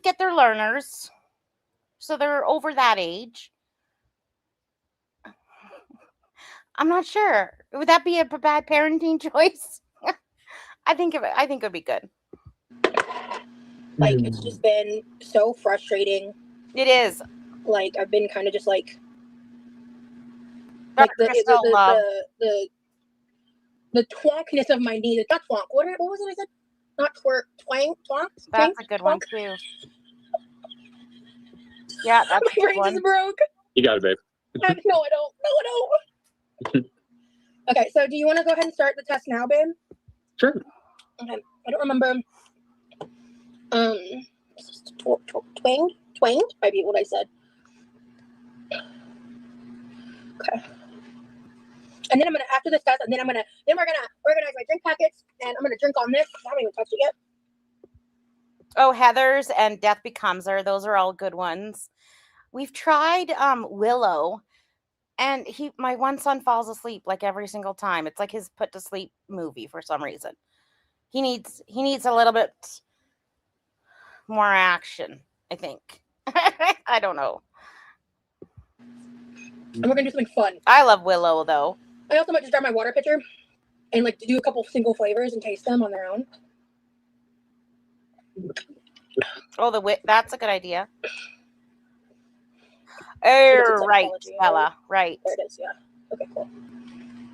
get their learners. So they're over that age. I'm not sure. Would that be a bad parenting choice? I think it would be good. Like, it's just been so frustrating. It is. Like, I've been kind of just like Dark the Crystal love. the twonkness of my knee. Not twonk. What was it I said? Not twerk. Twang. Twonk. That's a good one too. Yeah, that's my brain just broke. You got it, babe. No, I don't. No, I don't. Okay, so do you want to go ahead and start the test now, babe? Sure. Okay. I don't remember. Twanged might be what I said. Okay. And then I'm gonna, after this test, and then we're gonna organize my drink packets, and I'm gonna drink on this. I haven't even touched it yet. Oh, Heather's and Death Becomes Her. Those are all good ones. We've tried Willow, and my one son falls asleep like every single time. It's like his put to sleep movie for some reason. He needs a little bit more action, I think. I don't know. And we're gonna do something fun. I love Willow though. I also might just grab my water pitcher and like do a couple single flavors and taste them on their own. Oh, that's a good idea. Oh, right, Bella. Right. There it is, yeah. Okay, cool.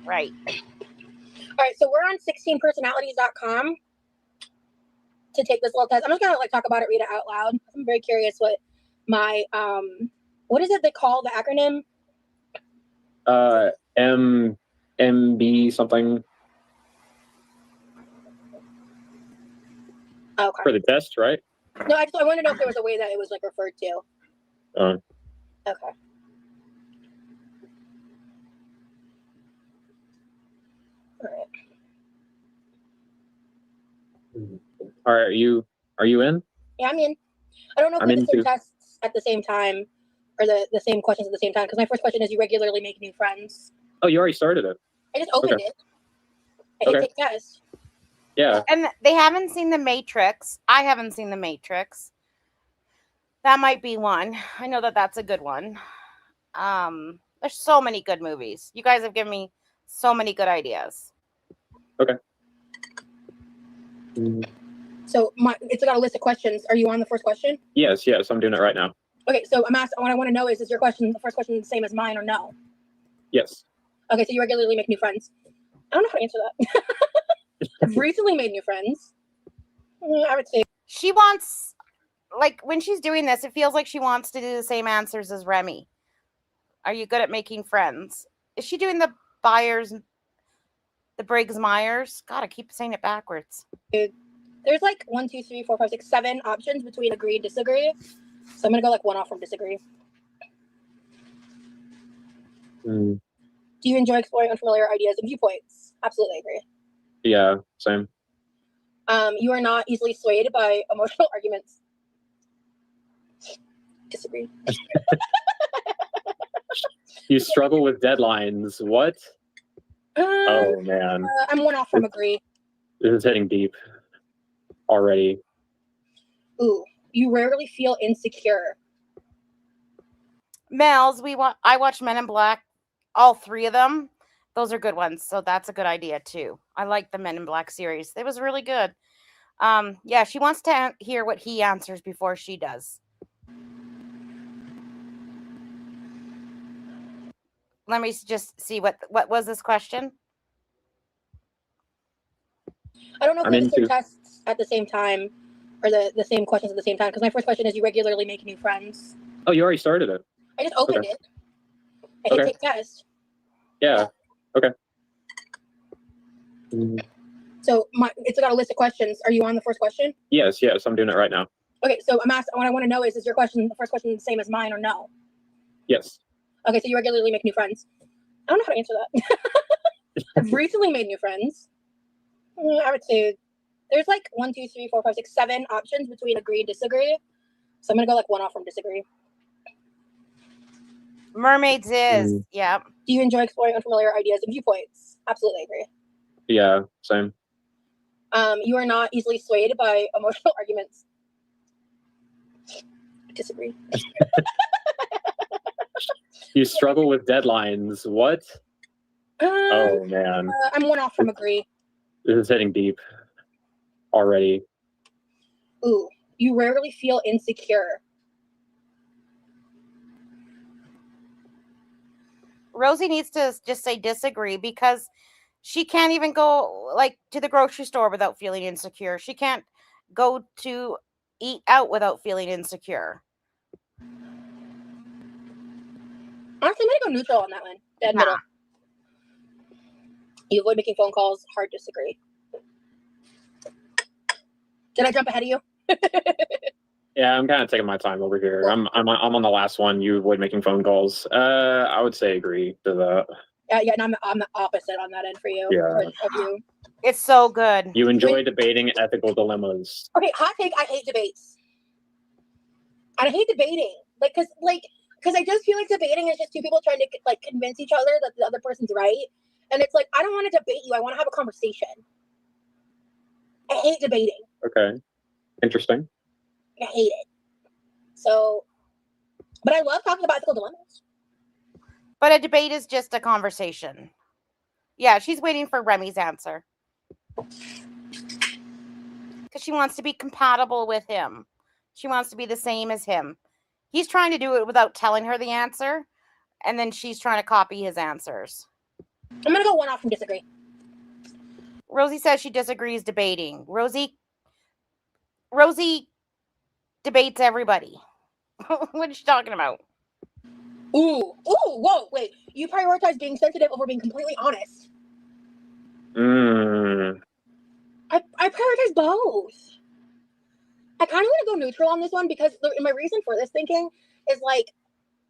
Right. All right, so we're on 16personalities.com to take this little test. I'm just gonna like talk about it, read it out loud. I'm very curious what my what is it they call the acronym? MB something. Okay. For the test, right? No, I wanted to know if there was a way that it was like referred to. Okay. All right. Are you in? Yeah, I'm in. I don't know if we have the same tests at the same time or the same questions at the same time, because my first question is, you regularly make new friends? Oh, you already started it. I just opened it. I hit take test. Yeah. And they haven't seen The Matrix. I haven't seen The Matrix. That might be one. I know that's a good one. There's so many good movies. You guys have given me so many good ideas. Okay. So it's got a list of questions. Are you on the first question? Yes. I'm doing it right now. Okay, so I'm asking. What I want to know is your question, the first question, the same as mine or no? Yes. Okay, so you regularly make new friends. I don't know how to answer that. I've recently made new friends. I would say she wants, like, when she's doing this, it feels like she wants to do the same answers as Remy. Are you good at making friends? Is she doing the Briggs-Myers? God, I keep saying it backwards. There's like 1, 2, 3, 4, 5, 6, 7 options between agree and disagree. So I'm gonna go like one off from disagree. Do you enjoy exploring unfamiliar ideas and viewpoints? Absolutely agree. Yeah, same. You are not easily swayed by emotional arguments. Disagree. You struggle with deadlines. What? Oh man. I'm one off from agree. This is hitting deep already. Ooh, you rarely feel insecure. Mel's, I watched Men in Black, all 3 of them. Those are good ones. So that's a good idea too. I like the Men in Black series. It was really good. Yeah, she wants to hear what he answers before she does. Let me just see what was this question? I don't know if I'm we answer into. tests at the same time or the same questions at the same time. Because my first question is, you regularly make new friends? Oh, you already started it. I just opened Okay. it. I hit Okay. take test. Yeah. Okay. Mm, So it's got a list of questions. Are you on the first question? Yes. I'm doing it right now. Okay, so I'm asking. What I want to know is your question, the first question, the same as mine or no? Yes. Okay, so you regularly make new friends. I don't know how to answer that. I've recently made new friends. I would say there's like 1, 2, 3, 4, 5, 6, 7 options between agree and disagree. So I'm gonna go like 1 off from disagree. Mermaids is, Mm, yeah. Do you enjoy exploring unfamiliar ideas and viewpoints? Absolutely agree. yeah. Same. You are not easily swayed by emotional arguments. Disagree. You struggle with deadlines. What? Oh man, I'm 1 off from agree. this is hitting deep already. Ooh, you rarely feel insecure. Rosie needs to just say disagree because she can't even go like to the grocery store without feeling insecure. She can't go to eat out without feeling insecure. Honestly, I'm gonna go neutral on that one. Dead middle. You avoid making phone calls. Hard disagree. Did I jump ahead of you? Yeah, I'm kind of taking my time over here. I'm on the last one. You avoid making phone calls. I would say agree to that. Yeah, and I'm the opposite on that end for you. Yeah. Of you. It's so good. You enjoy debating ethical dilemmas. Okay, hot take. I hate debates. I hate debating. Because I just feel like debating is just two people trying to like convince each other that the other person's right. And it's like, I don't want to debate you. I want to have a conversation. I hate debating. Okay. Interesting. I hate it. So, but I love talking about ethical dilemmas. But a debate is just a conversation. Yeah, she's waiting for Remy's answer. Because she wants to be compatible with him. She wants to be the same as him. He's trying to do it without telling her the answer. And then she's trying to copy his answers. I'm going to go 1 off from disagree. Rosie says she disagrees debating. Rosie debates everybody. What is she talking about? Ooh, whoa, wait. You prioritize being sensitive over being completely honest. I prioritize both. I kind of want to go neutral on this one because my reason for this thinking is like,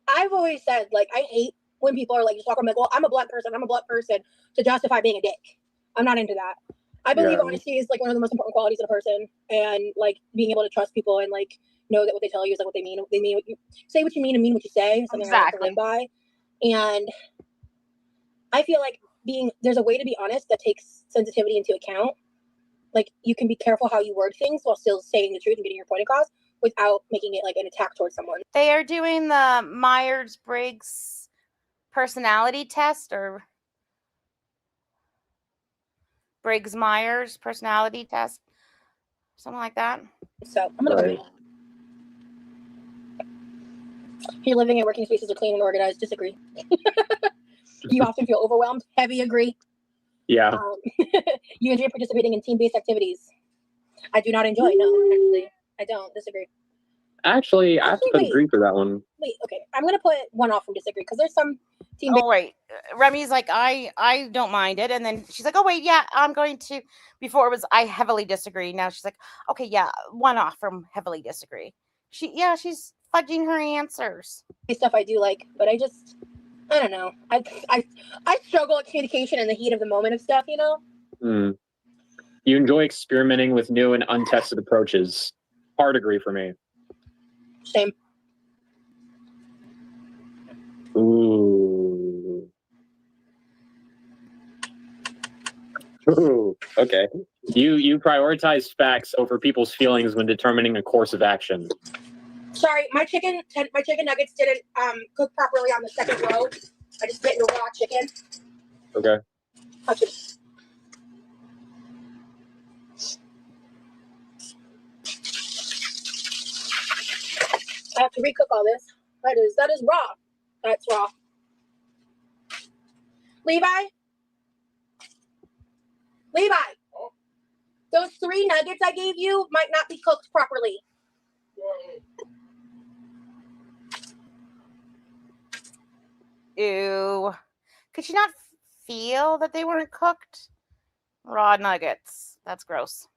I've always said, like, I hate when people are like, just talking like, well, I'm a black person to justify being a dick. I'm not into that. I believe honesty is like one of the most important qualities in a person, and like being able to trust people and like know that what they tell you is like what they mean. They mean what you say, what you mean, and mean what you say. Something I like to live by. And I feel like there's a way to be honest that takes sensitivity into account. Like you can be careful how you word things while still saying the truth and getting your point across without making it like an attack towards someone. They are doing the Myers-Briggs personality test, or Briggs-Myers personality test, something like that. So I'm gonna go. Your living and working spaces are clean and organized. Disagree. You often feel overwhelmed. Heavy agree. Yeah. You enjoy participating in team-based activities. I do not enjoy. No, actually, I don't. Disagree. Actually, I have to put agree for that one. Wait, okay. I'm gonna put 1 off from disagree because there's some team. Oh wait, Remy's like I don't mind it, and then she's like, oh wait, yeah, I'm going to. Before it was I heavily disagree. Now she's like, okay, yeah, 1 off from heavily disagree. She's fudging her answers. Stuff I do like, but I don't know. I struggle with communication in the heat of the moment of stuff, you know? You enjoy experimenting with new and untested approaches. Hard agree for me. Same. Ooh, okay. You prioritize facts over people's feelings when determining a course of action. Sorry, my chicken nuggets didn't cook properly on the second row. I just get your raw chicken. Okay. Touch it. I have to recook all this. That is raw. That's raw. Levi? Those 3 nuggets I gave you might not be cooked properly. Ew. Could you not feel that they weren't cooked? Raw nuggets. That's gross.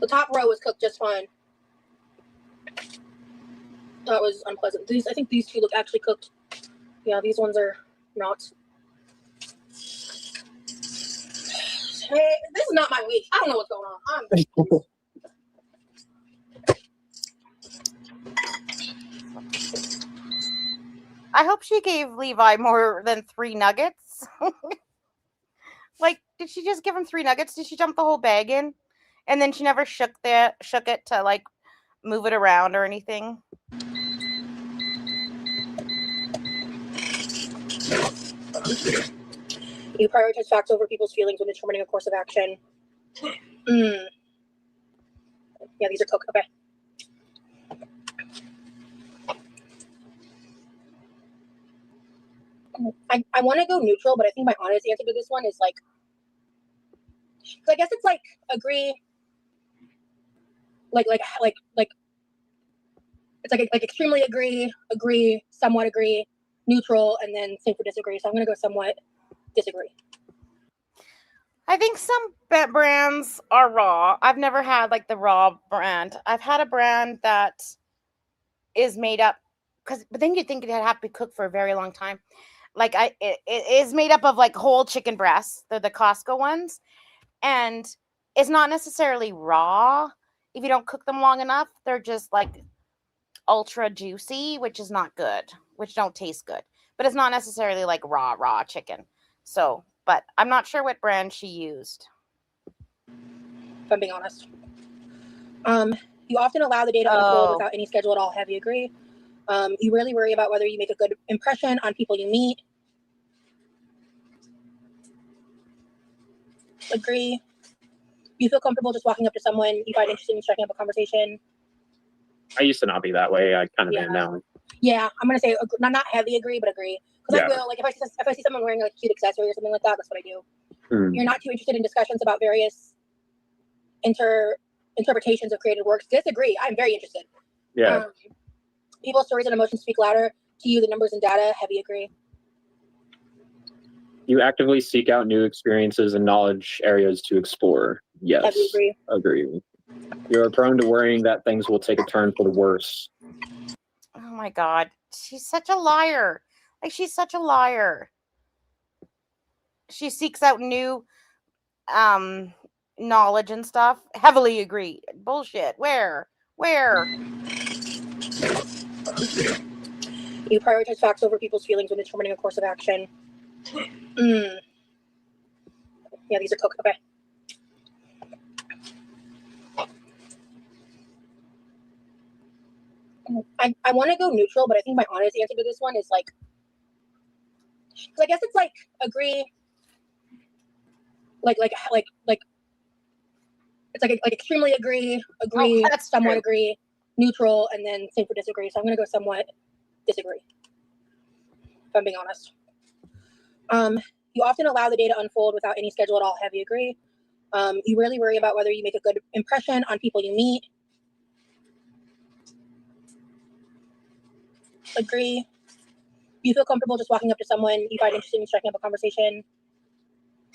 The top row was cooked just fine. That was unpleasant. I think these 2 look actually cooked. Yeah, these ones are not. Hey, this is not my week. I don't know what's going on. I hope she gave Levi more than 3 nuggets. Like, did she just give him 3 nuggets? Did she dump the whole bag in? And then she never shook it to like move it around or anything? You prioritize facts over people's feelings when determining a course of action. Yeah, these are cooked. Okay. I want to go neutral, but I think my honest answer to this one is like, because I guess it's like agree, like it's like extremely agree, somewhat agree, neutral, and then same for disagree. So I'm gonna go somewhat disagree. I think some brands are raw. I've never had like the raw brand. I've had a brand that is made up but then you'd think it'd have to be cooked for a very long time. Like it is made up of like whole chicken breasts. They're the Costco ones, and it's not necessarily raw. If you don't cook them long enough, they're just like ultra juicy, which is not good, which don't taste good. But it's not necessarily like raw chicken. So, but I'm not sure what brand she used. If I'm being honest. You often allow the day to unfold without any schedule at all. Have you agree? You rarely worry about whether you make a good impression on people you meet. Agree. You feel comfortable just walking up to someone you find interesting and striking up a conversation. I used to not be that way. I kind of am now. Yeah, I'm gonna say not heavy agree, but agree. Because I will, like, if I see someone wearing like a cute accessory or something like that, that's what I do. You're not too interested in discussions about various interpretations of created works. Disagree. I'm very interested. Yeah. People's stories and emotions speak louder to you than numbers and data. Heavy agree. You actively seek out new experiences and knowledge areas to explore. Yes. Heavy agree. Agree. You are prone to worrying that things will take a turn for the worse. Oh my God. She's such a liar. Like, she's such a liar. She seeks out new knowledge and stuff. Heavily agree. Bullshit. Where? You prioritize facts over people's feelings when determining a course of action. Yeah, these are cooked. Okay. I want to go neutral, but I think my honest answer to this one is like, because I guess it's like agree, like it's like extremely agree, somewhat true. agree, neutral, and then same for disagree. So I'm gonna go somewhat disagree. If I'm being honest. You often allow the day to unfold without any schedule at all. Heavy agree. You rarely worry about whether you make a good impression on people you meet. Agree. You feel comfortable just walking up to someone you find interesting and striking up a conversation.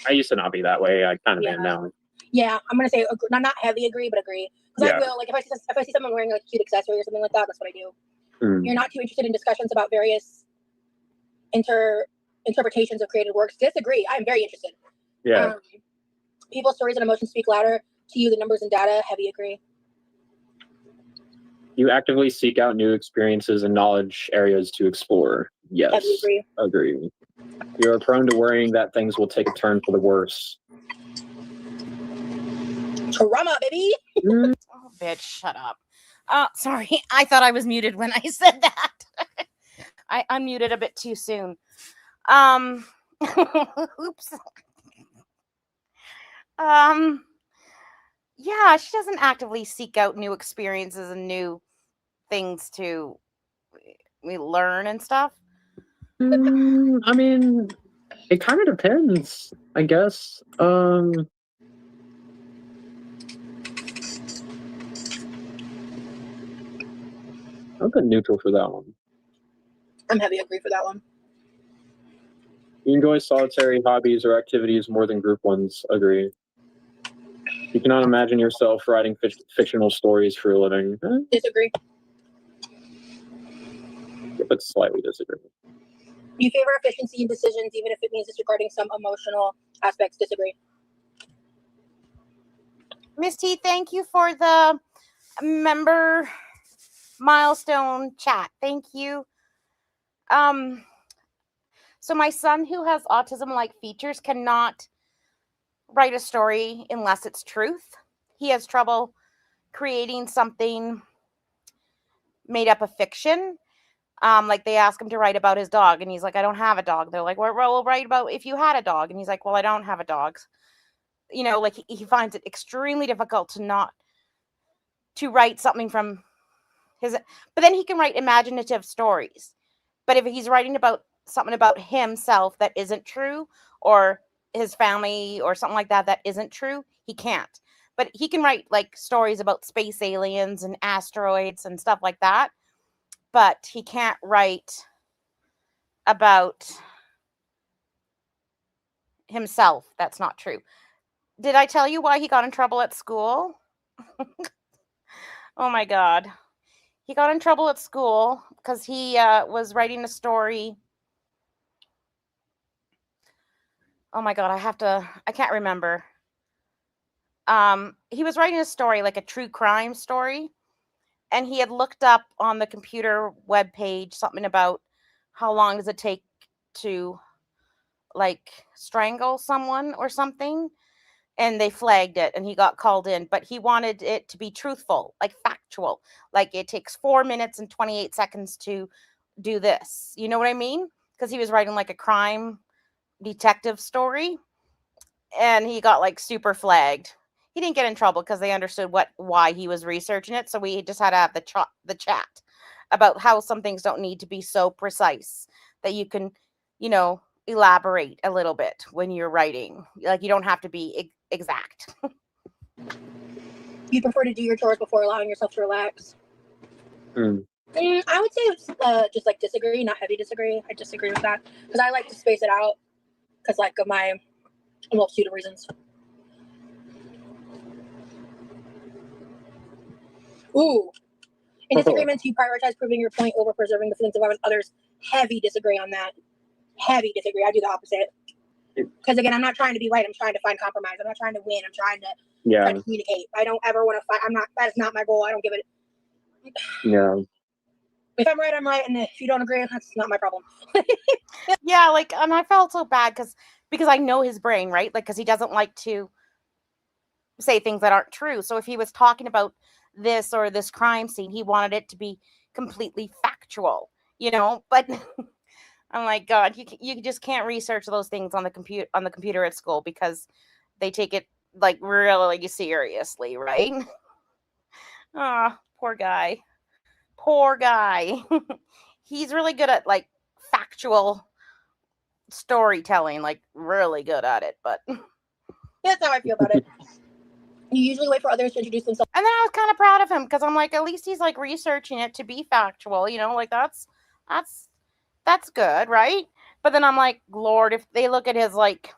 I used to not be that way. I kind of am now. Yeah, I'm gonna say not heavy agree, but agree. Because I will, like, if I see someone wearing like a cute accessory or something like that, that's what I do. You're not too interested in discussions about various interpretations of created works. Disagree. I'm very interested. Yeah. People's stories and emotions speak louder to you than numbers and data. Heavy agree. You actively seek out new experiences and knowledge areas to explore. Yes. Heavy agree. Agree. You are prone to worrying that things will take a turn for the worse. Trauma, baby. Oh, bitch, shut up. Sorry. I thought I was muted when I said that. I unmuted a bit too soon. Oops. Yeah, she doesn't actively seek out new experiences and new things to learn and stuff. I mean, it kind of depends, I guess. I'll put neutral for that one. I'm heavy agree for that one. You enjoy solitary hobbies or activities more than group ones. Agree. You cannot imagine yourself writing fictional stories for a living. Disagree. But slightly disagree. You favor efficiency in decisions, even if it means disregarding some emotional aspects. Disagree. Miss T, thank you for the member milestone chat. Thank you. So my son, who has autism-like features, cannot write a story unless it's truth. He has trouble creating something made up of fiction. Like they ask him to write about his dog, and he's like, I don't have a dog. They're like, well, we'll write about if you had a dog. And he's like, well, I don't have a dog. You know, like he finds it extremely difficult to write something from his, but then he can write imaginative stories. But if he's writing about something about himself that isn't true, or his family or something like that isn't true, he can't. But he can write like stories about space aliens and asteroids and stuff like that. But he can't write about himself. That's not true. Did I tell you why he got in trouble at school? Oh my God. He got in trouble at school because he was writing a story. Oh my God, I can't remember. He was writing a story, like a true crime story. And he had looked up on the computer webpage something about how long does it take to like strangle someone or something. And they flagged it and he got called in, but he wanted it to be truthful, like factual. Like it takes 4 minutes and 28 seconds to do this. You know what I mean? Because he was writing like a crime detective story and he got like super flagged. He didn't get in trouble because they understood why he was researching it. So we just had to have the chat about how some things don't need to be so precise, that you can, elaborate a little bit when you're writing. Like you don't have to be exact. You prefer to do your chores before allowing yourself to relax? Hmm. I would say it's just like disagree, not heavy disagree. I disagree with that because I like to space it out because like of my multitude of reasons. Ooh. In disagreements, you prioritize proving your point over preserving the feelings of others. Heavy disagree on that. Heavy disagree. I do the opposite. Because again, I'm not trying to be right. I'm trying to find compromise. I'm not trying to win. I'm trying to communicate. I don't ever want to fight. That is not my goal. I don't give it. Yeah. If I'm right, I'm right. And if you don't agree, that's not my problem. Yeah, like, and I felt so bad because I know his brain, right? Like, because he doesn't like to say things that aren't true. So if he was talking about this or this crime scene, he wanted it to be completely factual, but I'm like, God, you just can't research those things on the computer at school because they take it like really seriously, right? Ah, poor guy. He's really good at like factual storytelling, like really good at it, but That's how I feel about it. You usually wait for others to introduce themselves. And then I was kind of proud of him because I'm like, at least he's like researching it to be factual, like that's good, right? But then I'm like, Lord, if they look at his like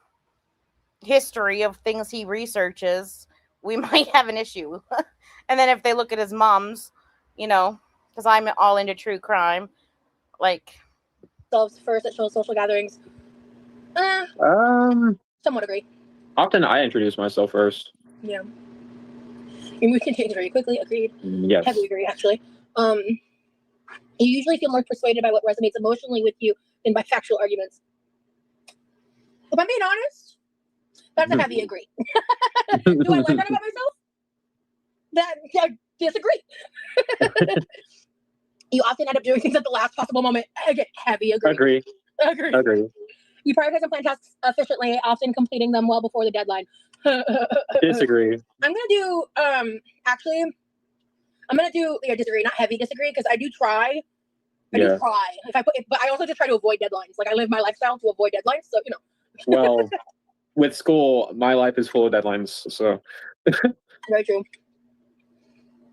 history of things he researches, we might have an issue. And then if they look at his mom's, because I'm all into true crime, like First at social gatherings. Somewhat agree. Often I introduce myself first. Yeah. Your mood can change very quickly. Agreed. Yes. Heavily agree, actually. You usually feel more persuaded by what resonates emotionally with you than by factual arguments. If I'm being honest, that's a heavy agree. Do I like that about myself? I disagree. You often end up doing things at the last possible moment. Again, heavy agree. Agree. You prioritize and plan tasks efficiently, often completing them well before the deadline. Disagree. I'm gonna do disagree, not heavy disagree, because I do try. I do try. But I also just try to avoid deadlines. Like I live my lifestyle to avoid deadlines. So Well, with school, my life is full of deadlines. So very true.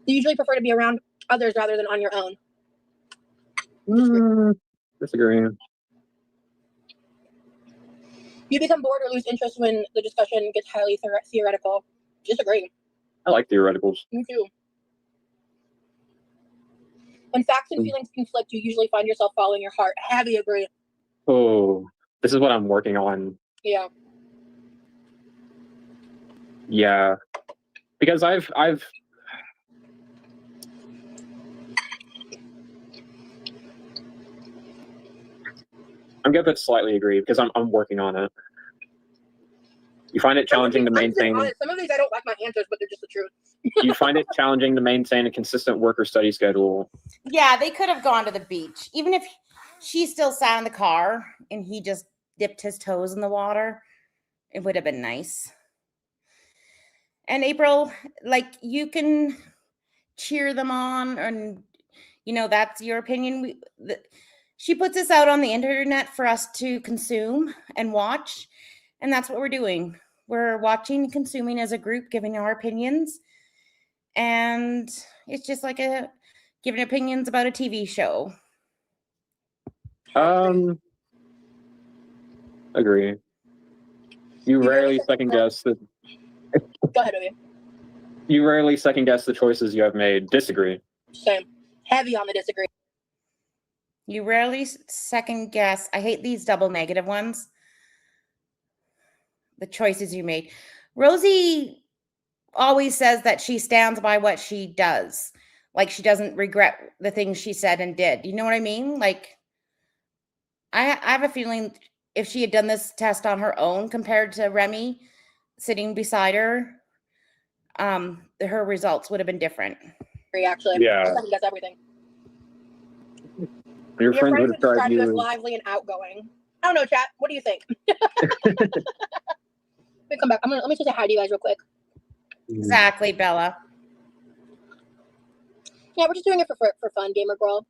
You usually prefer to be around others rather than on your own. Disagree. You become bored or lose interest when the discussion gets highly theoretical. Disagree. I like theoreticals. Me too. When facts and feelings conflict, you usually find yourself following your heart. Heavy agree. Oh, this is what I'm working on. Yeah. Yeah, because I've I'm gonna put slightly agree because I'm working on it. You find it challenging to maintain. Some of these I don't like my answers, but they're just the truth. You find it challenging to maintain a consistent work or study schedule. Yeah, they could have gone to the beach. Even if she still sat in the car and he just dipped his toes in the water, it would have been nice. And April, like, you can cheer them on, and that's your opinion. She puts this out on the internet for us to consume and watch, and that's what we're doing. We're watching and consuming as a group, giving our opinions, and it's just like giving opinions about a TV show. Agree. You rarely second guess the. Go ahead, Olivia. You rarely second guess the choices you have made. Disagree. Same. Heavy on the disagree. You rarely second guess. I hate these double negative ones. The choices you made. Rosie always says that she stands by what she does. Like, she doesn't regret the things she said and did. You know what I mean? Like, I have a feeling if she had done this test on her own compared to Remy sitting beside her, her results would have been different. Actually, yeah. I second guess everything. Your friends would have tried you as lively and outgoing. I don't know, chat. What do you think? Let me come back. Let me just say hi to you guys real quick. Exactly, Bella. Yeah, we're just doing it for fun, gamer girl.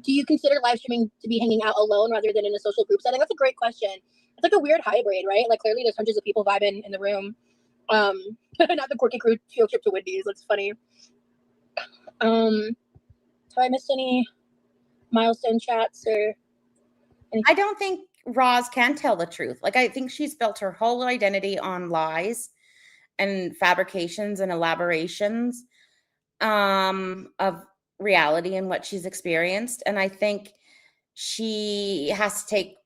Do you consider live streaming to be hanging out alone rather than in a social group setting? That's a great question. It's like a weird hybrid, right? Like, clearly there's hundreds of people vibing in the room. Not the quirky crew field trip to Wendy's. That's funny. Have I missed any milestone chats or anything? I don't think Roz can tell the truth. Like, I think she's built her whole identity on lies and fabrications and elaborations of reality and what she's experienced. And I think she has to take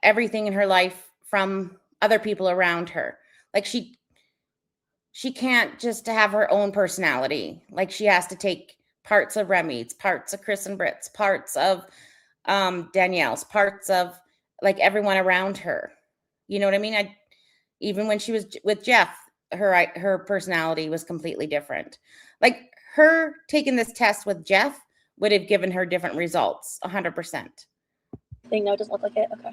everything in her life from other people around her. Like, she can't just have her own personality. Like, she has to take parts of Remy's, parts of Chris and Britt's, parts of Danielle's, parts of, like, everyone around her. You know what I mean? Even when she was with Jeff, her personality was completely different. Like, her taking this test with Jeff would have given her different results, 100%. Thing, no, it doesn't look like it. Okay.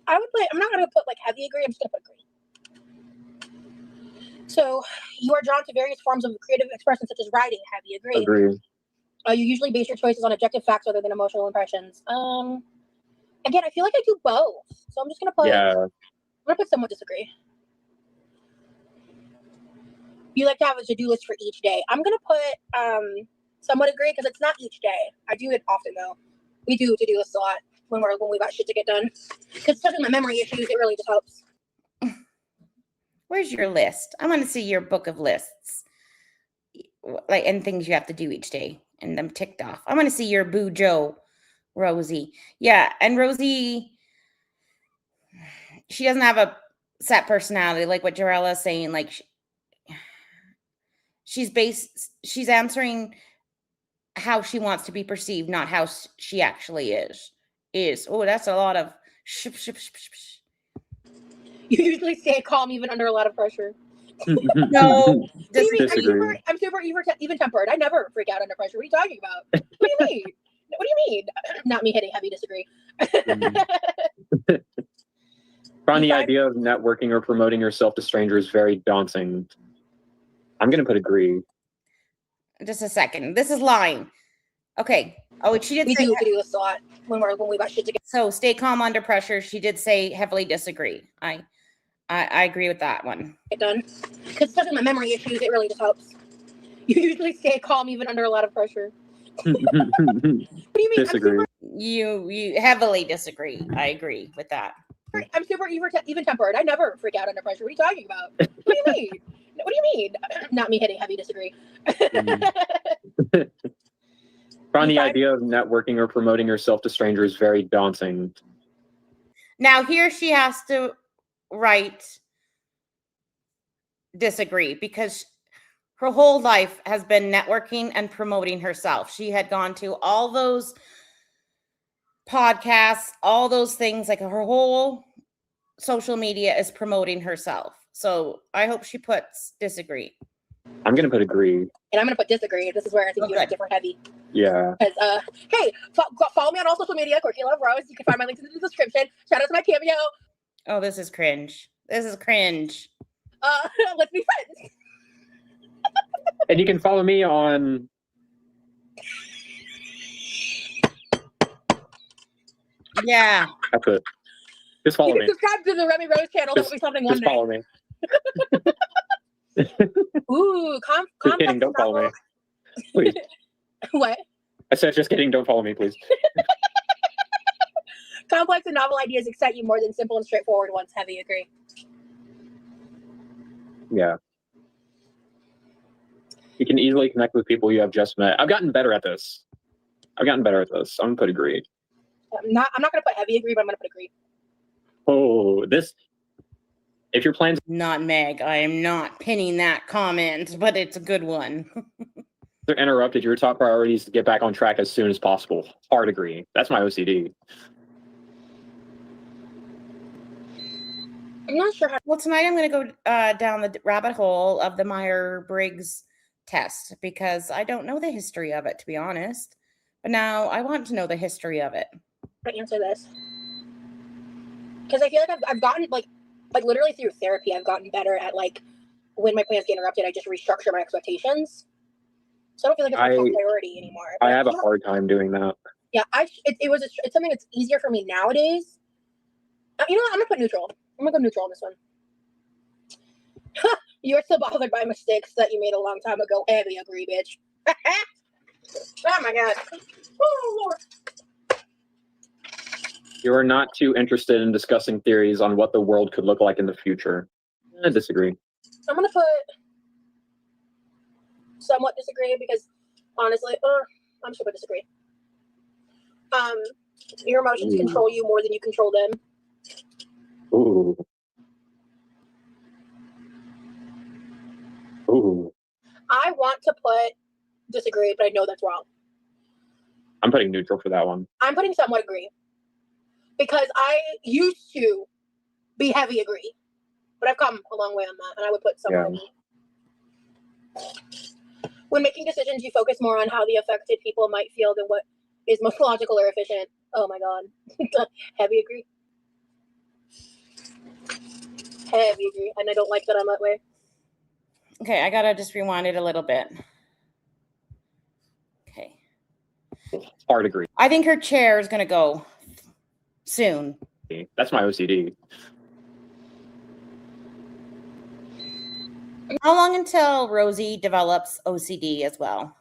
I would I'm not gonna put like heavy agree. I'm just gonna put agree. So you are drawn to various forms of creative expression, such as writing. Heavy agree. Agree. You usually base your choices on objective facts rather than emotional impressions. Again, I feel like I do both, so I'm just gonna put. Yeah. I'm gonna put somewhat disagree. You like to have a to-do list for each day. I'm gonna put somewhat agree because it's not each day. I do it often though. We do to-do lists a lot when we got shit to get done. Because especially my memory issues, it really just helps. Where's your list? I want to see your book of lists, like, and things you have to do each day and them ticked off. I want to see your Boo Joe, Rosie. Yeah, and Rosie, she doesn't have a set personality, like what Jarella is saying. Like, she's answering how she wants to be perceived, not how she actually is. Oh, that's a lot of ship. You usually stay calm even under a lot of pressure. No, disagree. I'm super even tempered. I never freak out under pressure. What are you talking about? What do you mean? What do you mean? Not me hitting heavy disagree. Find the idea of networking or promoting yourself to strangers very daunting. I'm going to put agree. Just a second. This is lying. Okay. Oh, she did We say do this a lot when we got shit together. so. Stay calm under pressure. She did say heavily disagree. I agree with that one. Get done. Because especially my memory issues, it really just helps. You usually stay calm even under a lot of pressure. What do you mean? Disagree. You heavily disagree. I agree with that. I'm super even tempered. I never freak out under pressure. What are you talking about? What do you mean? What do you mean? Not me hitting heavy disagree. Find the idea of networking or promoting yourself to strangers very daunting. Now here she has to write disagree because her whole life has been networking and promoting herself. She had gone to all those podcasts, all those things, like her whole social media is promoting herself. So I hope she puts disagree. I'm gonna put agree. And I'm gonna put disagree. This is where I think you have different heavy. Yeah. Because hey, follow me on all social media, Quirkyloverosee. You can find my links in the description. Shout out to my cameo. Oh, this is cringe. This is cringe. Let's be friends. And you can follow me on Yeah. that's it. Just follow You me. can subscribe to the Remy Rose channel. That will be something one Just day. follow me. Ooh, Just kidding, don't follow me. Please. What? I said just kidding, don't follow me, please. Complex and novel ideas excite you more than simple and straightforward ones. Heavy agree. Yeah. You can easily connect with people you have just met. I've gotten better at this. I'm gonna put agree. I'm not gonna put heavy agree, but I'm gonna put agree. Oh, this. If your plans Not Meg. I am not pinning that comment, but it's a good one. are interrupted, your top priority is to get back on track as soon as possible. Hard agree. That's my OCD. I'm not sure how. Well, tonight I'm going to go down the rabbit hole of the Myers-Briggs test because I don't know the history of it, to be honest. But now I want to know the history of it. To answer this, because I feel like I've gotten like literally through therapy, I've gotten better at like when my plans get interrupted, I just restructure my expectations. So I don't feel like it's my top priority anymore. I have a hard time doing that. Yeah, it's something that's easier for me nowadays. You know what? I'm gonna put neutral. I'm gonna go neutral on this one. You're still bothered by mistakes that you made a long time ago. Heavy agree, bitch. Oh my god. Oh Lord. You are not too interested in discussing theories on what the world could look like in the future. I disagree. I'm gonna put somewhat disagree because honestly, I'm just gonna put disagree. Your emotions control you more than you control them. Ooh. Ooh. I want to put disagree, but I know that's wrong. I'm putting neutral for that one. I'm putting somewhat agree because I used to be heavy agree, but I've come a long way on that, and I would put somewhat agree. When making decisions, you focus more on how the affected people might feel than what is most logical or efficient. Oh my god. Heavy agree. Heavy agree. And I don't like that I'm that way. Okay, I gotta just rewind it a little bit. Okay. Hard agree. I think her chair is gonna go soon. That's my OCD. How long until Rosie develops OCD as well?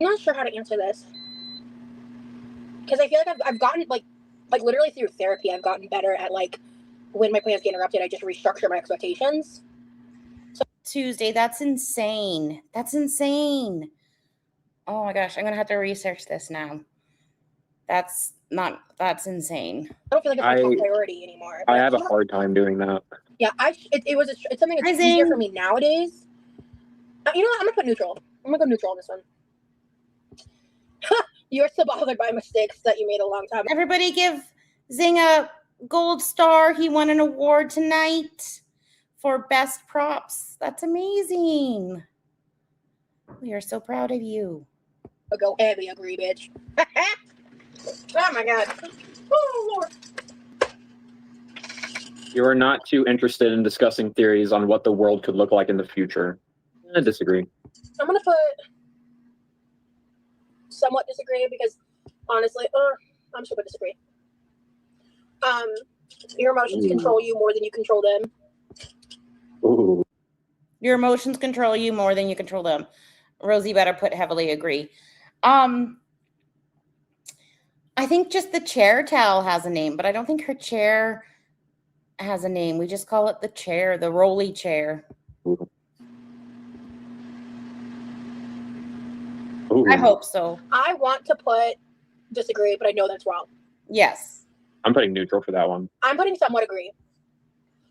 I'm not sure how to answer this. Because I feel like I've gotten like literally through therapy, I've gotten better at like when my plans get interrupted, I just restructure my expectations. So Tuesday, that's insane. That's insane. Oh my gosh, I'm gonna have to research this now. That's insane. I don't feel like it's my top priority anymore. I have a hard time doing that. Yeah, it's something that's easier for me nowadays. You know what? I'm gonna put neutral. I'm gonna go neutral on this one. You're still bothered by mistakes that you made a long time ago. Everybody give Zing a gold star. He won an award tonight for best props. That's amazing. We are so proud of you. I'll go heavy agree, bitch. Oh my god. Oh Lord. You are not too interested in discussing theories on what the world could look like in the future. I disagree. I'm gonna put somewhat disagree because Honestly, I'm sure I disagree. Your emotions Ooh. control you more than you control them. Ooh. Your emotions control you more than you control them. Rosie better put heavily agree. I think just the chair towel has a name, but I don't think her chair has a name. We just call it the chair, the rolly chair. Ooh. I hope so. I want to put disagree, but I know that's wrong. Yes. I'm putting neutral for that one. I'm putting somewhat agree.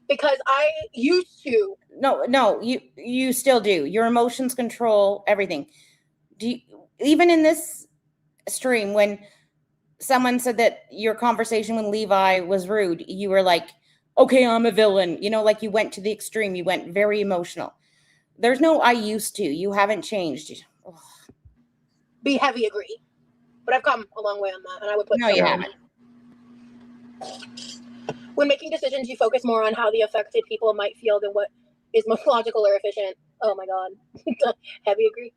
Because I used to. No, you still do. Your emotions control everything. Even in this stream, when someone said that your conversation with Levi was rude, you were like, okay, I'm a villain. Like you went to the extreme. You went very emotional. There's no I used to. You haven't changed. Ugh. Be heavy agree. But I've come a long way on that, and I would put No, you somewhat haven't. When making decisions, you focus more on how the affected people might feel than what is most logical or efficient. Oh my god. Heavy agree.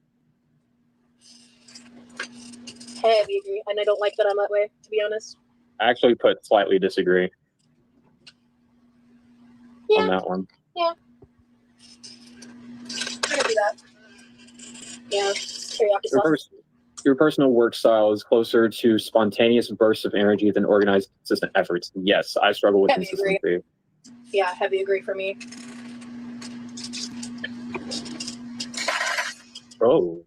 Heavy agree. And I don't like that I'm that way, to be honest. I actually put slightly disagree Yeah, on that one. I can do that. Yeah. Teriyaki sauce. Your personal work style is closer to spontaneous bursts of energy than organized, consistent efforts. Yes, I struggle with Heavy agree. consistency. Yeah, heavy agree for me. Oh.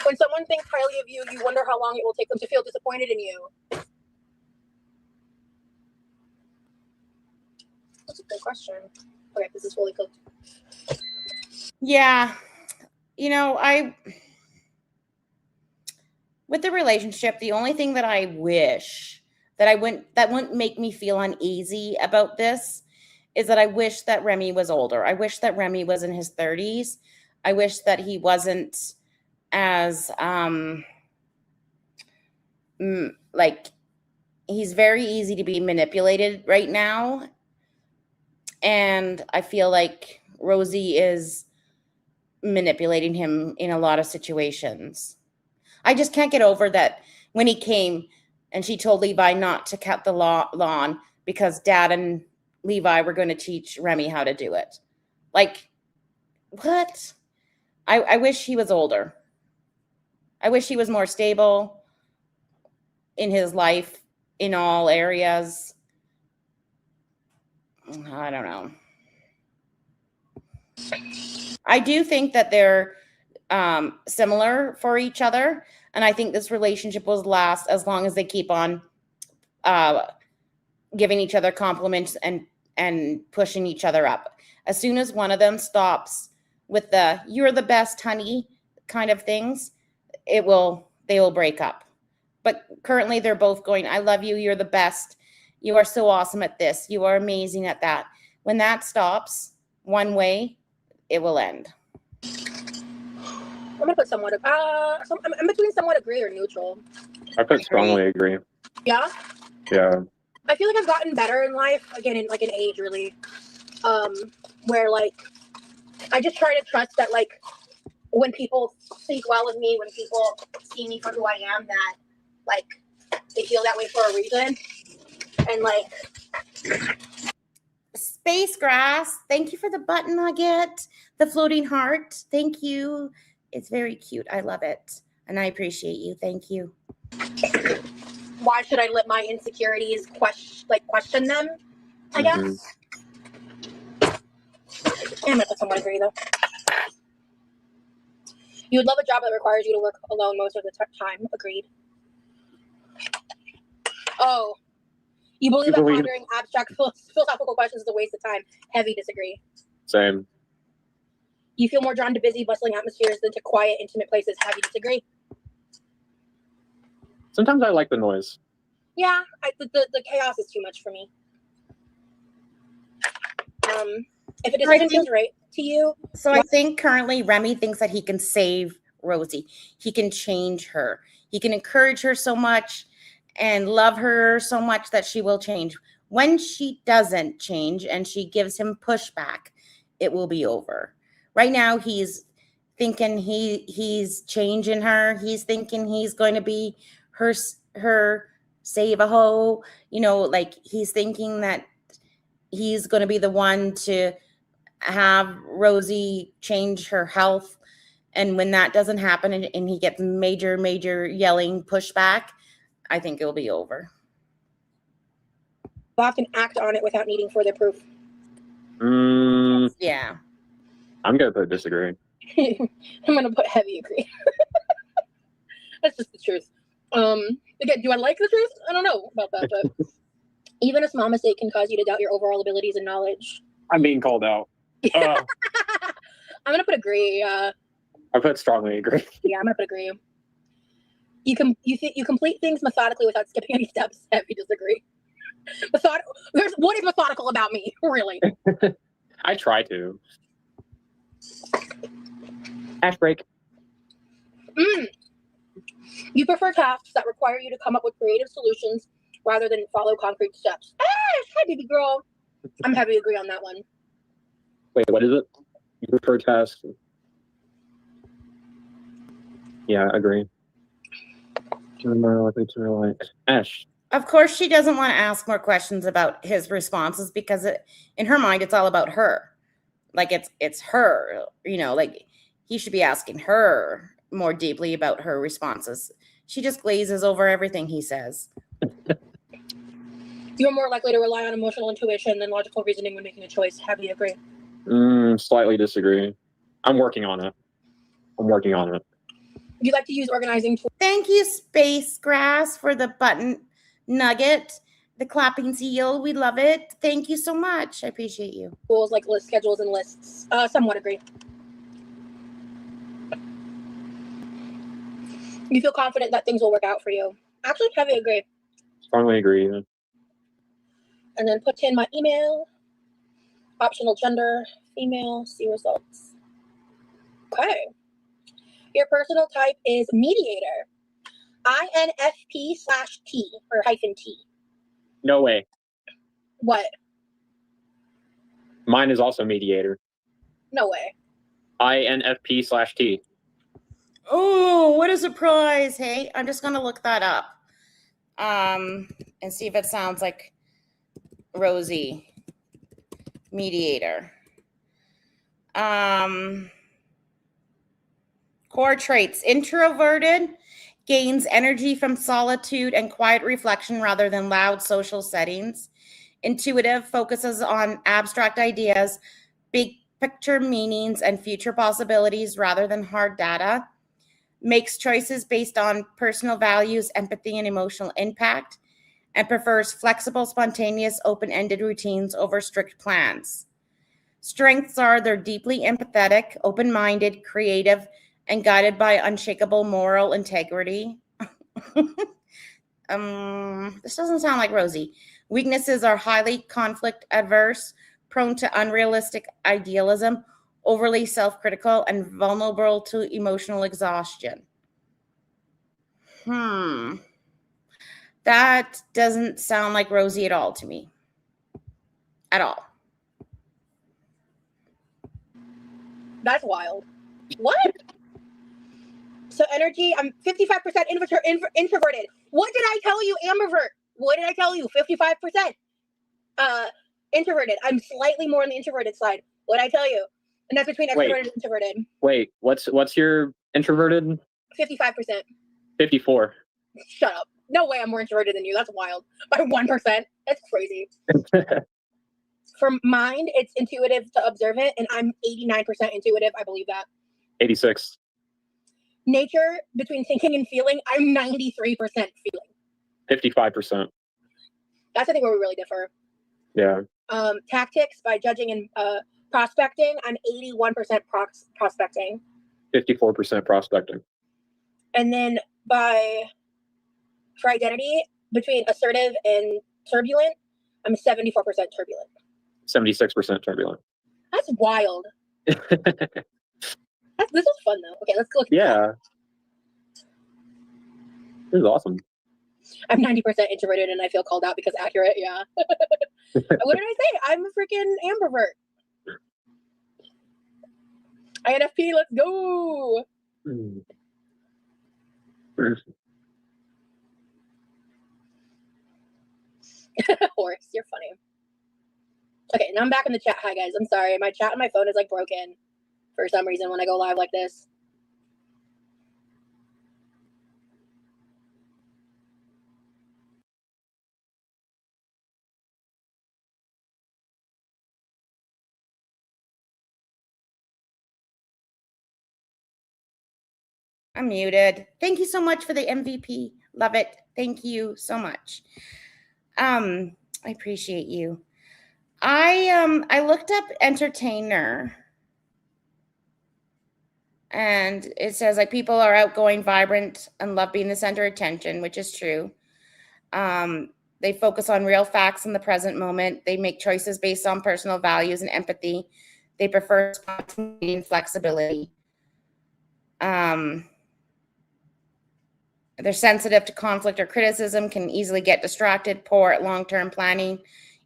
When someone thinks highly of you, you wonder how long it will take them to feel disappointed in you. That's a good question. Okay, this is fully cooked. Yeah. With the relationship, the only thing that I wish that wouldn't make me feel uneasy about this is that I wish that Remy was older. I wish that Remy was in his 30s. I wish that he wasn't as like he's very easy to be manipulated right now. And I feel like Rosie is manipulating him in a lot of situations. I just can't get over that when he came and she told Levi not to cut the lawn because Dad and Levi were going to teach Remy how to do it. Like, what? I wish he was older. I wish he was more stable in his life in all areas. I don't know. I do think that they're similar for each other. And I think this relationship will last as long as they keep on giving each other compliments and pushing each other up. As soon as one of them stops with the "you're the best, honey" kind of things, they will break up. But currently they're both going, "I love you, you're the best. You are so awesome at this. You are amazing at that." When that stops one way, it will end. I'm gonna put somewhat. I'm between somewhat agree or neutral. I put strongly agree. Yeah. Yeah. I feel like I've gotten better in life again, in age, really. Where like I just try to trust that like when people think well of me, when people see me for who I am, that like they feel that way for a reason, and like. Space Grass, thank you for the button nugget, the floating heart. Thank you. It's very cute. I love it. And I appreciate you. Thank you. Why should I let my insecurities question them? I guess. I'm gonna put someone agree though. You would love a job that requires you to work alone most of the time. Agreed. Oh. You believe that pondering abstract philosophical questions is a waste of time. Heavy disagree. Same. You feel more drawn to busy, bustling atmospheres than to quiet, intimate places. Heavy disagree. Sometimes I like the noise. Yeah, the chaos is too much for me. If a decision feels right to you. So I think currently Remy thinks that he can save Rosie. He can change her. He can encourage her so much and love her so much that she will change. When she doesn't change and she gives him pushback, it will be over. Right now, he's thinking he's changing her. He's thinking he's going to be her save a hoe, like he's thinking that he's going to be the one to have Rosie change her health. And when that doesn't happen and he gets major yelling pushback, I think it'll be over. Often act on it without needing further proof. Yeah. I'm going to put disagree. I'm going to put heavy agree. That's just the truth. Again, do I like the truth? I don't know about that, but even a small mistake can cause you to doubt your overall abilities and knowledge. I'm being called out. I'm going to put agree. I put strongly agree. Yeah, I'm going to put agree. You complete things methodically without skipping any steps. Heavy disagree. What is methodical about me, really? I try to. Ash break. You prefer tasks that require you to come up with creative solutions rather than follow concrete steps. Hi, baby girl. I'm heavy agree on that one. Wait, what is it? You prefer tasks? Yeah, agree. You're more likely to rely. Ash. Of course, she doesn't want to ask more questions about his responses because in her mind, it's all about her. Like it's her, like he should be asking her more deeply about her responses. She just glazes over everything he says. You're more likely to rely on emotional intuition than logical reasoning when making a choice. Heavy agree. Slightly disagree. I'm working on it. You like to use organizing tools. Thank you, Space Grass, for the button nugget, the clapping seal. We love it. Thank you so much. I appreciate you. Tools like list schedules and lists. Somewhat agree. You feel confident that things will work out for you. Actually, heavy agree. Strongly agree. And then put in my email. Optional gender, female, see results. Okay. Your personal type is mediator. INFP/T or -T. No way. What? Mine is also mediator. No way. INFP/T. Oh, what a surprise. Hey, I'm just going to look that up and see if it sounds like Rosie. Mediator. Core traits: introverted, gains energy from solitude and quiet reflection rather than loud social settings. Intuitive, focuses on abstract ideas, big picture meanings, and future possibilities rather than hard data. Makes choices based on personal values, empathy, and emotional impact, and prefers flexible, spontaneous, open-ended routines over strict plans. Strengths are they're deeply empathetic, open-minded, creative, and guided by unshakable moral integrity. This doesn't sound like Rosie. Weaknesses are highly conflict adverse, prone to unrealistic idealism, overly self-critical, and vulnerable to emotional exhaustion. That doesn't sound like Rosie at all to me. At all. That's wild. What? So energy, I'm 55% introverted. What did I tell you, ambivert? What did I tell you? 55% introverted. I'm slightly more on the introverted side. What did I tell you? And that's between extroverted and introverted. Wait, what's your introverted? 55%. 54. Shut up. No way I'm more introverted than you. That's wild. By 1%. That's crazy. For mind, it's intuitive to observant, and I'm 89% intuitive. I believe that. 86. Nature, between thinking and feeling, I'm 93% feeling. 55%. That's I think where we really differ. Yeah. Tactics, by judging and prospecting, I'm 81% prospecting. 54% prospecting. And then for identity, between assertive and turbulent, I'm 74% turbulent. 76% turbulent. That's wild. This was fun though. Okay, let's look. Yeah. This is awesome. I'm 90% introverted and I feel called out because accurate. Yeah. What did I say? I'm a freaking ambivert. INFP, let's go. Horse, you're funny. Okay, now I'm back in the chat. Hi guys, I'm sorry. My chat on my phone is like broken for some reason when I go live like this. I'm muted. Thank you so much for the MVP. Love it. Thank you so much. I appreciate you. I looked up entertainer, and it says like people are outgoing, vibrant, and love being the center of attention, which is true. They focus on real facts in the present moment. They make choices based on personal values and empathy. They prefer spontaneity and flexibility. They're sensitive to conflict or criticism, can easily get distracted, poor at long-term planning,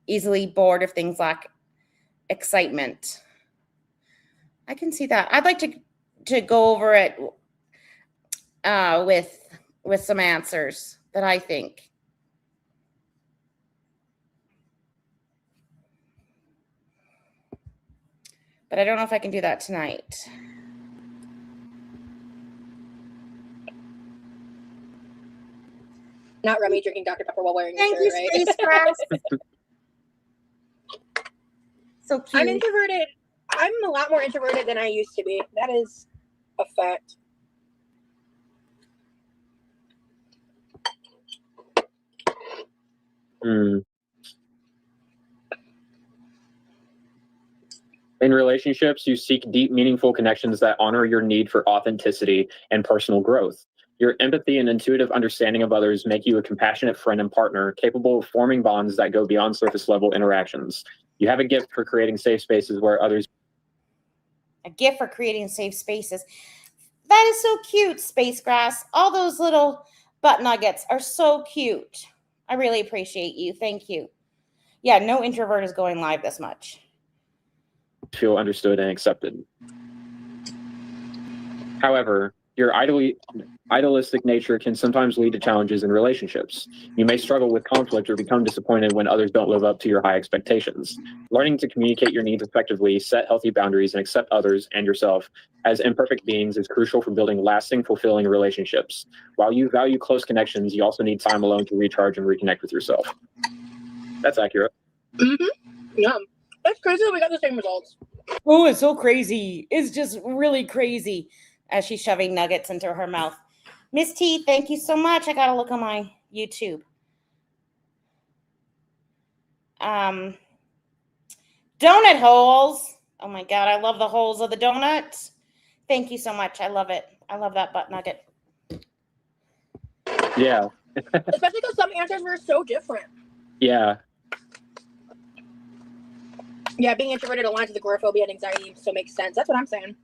easily bored if things lack excitement. I can see that. I'd like to go over it with some answers that I think. But I don't know if I can do that tonight. Not Remy drinking Dr. Pepper while wearing Thank a shirt, you, right? Space Grass. So cute. I'm introverted. I'm a lot more introverted than I used to be. That is a fact. In relationships, you seek deep, meaningful connections that honor your need for authenticity and personal growth. Your empathy and intuitive understanding of others make you a compassionate friend and partner, capable of forming bonds that go beyond surface level interactions. You have a gift for creating safe spaces where others. A gift for creating safe spaces. That is so cute, Space Grass. All those little butt nuggets are so cute. I really appreciate you. Thank you. Yeah, no introvert is going live this much. Feel understood and accepted. However, your idealistic nature can sometimes lead to challenges in relationships. You may struggle with conflict or become disappointed when others don't live up to your high expectations. Learning to communicate your needs effectively, set healthy boundaries, and accept others and yourself as imperfect beings is crucial for building lasting, fulfilling relationships. While you value close connections, you also need time alone to recharge and reconnect with yourself. That's accurate. Mm-hmm. Yeah. That's crazy that we got the same results. Oh, it's so crazy. It's just really crazy as she's shoving nuggets into her mouth. Miss T, thank you so much. I got to look on my YouTube. Donut holes. Oh my God, I love the holes of the donuts. Thank you so much. I love it. I love that butt nugget. Yeah. Especially because some answers were so different. Yeah. Yeah, being introverted aligns with agoraphobia and anxiety, so makes sense. That's what I'm saying.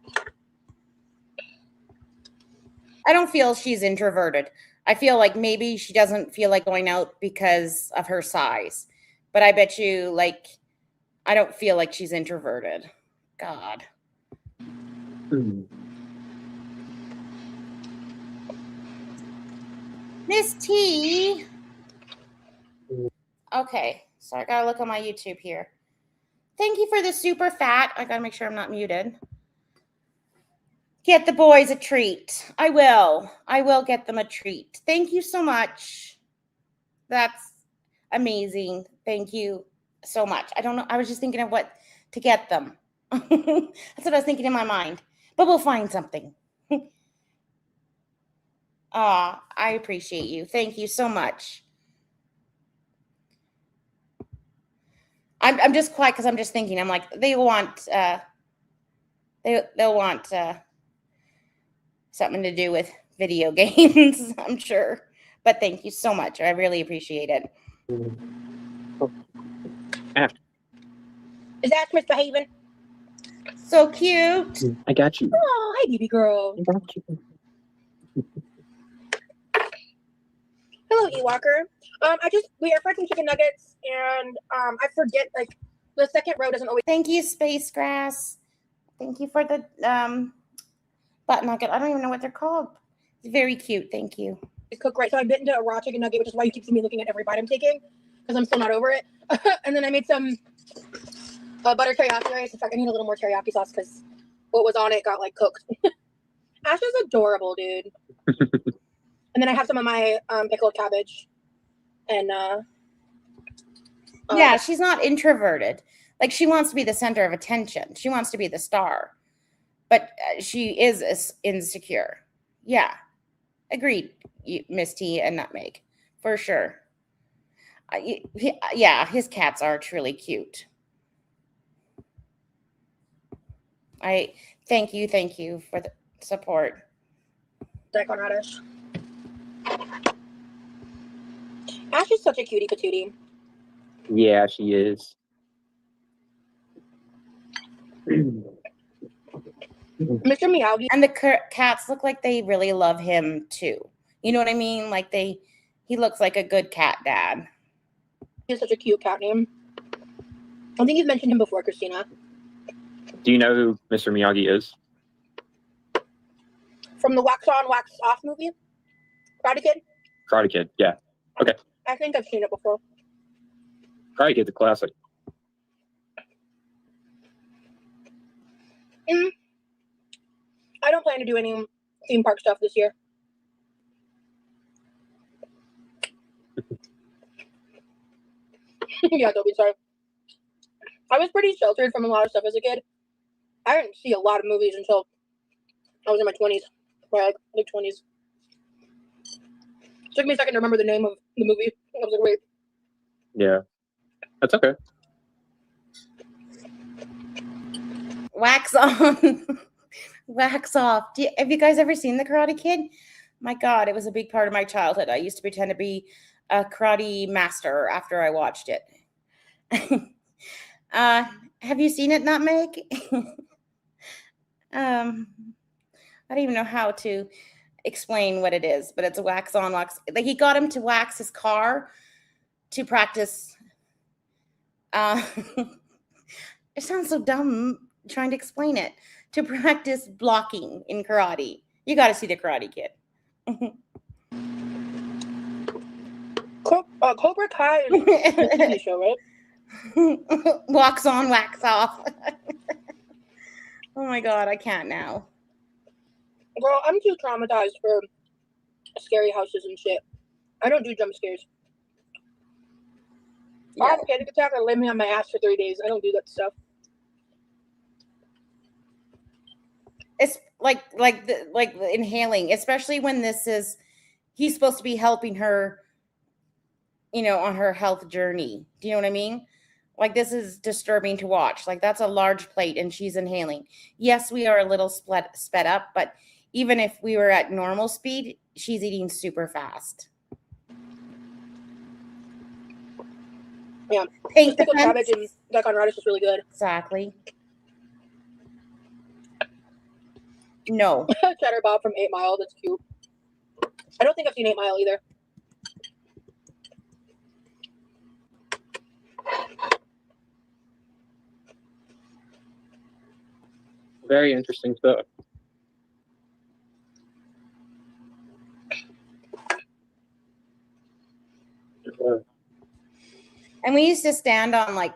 I don't feel she's introverted. I feel like maybe she doesn't feel like going out because of her size. But I bet you, like, I don't feel like she's introverted. God. Miss T. Okay, so I gotta look on my YouTube here. Thank you for the super fat. I gotta make sure I'm not muted. Get the boys a treat. I will. I will get them a treat. Thank you so much. That's amazing. Thank you so much. I don't know. I was just thinking of what to get them. That's what I was thinking in my mind. But we'll find something. I appreciate you. Thank you so much. I'm just quiet because I'm just thinking. I'm like, they'll want something to do with video games, I'm sure. But thank you so much. I really appreciate it. Is Ash misbehaving? So cute. I got you. Oh, hi, baby girl. I got you. Hello, Ewalker. We are fried chicken nuggets, and I forget, like, the second row doesn't always. Thank you, Space Grass. Thank you for the butt nugget. I don't even know what they're called. It's very cute. Thank you. Cook right. So I bit into a raw chicken nugget, which is why you keep seeing me looking at every bite I'm taking, because I'm still not over it. And then I made some butter teriyaki rice. In fact, I need a little more teriyaki sauce because what was on it got like cooked. Ash is adorable, dude. And then I have some of my pickled cabbage. And yeah, she's not introverted. Like, she wants to be the center of attention. She wants to be the star. But she is insecure. Yeah. Agreed, Miss T and Nutmeg. For sure. Yeah, his cats are truly cute. I thank you for the support. Deck on radish. Ash is such a cutie patootie. Yeah, she is. Mr. Miyagi. And the cats look like they really love him too. You know what I mean? Like he looks like a good cat dad. He has such a cute cat name. I think you've mentioned him before, Christina. Do you know who Mr. Miyagi is? From the Wax On, Wax Off movie? Karate Kid? Karate Kid, yeah. Okay. I think I've seen it before. Karate Kid's a classic. I don't plan to do any theme park stuff this year. Yeah, Dobie, sorry. I was pretty sheltered from a lot of stuff as a kid. I didn't see a lot of movies until I was in my 20s, or like late 20s. It took me a second to remember the name of the movie. I was like, wait. Yeah. That's okay. Wax on, wax off. Have you guys ever seen The Karate Kid? My God, it was a big part of my childhood. I used to pretend to be a karate master after I watched it. Have you seen it, Nutmeg? I don't even know how to explain what it is, but it's a wax on, wax. Like, he got him to wax his car to practice. It sounds so dumb trying to explain it. To practice blocking in karate. You got to see The Karate Kid. Cobra Kai is a TV show, right? Wax on, wax off. Oh my God, I can't now. Girl, I'm too traumatized for scary houses and shit. I don't do jump scares. Yeah. I have a panic attack and lay me on my ass for 3 days. I don't do that stuff. It's like the inhaling, especially when he's supposed to be helping her, on her health journey. Do you know what I mean? Like, this is disturbing to watch. Like, that's a large plate and she's inhaling. Yes, we are a little sped up, but even if we were at normal speed, she's eating super fast. Yeah. Pink Pickled cabbage and duck on radish is really good. Exactly. No. Cheddar Bob from 8 Mile. That's cute. I don't think I've seen 8 Mile either. Very interesting stuff. And we used to stand on like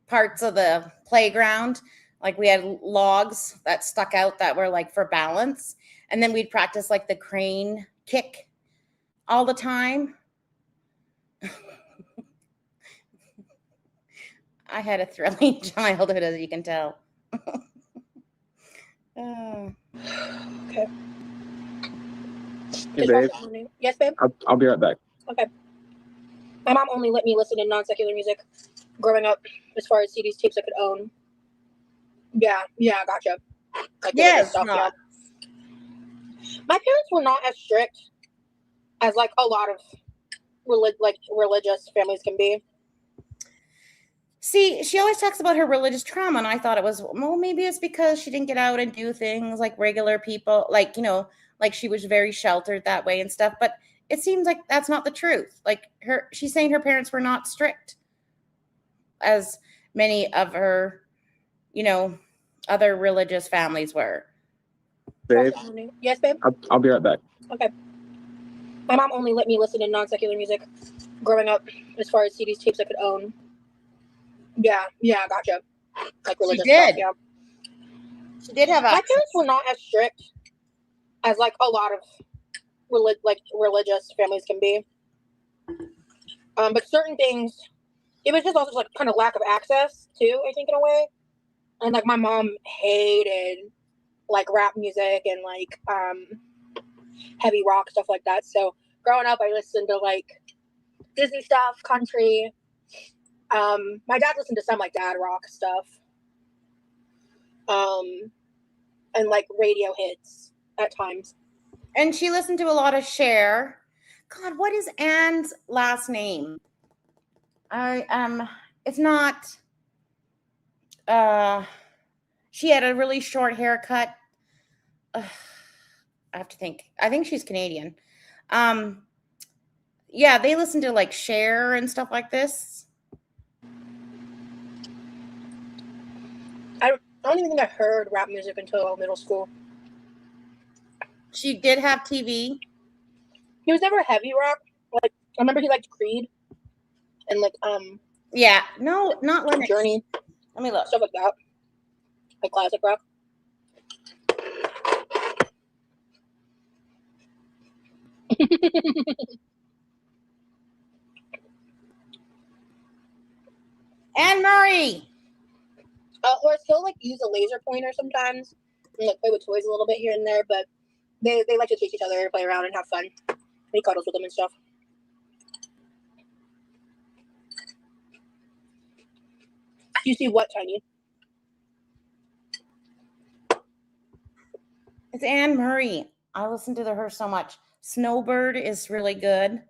parts of the playground. Like, we had logs that stuck out that were like for balance. And then we'd practice like the crane kick all the time. I had a thrilling childhood, as you can tell. Okay. Hey, babe. Yes, babe? I'll be right back. Okay. My mom only let me listen to non-secular music growing up, as far as CDs, tapes I could own. Yeah, gotcha. Like, Yes, stuff, no. yeah. My parents were not as strict as like a lot of religious families can be. See, she always talks about her religious trauma, and I thought it was, well, maybe it's because she didn't get out and do things like regular people, like, like she was very sheltered that way and stuff. But it seems like that's not the truth. Like, she's saying her parents were not strict, as many of her, other religious families were. Babe, Yes, babe? I'll be right back. Okay. My mom only let me listen to non-secular music growing up, as far as CDs, tapes I could own. Yeah, gotcha. Like religious did. stuff, yeah. She did have My a. parents were not as strict as like a lot of religious families can be. But certain things, it was just also like kind of lack of access too, I think, in a way. And like my mom hated like rap music and like heavy rock, stuff like that. So growing up, I listened to like Disney stuff, country. My dad listened to some like dad rock stuff. And like radio hits at times. And she listened to a lot of Cher. God, what is Anne's last name? It's not. She had a really short haircut. I have to think. I think she's Canadian. Yeah, they listen to like Cher and stuff like this. I don't even think I heard rap music until middle school. She did have TV. He was never heavy rock. Like I remember he liked Creed and like Yeah, no, not Lennox. Journey, Let me look. stuff like that. Like classic rock. Anne Murray. Or still like use a laser pointer sometimes and like play with toys a little bit here and there, but they like to chase each other, play around, and have fun. He cuddles with them and stuff. You see what, Tiny? It's Anne Murray. I listen to her so much. Snowbird is really good.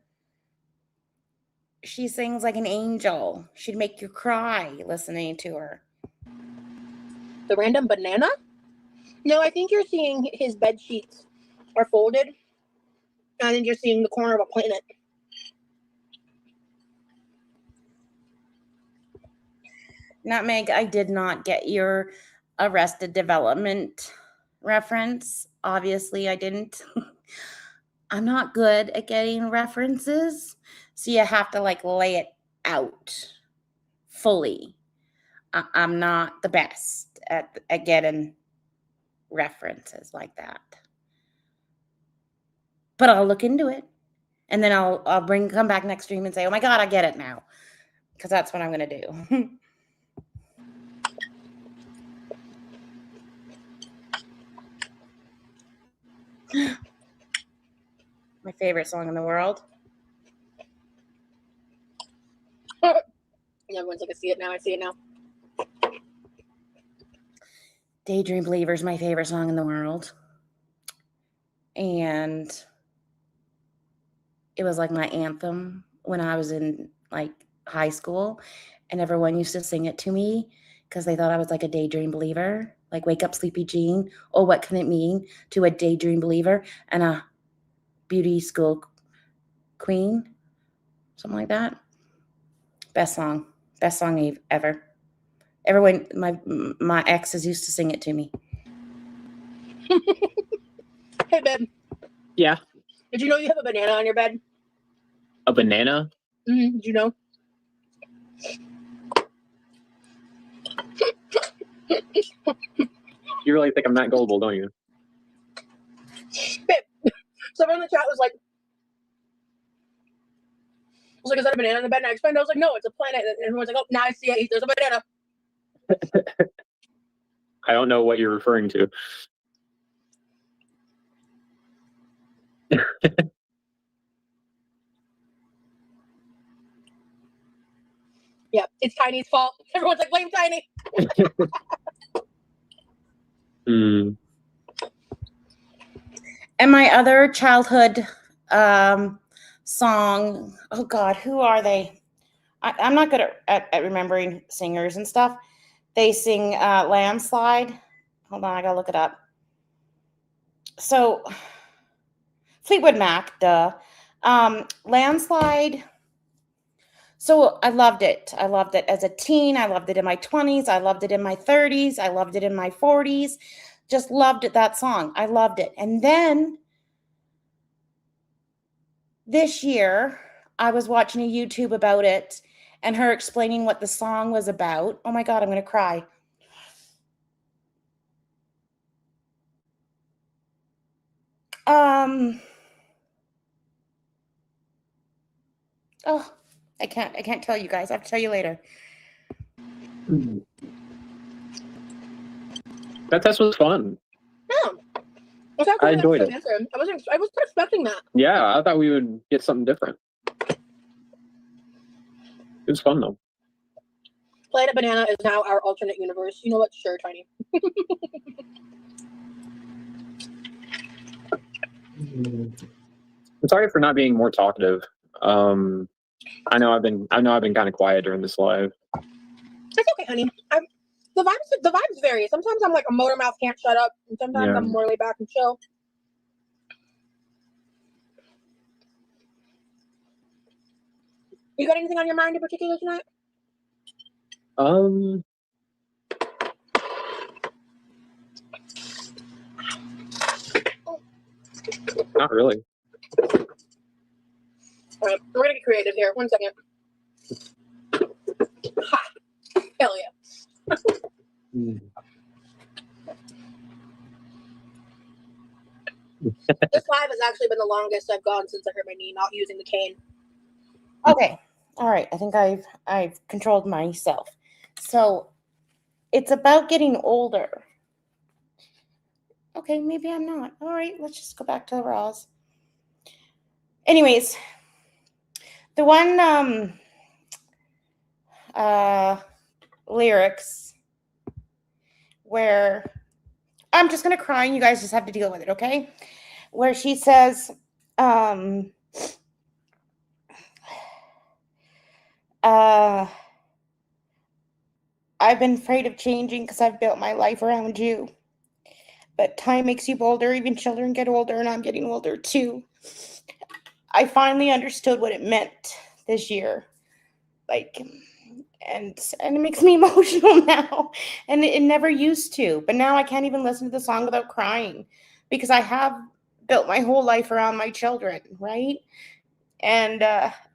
She sings like an angel. She'd make you cry listening to her. The random banana? No, I think you're seeing his bed sheets are folded. I think you're seeing the corner of a planet. Nutmeg, I did not get your Arrested Development reference. Obviously, I didn't. I'm not good at getting references, so you have to like lay it out fully. I'm not the best at getting references like that, but I'll look into it, and then I'll come back next stream and say, "Oh my God, I get it now," because that's what I'm gonna do. My favorite song in the world. And everyone's like, I see it now. I see it now. Daydream Believer is my favorite song in the world. And it was like my anthem when I was in like high school. And everyone used to sing it to me because they thought I was like a daydream believer. Like, wake up, sleepy Jean. Oh, what can it mean to a daydream believer and a beauty school queen? Something like that. Best song ever. Everyone, my exes used to sing it to me. Hey, babe. Yeah. Did you know you have a banana on your bed? A banana? Mm-hmm. Did you know? You really think I'm that gullible, don't you? Babe. Someone in the chat was like, is that a banana on the bed? And I explained, I was like, no, it's a planet. And everyone's like, oh, now I see it. There's a banana. I don't know what you're referring to. Yeah, it's Tiny's fault. Everyone's like, blame Tiny. Hmm. And my other childhood song, oh God, who are they? I'm not good at remembering singers and stuff. They sing Landslide. Hold on, I gotta look it up. So, Fleetwood Mac, duh. Landslide. So I loved it. I loved it as a teen. I loved it in my 20s. I loved it in my 30s. I loved it in my 40s. Just loved it, that song. I loved it. And then this year, I was watching a YouTube about it and her explaining what the song was about. Oh my God, I'm going to cry. Oh, I can't tell you guys. I have to tell you later. That test was fun. Yeah. Was that I enjoyed it. answer? I wasn't expecting that. Yeah, I thought we would get something different. It was fun though. Planet Banana is now our alternate universe. You know what? Sure, Tiny. I'm sorry for not being more talkative. I know I've been kind of quiet during this live. It's okay, honey. The vibes vary. Sometimes I'm like a motor mouth, can't shut up, and sometimes I'm more laid back and chill. You got anything on your mind in particular tonight? Not really. All right, we're gonna get creative here. 1 second. Ha! Hell yeah. This live has actually been the longest I've gone since I hurt my knee, not using the cane. Okay. All right. I think I've controlled myself. So it's about getting older. Okay, maybe I'm not. All right, let's just go back to the raws. Anyways, the one lyrics where I'm just gonna cry and you guys just have to deal with it, okay? Where she says, I've been afraid of changing because I've built my life around you. But time makes you bolder. Even children get older, and I'm getting older too. I finally understood what it meant this year. Like, and it makes me emotional now. And it never used to. But now I can't even listen to the song without crying because I have built my whole life around my children, right? And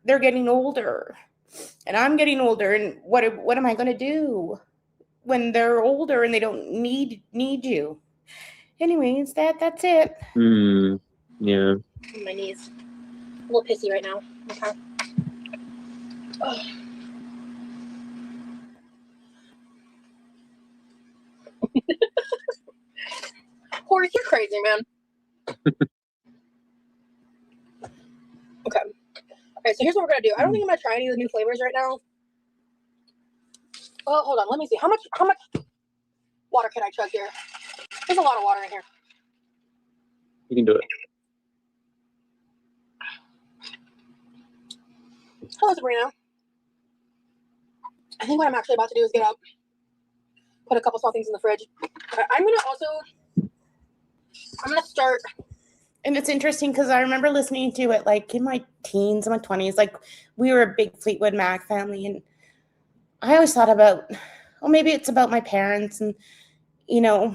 they're getting older. And I'm getting older, and what am I going to do when they're older and they don't need you? Anyways, that's it. Yeah. My knees. A little pissy right now. Okay. Horace, you're crazy, man. Okay. Okay, so here's what we're gonna do. I don't think I'm gonna try any of the new flavors right now. Oh, hold on. Let me see. How much water can I chug here? There's a lot of water in here. You can do it. Hello, Sabrina. I think what I'm actually about to do is get up, put a couple small things in the fridge. I'm gonna start. And it's interesting because I remember listening to it like in my teens, in my 20s. Like we were a big Fleetwood Mac family, and I always thought about, well, maybe it's about my parents, and you know,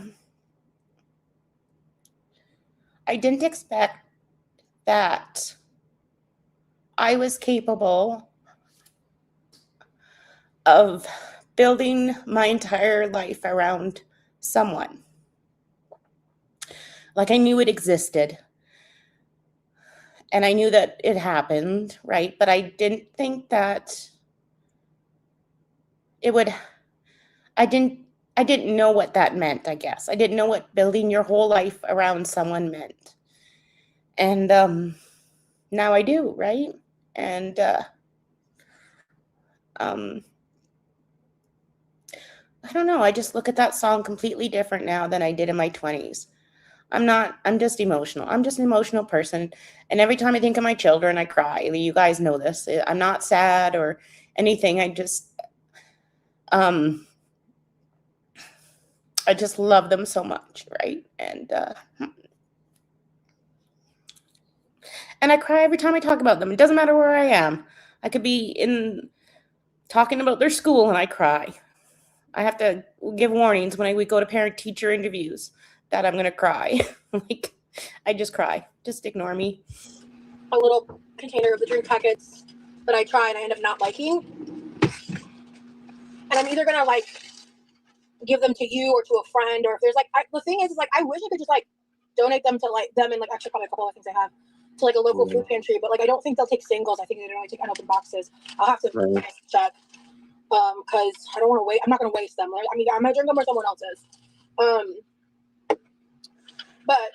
I didn't expect that I was capable of building my entire life around someone. Like I knew it existed. And I knew that it happened, right? But I didn't think that it would, I didn't know what that meant, I guess. I didn't know what building your whole life around someone meant. And now I do, right? And I don't know. I just look at that song completely different now than I did in my 20s. I'm just emotional. I'm just an emotional person. And every time I think of my children, I cry. You guys know this. I'm not sad or anything. I just love them so much, right? And I cry every time I talk about them. It doesn't matter where I am. I could be talking about their school and I cry. I have to give warnings when we go to parent-teacher interviews that I'm going to cry. Like, I just cry. Just ignore me. a little container of the drink packets that I try and I end up not liking. And I'm either gonna like give them to you or to a friend, or if there's like the thing is like I wish I could just like donate them to like them and like actually probably a couple of things I have to like a local food pantry, but like I don't think they'll take singles. I think they only take unopened boxes. I'll have to check because I don't want to wait. I'm not gonna waste them. Like, I mean, I might drink them where someone else is. But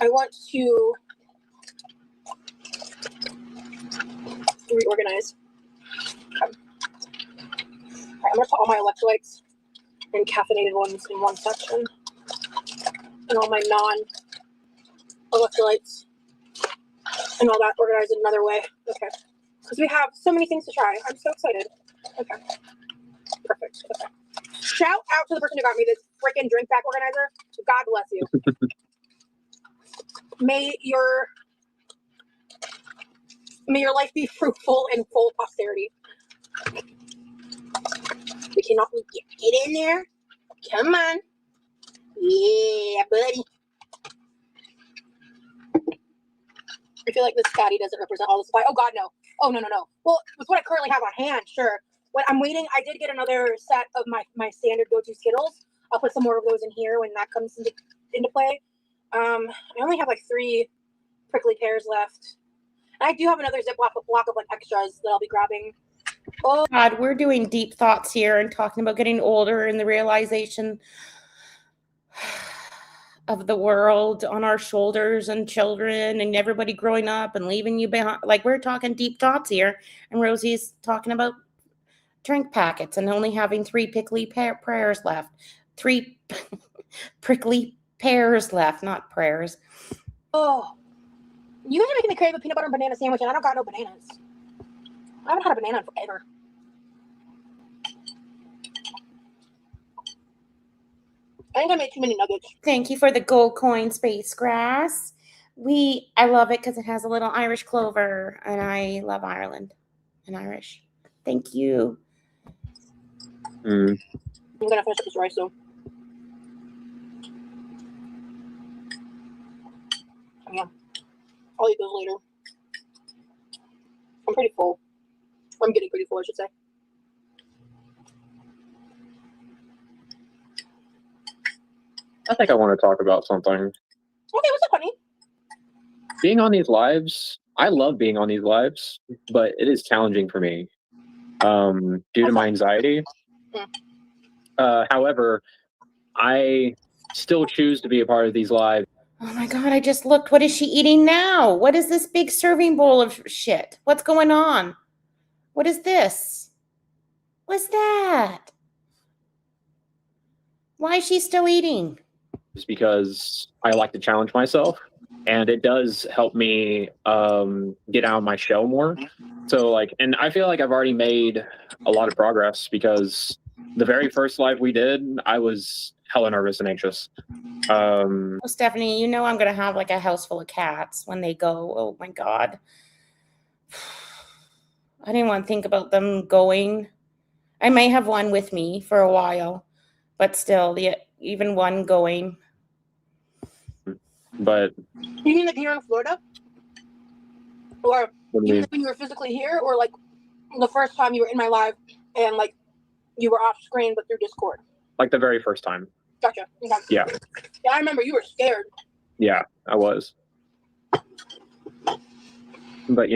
I want to reorganize. Okay. All right, I'm gonna put all my electrolytes and caffeinated ones in one section, and all my non-electrolytes and all that organized in another way. Okay, because we have so many things to try. I'm so excited. Okay, perfect. Okay. Shout out to the person who got me this freaking drink pack organizer. God bless you. May your life be fruitful and full of posterity. We cannot get in there. Come on. Yeah, buddy. I feel like this fatty doesn't represent all the supply. Oh, God, no. Oh, no. Well, with what I currently have on hand, sure. When I'm waiting, I did get another set of my standard go-to Skittles. I'll put some more of those in here when that comes into play. I only have like 3 prickly pears left. And I do have another Ziploc block of like extras that I'll be grabbing. Oh, God, we're doing deep thoughts here and talking about getting older and the realization of the world on our shoulders and children and everybody growing up and leaving you behind. Like, we're talking deep thoughts here. And Rosie's talking about drink packets and only having 3 prickly pears left. 3 prickly pears left, not prayers. Oh, you guys are making me crave a peanut butter and banana sandwich, and I don't got no bananas. I haven't had a banana in forever. I think I made too many nuggets. Thank you for the gold coin, Space Grass. I love it because it has a little Irish clover, and I love Ireland and Irish. Thank you. I'm gonna finish up this rice though. Yeah, I'll eat those later. I'm pretty full. I'm getting pretty full, I should say. I think I want to talk about something. Okay, what's up, honey? Being on these lives, I love being on these lives, but it is challenging for me due to my anxiety. However, I still choose to be a part of these lives. Oh my God, I just looked. What is she eating now? What is this big serving bowl of shit? What's going on? What is this? What's that? Why is she still eating? Is because I like to challenge myself, and it does help me get out of my shell more. So and I feel like I've already made a lot of progress because the very first live we did, I was hella nervous and anxious. Well, Stephanie, you know I'm gonna have like a house full of cats when they go. Oh my God. I didn't want to think about them going. I may have one with me for a while, but still, even one going. But You mean like here in Florida? Or even when you were physically here, or like the first time you were in my live and like you were off screen but through Discord? like the very first time. Gotcha. Okay. Yeah. Yeah, I remember you were scared. Yeah, I was. But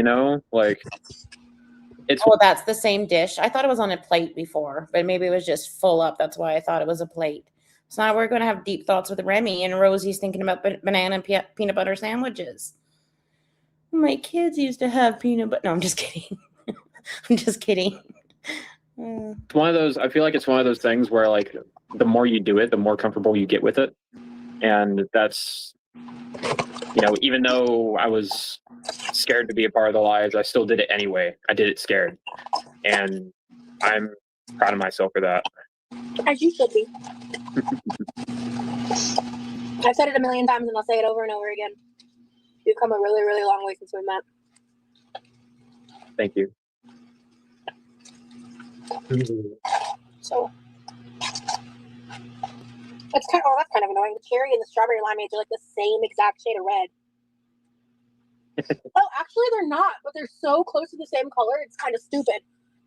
it's Oh, that's the same dish. I thought it was on a plate before, but maybe it was just full up. That's why I thought it was a plate. So now we're going to have deep thoughts with Remy, and Rosie's thinking about banana and peanut butter sandwiches. My kids used to have peanut butter. No, I'm just kidding. I'm just kidding. It's one of those. I feel like it's one of those things where the more you do it, the more comfortable you get with it, and that's even though I was scared to be a part of the lives, I still did it anyway. I did it scared, and I'm proud of myself for that. As you should be. I've said it a million times and I'll say it over and over again. You've come a really, really long way since we met. Thank you. So that's kind of annoying. The cherry and the strawberry limeade are like the same exact shade of red. Oh, actually, they're not, but they're so close to the same color. It's kind of stupid.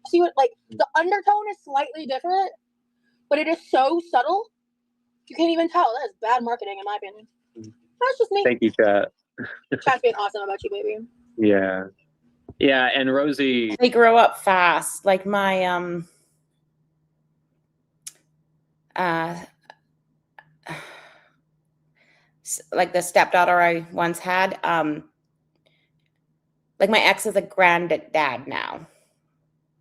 See what, like, the undertone is slightly different, but it is so subtle. You can't even tell. That is bad marketing, in my opinion. That's just me. Thank you, chat. Chat's being awesome about you, baby. Yeah. Yeah, and Rosie, They grow up fast. Like my like the stepdaughter I once had, like my ex is a granddad now.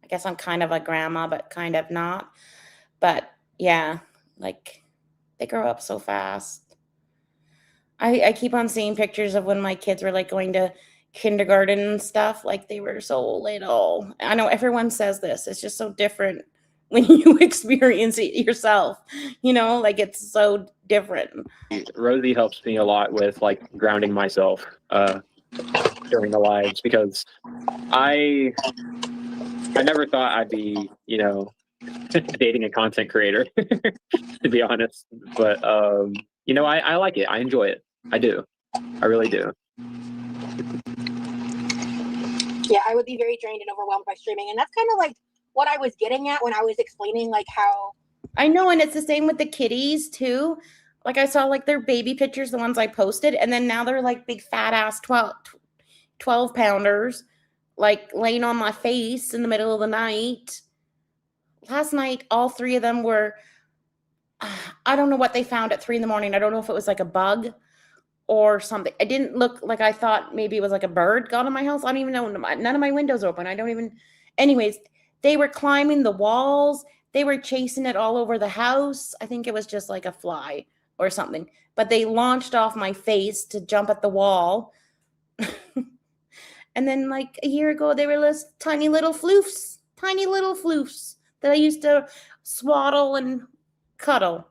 I guess I'm kind of a grandma, but kind of not. But yeah, like they grow up so fast. I keep on seeing pictures of when my kids were like going to kindergarten and stuff, like they were so little. I know everyone says this. It's just so different when you experience it yourself, like it's so different. Rosie helps me a lot with like grounding myself during the lives, because I never thought I'd be, dating a content creator, to be honest. But I like it. I enjoy it. I do. I really do. Yeah, I would be very drained and overwhelmed by streaming, and that's kind of like what I was getting at when I was explaining like how. I know, and it's the same with the kitties too. Like I saw like their baby pictures, the ones I posted, and then now they're like big fat ass 12 pounders, like laying on my face in the middle of the night. Last night, all three of them were, I don't know what they found at 3 a.m. I don't know if it was like a bug or something. It didn't look like, I thought maybe it was like a bird got in my house. I don't even know. None of my windows are open. Anyways, they were climbing the walls. They were chasing it all over the house. I think it was just like a fly or something. But they launched off my face to jump at the wall. And then like a year ago, they were tiny little floofs that I used to swaddle and cuddle.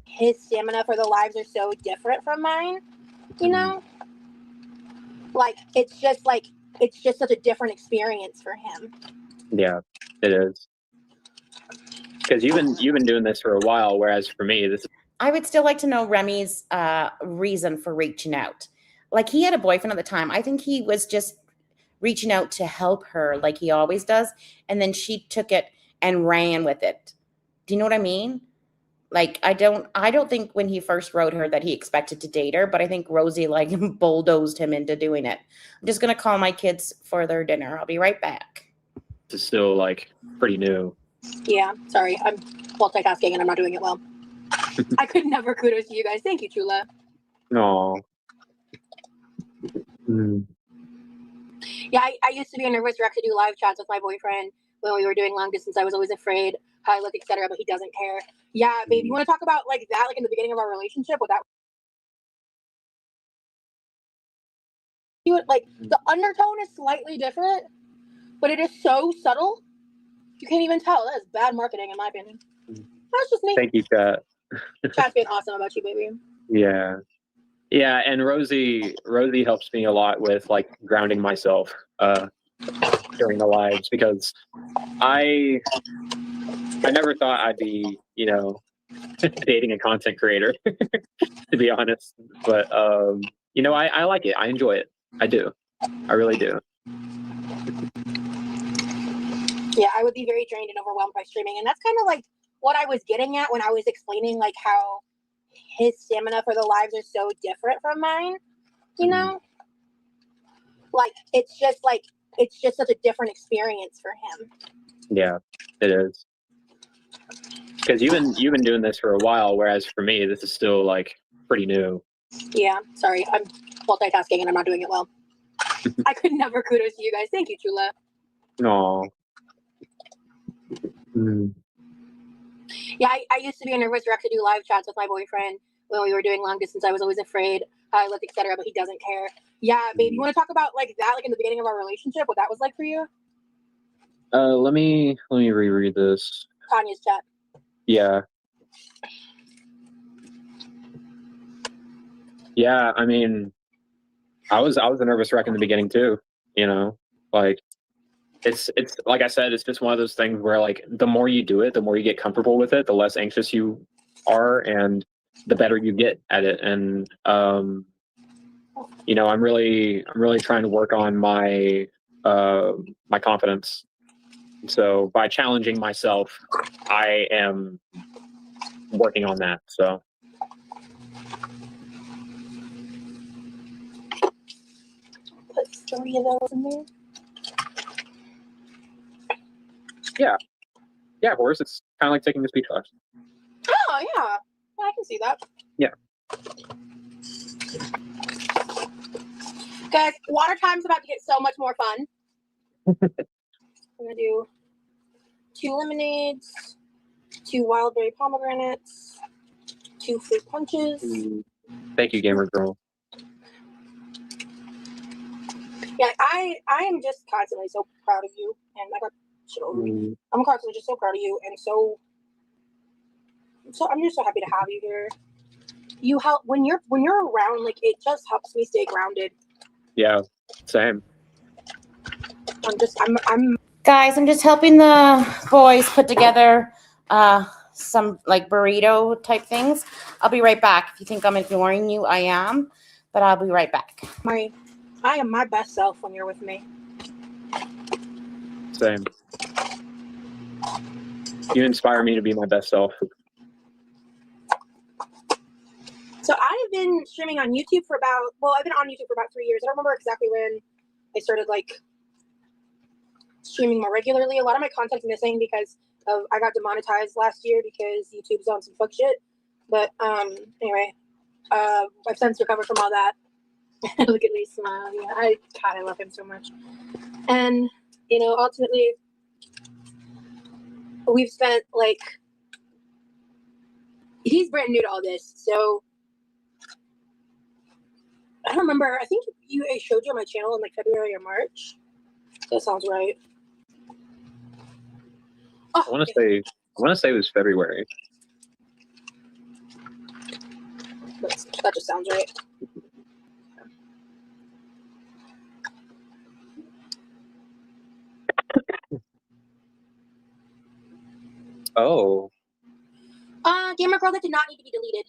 His stamina for the lives are so different from mine, like it's just such a different experience for him. Yeah, it is. Because you've been doing this for a while, whereas for me, I would still like to know Remy's reason for reaching out. Like he had a boyfriend at the time. I think he was just reaching out to help her like he always does. And then she took it and ran with it. Do you know what I mean? Like, I don't think when he first wrote her that he expected to date her, but I think Rosie like bulldozed him into doing it. I'm just going to call my kids for their dinner. I'll be right back. It's still like pretty new. Yeah, sorry. I'm multitasking and I'm not doing it well. I could never kudos to you guys. Thank you, Chula. No. Mm. Yeah, I used to be a nervous wreck to do live chats with my boyfriend when we were doing long distance. I was always afraid how I look, etc., but he doesn't care. Yeah, babe, you want to talk about like that, like in the beginning of our relationship? What that? Like the undertone is slightly different, but it is so subtle. You can't even tell. That is bad marketing, in my opinion. That's just me. Thank you, chat. Chat's being awesome about you, baby. Yeah. Yeah, and Rosie helps me a lot with like grounding myself during the lives, because I never thought I'd be, dating a content creator, to be honest. But I like it. I enjoy it. I do. I really do. Yeah, I would be very drained and overwhelmed by streaming, and that's kind of like what I was getting at when I was explaining like how his stamina for the lives are so different from mine, like it's just such a different experience for him. Yeah, it is. Because you've been doing this for a while, whereas for me, this is still like pretty new. Yeah, sorry. I'm multitasking and I'm not doing it well. I could never kudos to you guys. Thank you, Chula. No. Mm. Yeah, I used to be a nervous wreck to do live chats with my boyfriend when we were doing long distance. I was always afraid how I look, etc., but he doesn't care. Yeah, babe, you want to talk about like that, like in the beginning of our relationship, what that was like for you? Let me reread this. Tanya's chat. Yeah. Yeah, I mean, I was a nervous wreck in the beginning too, like it's like I said, it's just one of those things where like the more you do it, the more you get comfortable with it, the less anxious you are and the better you get at it. And you know, I'm really trying to work on my my confidence. So by challenging myself, I am working on that. So Put 3 of those in there. yeah, of course, it's kind of like taking a speech class. Oh yeah, I can see that. Yeah. Guys, water time's about to get so much more fun. I'm gonna do 2 lemonades, 2 wild berry pomegranates, 2 fruit punches. Thank you, gamer girl. Yeah, I am just constantly so proud of you, and I got shit over me. I'm constantly just so proud of you, and so I'm just so happy to have you here. You help when you're around, like it just helps me stay grounded. Yeah, same. I'm Guys, I'm just helping the boys put together some like burrito type things. I'll be right back. If you think I'm ignoring you, I am, but I'll be right back. I am my best self when you're with me. Same. You inspire me to be my best self. So I have been streaming on YouTube for I've been on YouTube for about 3 years. I don't remember exactly when I started like streaming more regularly. A lot of my content's missing because I got demonetized last year because YouTube's on some fuck shit. But anyway, I've since recovered from all that. Look at me smile. Yeah, I love him so much. And you know, ultimately, we've spent like he's brand new to all this, so I don't remember. I think I showed you on my channel in like February or March. That sounds right. Oh, I want to say it was February. that just sounds right. Oh, Gamer Girl, that did not need to be deleted.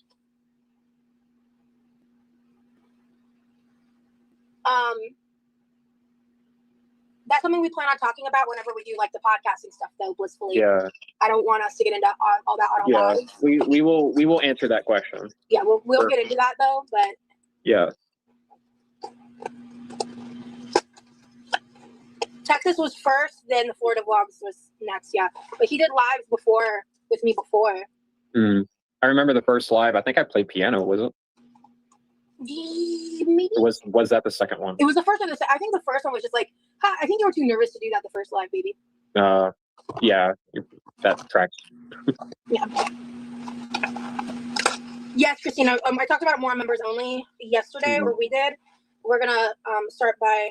That's something we plan on talking about whenever we do like the podcasting stuff, though. Blissfully, yeah, I don't want us to get into all that on yeah. live. We will answer that question. Yeah, we'll Sure. get into that though. But Yeah. Texas was first, then the Florida vlogs was next. Yeah, but he did lives before with me before. I remember the first live. I think I played piano. Was it? Maybe Was that the second one? it was the first one. I think the first one was just like, I think you were too nervous to do that the first live, baby. Yeah, that tracks. Yeah. Yes, Christina. I talked about more members only yesterday, or we did. We're gonna start by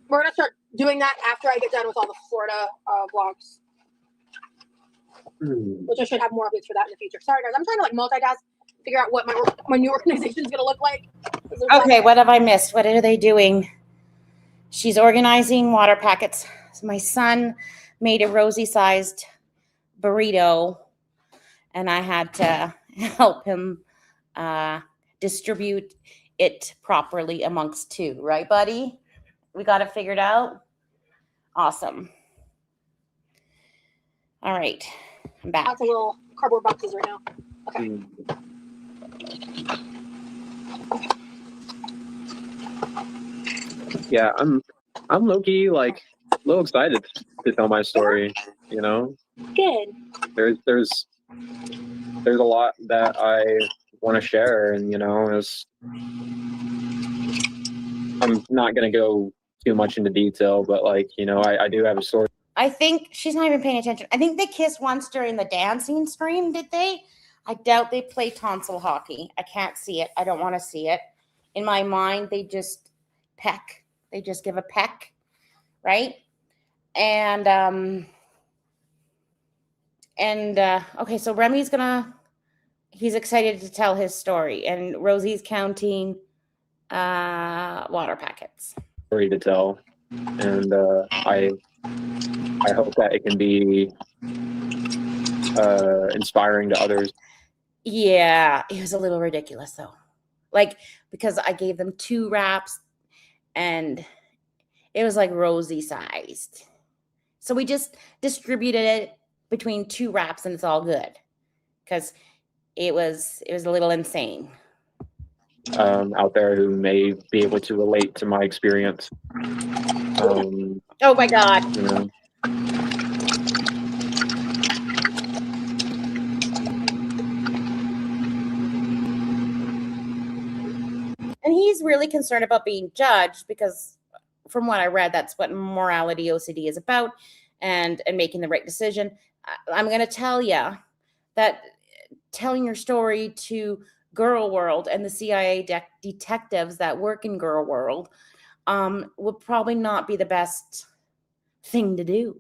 we're gonna start doing that after I get done with all the Florida vlogs, which I should have more updates for that in the future. Sorry, guys. I'm trying to like multitask, figure out what my new organization is gonna look like. Okay, what have I missed? What are they doing? She's organizing water packets. So my son made a Rosie-sized burrito, and I had to help him distribute it properly amongst 2. Right, buddy? We got it figured out? Awesome. All right. I'm back. Lots of little cardboard boxes right now. Okay. Yeah, I'm low-key like a little excited to tell my story. You know, Good. there's a lot that I want to share, and you know, I'm not gonna go too much into detail, but like you know, I do have a story. I think she's not even paying attention. I think they kissed once during the dancing stream, did they? I doubt they play tonsil hockey. I can't see it. I don't want to see it. In my mind, they just peck. They just give a peck, right? And okay, so Remy's he's excited to tell his story, and Rosie's counting water packets. Story to tell, and I hope that it can be inspiring to others. Yeah, it was a little ridiculous though. Like, because I gave them 2 wraps and it was like Rosie sized. So we just distributed it between 2 wraps and it's all good. Because it was a little insane. Out there who may be able to relate to my experience. Oh my God. You know, And he's really concerned about being judged because from what I read, that's what morality OCD is about, and making the right decision. I'm going to tell you that telling your story to Girl World and the CIA detectives that work in Girl World would probably not be the best thing to do.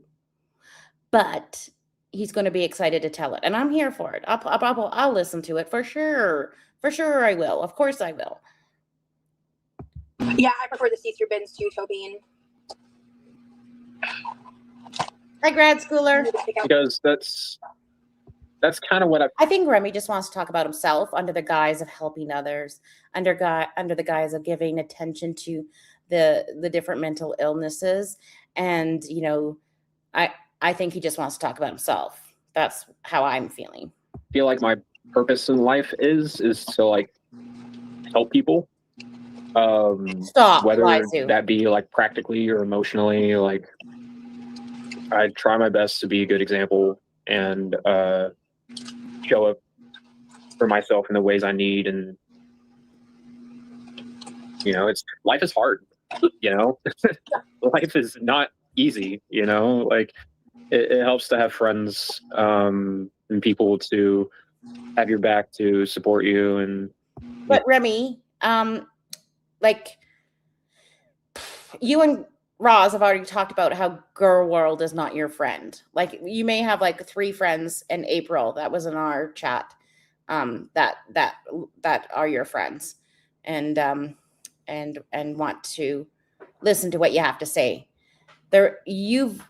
But he's going to be excited to tell it, and I'm here for it. I'll listen to it for sure. For sure, I will. Of course, I will. Yeah, I prefer the see-through bins too, Tobin. Hi, grad schooler. because that's kind of what I think Remy just wants to talk about himself under the guise of helping others, under the guise of giving attention to the different mental illnesses, and I think he just wants to talk about himself. That's how I'm feeling. feel like my purpose in life is to like help people. Stop, Whether Lizu. that be like practically or emotionally, like I try my best to be a good example and show up for myself in the ways I need. And life is hard. Life is not easy. Like it helps to have friends and people to have your back, to support you. And But Remy, like you and Roz have already talked about how Girl World is not your friend. Like you may have like 3 friends in April that was in our chat that are your friends and want to listen to what you have to say. You've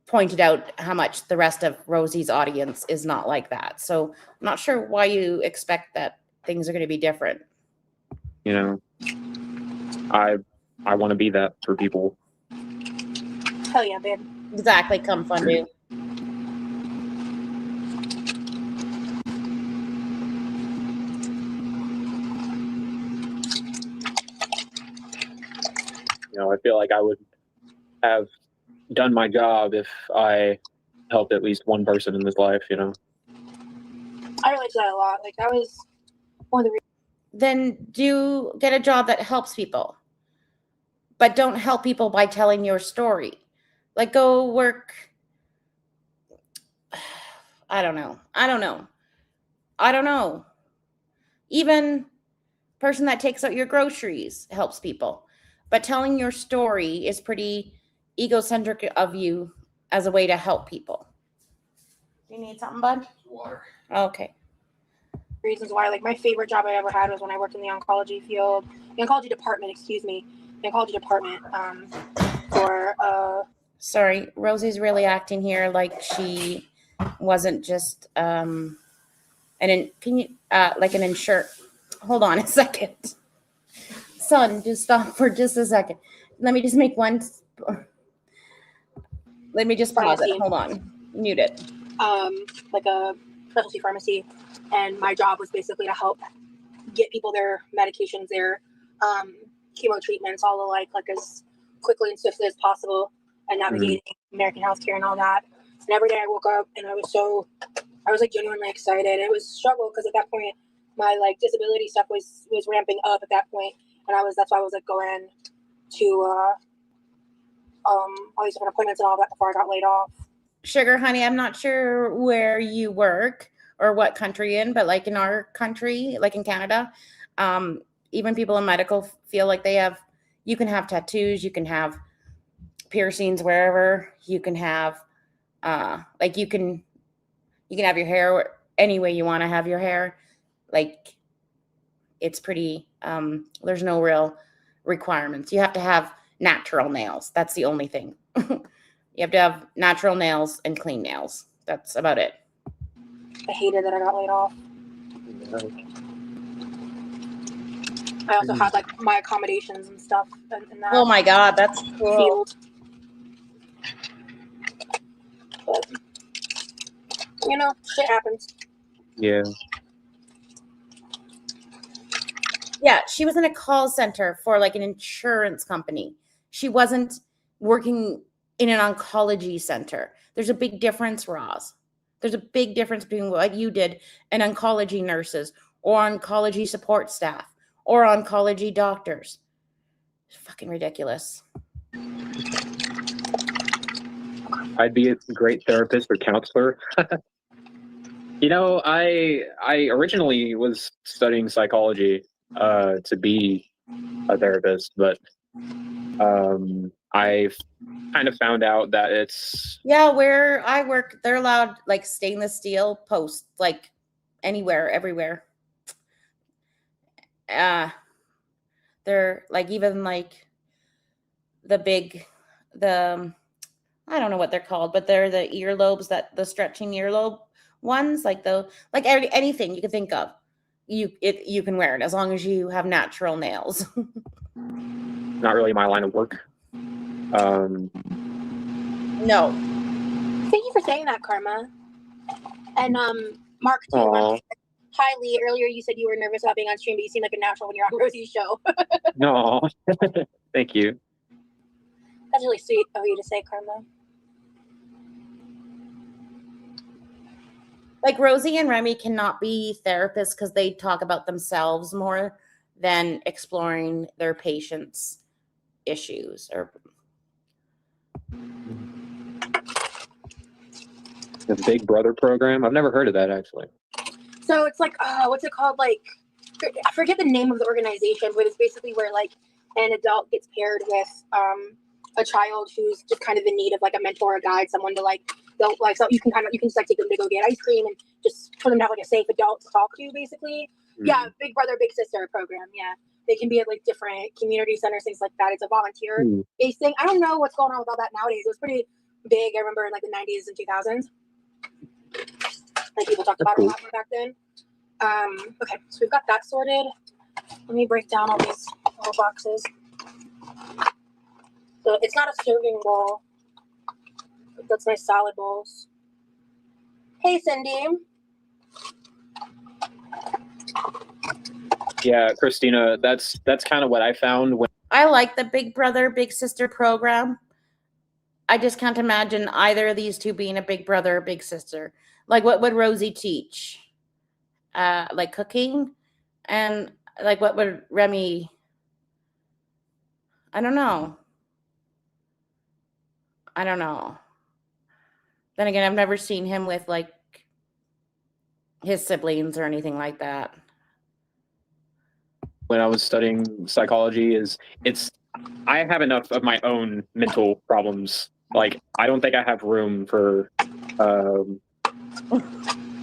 pointed out how much the rest of Rosie's audience is not like that. So I'm not sure why you expect that things are going to be different. I want to be that for people. Hell yeah, babe. Exactly. Come fondue. I feel like I would have done my job if I helped at least one person in this life. I relate to that a lot. Like that was one of the reasons. Then do get a job that helps people, but don't help people by telling your story. Like go work. I don't know. Even person that takes out your groceries helps people, but telling your story is pretty egocentric of you as a way to help people. Do you need something, bud? Water. Okay. Reasons why, like my favorite job I ever had was when I worked in the oncology field, the oncology department, for Sorry, Rosie's really acting here like she wasn't just can you like an insure. Hold on a second. Son, just stop for just a second. Let me just make one. Let me just pause it. Hold on. Mute it. like a specialty pharmacy, and my job was basically to help get people their medications, their chemo treatments, all the like as quickly and swiftly as possible, and navigating American healthcare and all that. And every day I woke up and I was like genuinely excited. It was a struggle because at that point my like disability stuff was ramping up at that point, and that's why I was like going to all these different appointments and all that before I got laid off. Sugar honey, I'm not sure where you work or what country in, but like in our country, like in Canada, even people in medical feel like you can have tattoos, you can have piercings wherever, you can have like you can have your hair any way you want to have your hair. Like it's pretty there's no real requirements. You have to have natural nails. That's the only thing. You have to have natural nails and clean nails. That's about it. I hated that I got laid off. I also had like my accommodations and stuff in that Oh my God, that's cool. field. But, you know, shit happens. Yeah. Yeah, she was in a call center for like an insurance company. She wasn't working in an oncology center. There's a big difference, Roz. There's a big difference between what you did and oncology nurses or oncology support staff or oncology doctors. It's fucking ridiculous. I'd be a great therapist or counselor. You know, I originally was studying psychology to be a therapist, but I've kind of found out that it's Yeah, where I work, they're allowed like stainless steel posts, like anywhere, everywhere. They're like even like the I don't know what they're called, but they're the earlobes, that the stretching earlobe ones, like anything you can think of. You can wear it as long as you have natural nails. not really my line of work. No. Thank you for saying that, Karma. And Mark too. Aw. Hi Lee. Earlier you said you were nervous about being on stream, but you seem like a natural when you're on Rosie's show. No, thank you. That's really sweet of you to say, Karma. Like Rosie and Remy cannot be therapists because they talk about themselves more than exploring their patients' issues. Or The Big Brother program. I've never heard of that actually. So it's like, what's it called? Like, I forget the name of the organization, but it's basically where like an adult gets paired with a child who's just kind of in need of like a mentor, a guide, someone to like go like, so you can just like take them to go get ice cream and just for them to have like a safe adult to talk to, basically. Mm-hmm. Yeah, Big Brother, Big Sister program. Yeah, they can be at like different community centers, things like that. It's a volunteer based thing. I don't know what's going on with all that nowadays. It was pretty big. I remember in like the 90s and 2000s. Like people talked about it a lot more back then. Okay, so we've got that sorted. Let me break down all these little boxes. So it's not a serving bowl. That's my salad bowls. Hey, Cindy. Yeah, Christina, that's kind of what I found when I like the Big Brother, Big Sister program. I just can't imagine either of these two being a big brother or big sister. Like, what would Rosie teach? Like cooking? And like, what would Remy? I don't know. Then again, I've never seen him with like his siblings or anything like that. When I was studying psychology, I have enough of my own mental problems. Like, I don't think I have room for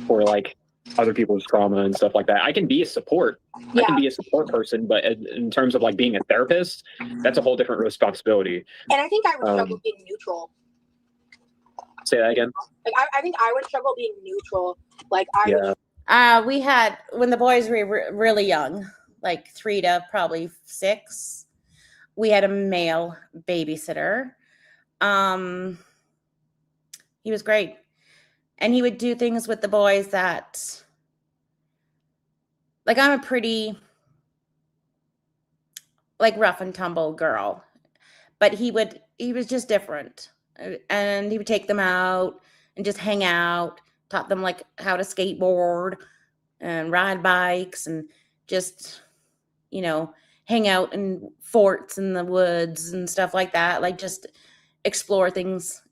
like other people's trauma and stuff like that. I can be a support. Yeah. I can be a support person, but in terms of like being a therapist, that's a whole different responsibility. And I think I would struggle being neutral. Say that again. Like I think I would struggle being neutral. Like we had, when the boys were really young, like 3 to probably 6, we had a male babysitter. He was great. And he would do things with the boys that, like, I'm a pretty, like, rough and tumble girl, but he was just different. And he would take them out and just hang out, taught them like how to skateboard and ride bikes and just, you know, hang out in forts in the woods and stuff like that. Like, just explore things